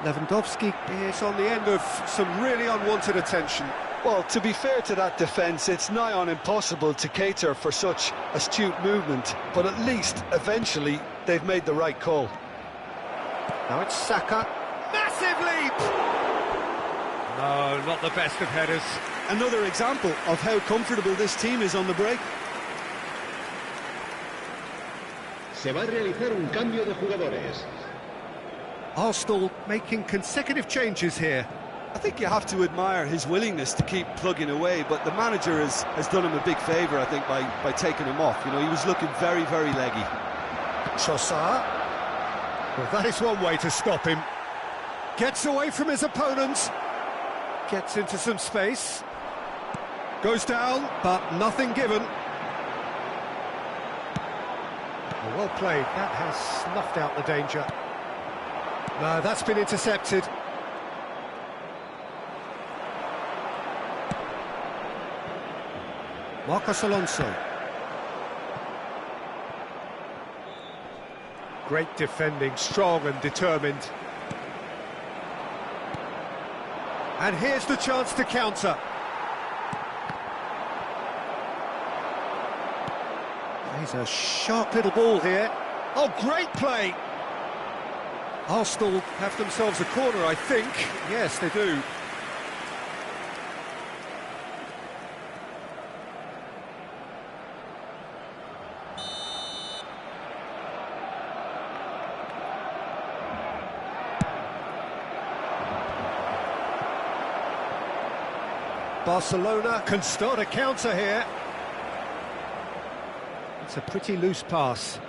Lewandowski is on the end of some really unwanted attention. Well, to be fair to that defence, it's nigh on impossible to cater for such astute movement, but at least, eventually, they've made the right call. Now it's Saka. Massive leap! No, not the best of headers. Another example of how comfortable this team is on the break. Se va a realizar un cambio de jugadores. Arsenal making consecutive changes here. I think you have to admire his willingness to keep plugging away, but the manager has done him a big favour, I think, by taking him off. You know, he was looking very, very leggy. Trossard. Well, that is one way to stop him. Gets away from his opponent. Gets into some space. Goes down, but nothing given. Well played. That has snuffed out the danger. No, that's been intercepted. Marcos Alonso. Great defending, strong and determined. And here's the chance to counter. He's a sharp little ball here. Oh, great play! Arsenal have themselves a corner, I think. Yes, they do. Barcelona can start a counter here. It's a pretty loose pass.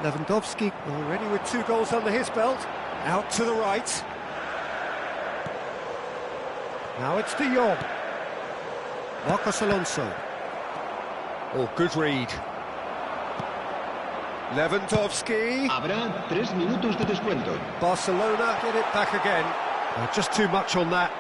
Lewandowski already with 2 goals under his belt. Out to the right. Now it's De Jong. Marcos Alonso. Oh, good read. Lewandowski. Habrá 3 minutos de descuento. Barcelona get it back again. Just too much on that.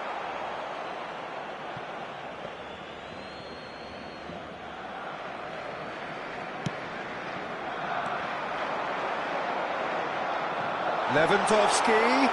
Lewandowski.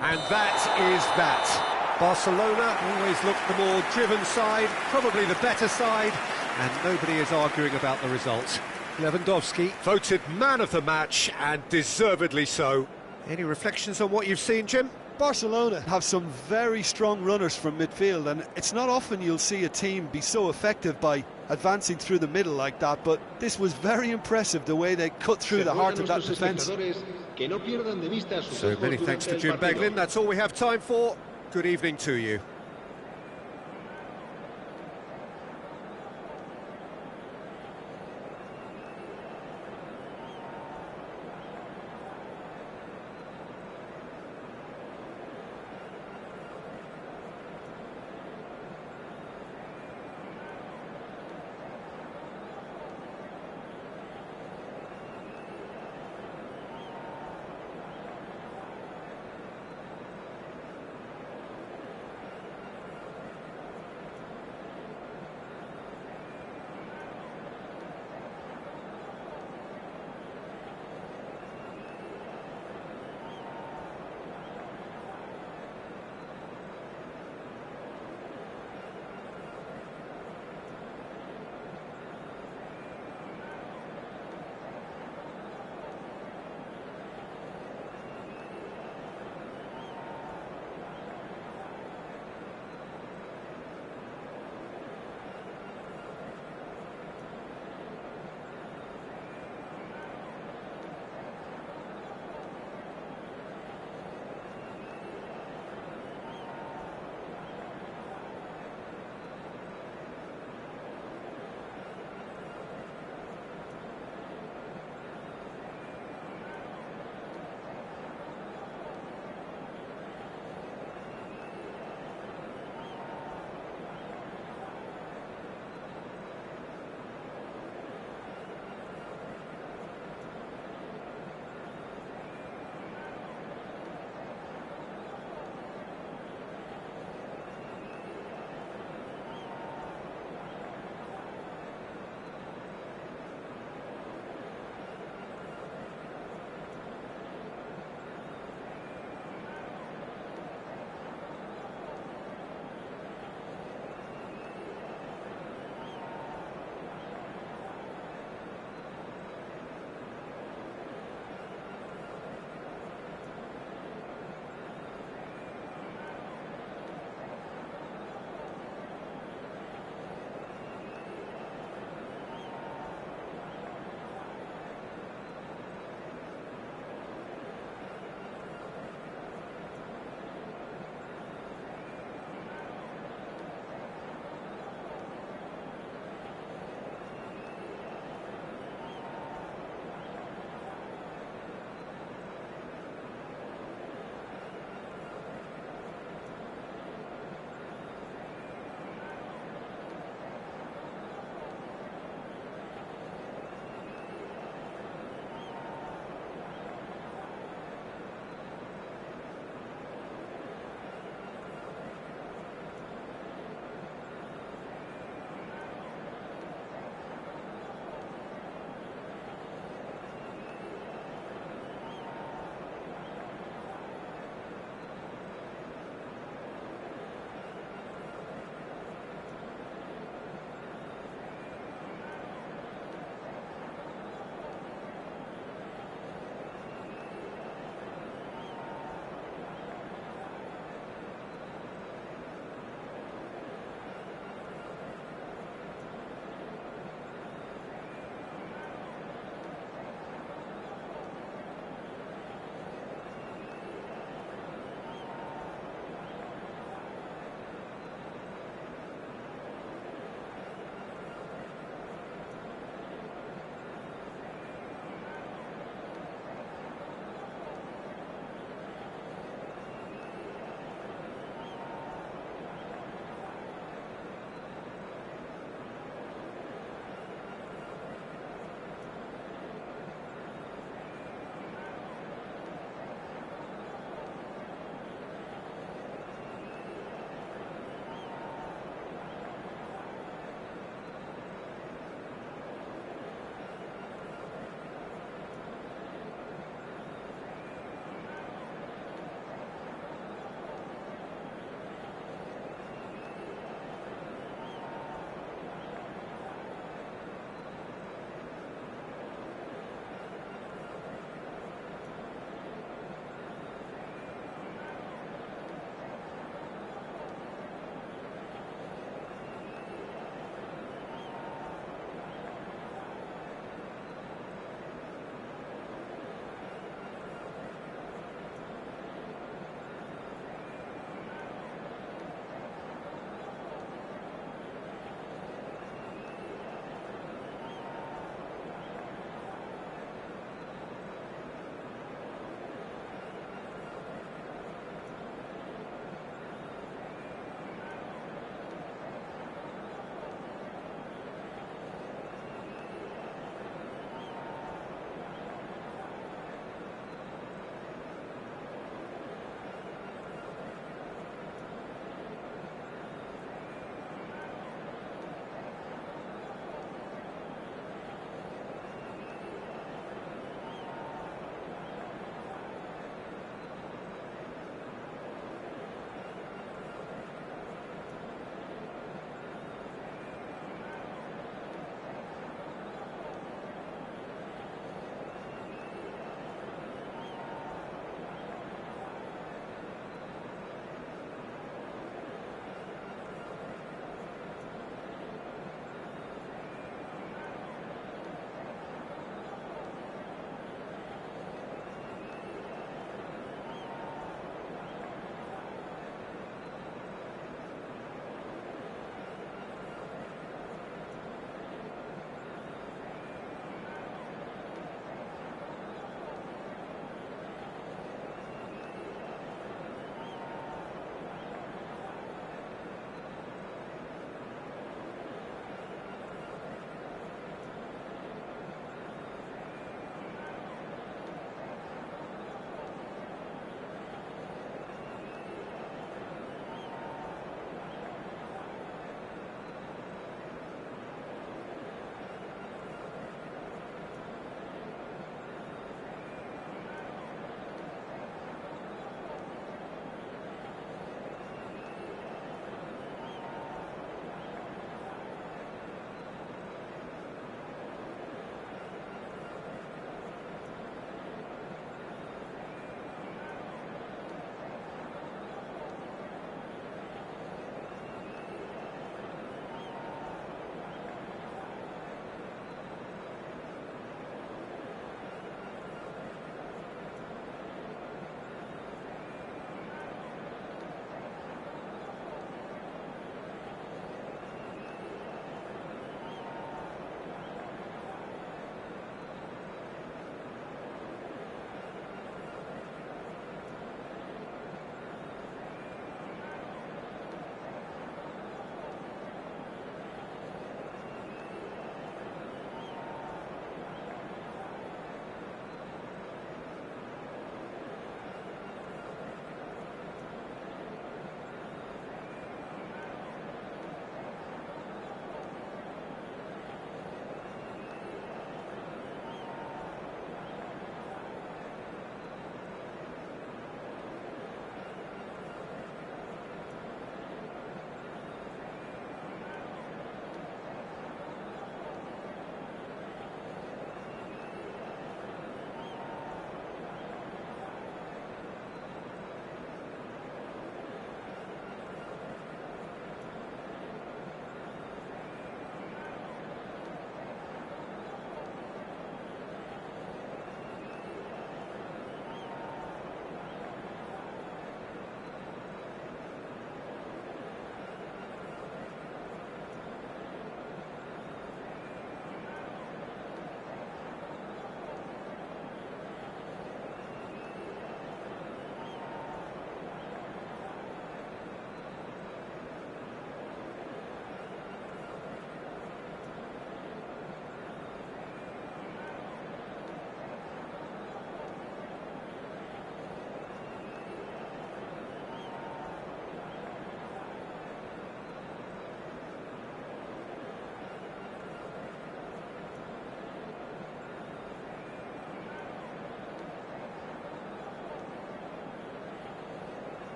And that is that. Barcelona always looked the more driven side, probably the better side, and nobody is arguing about the result. Lewandowski voted man of the match, and deservedly so. Any reflections on what you've seen, Jim? Barcelona have some very strong runners from midfield, and it's not often you'll see a team be so effective by advancing through the middle like that, but this was very impressive, the way they cut through the heart of that defence. So many thanks to Jim Beglin. That's all we have time for. Good evening to you.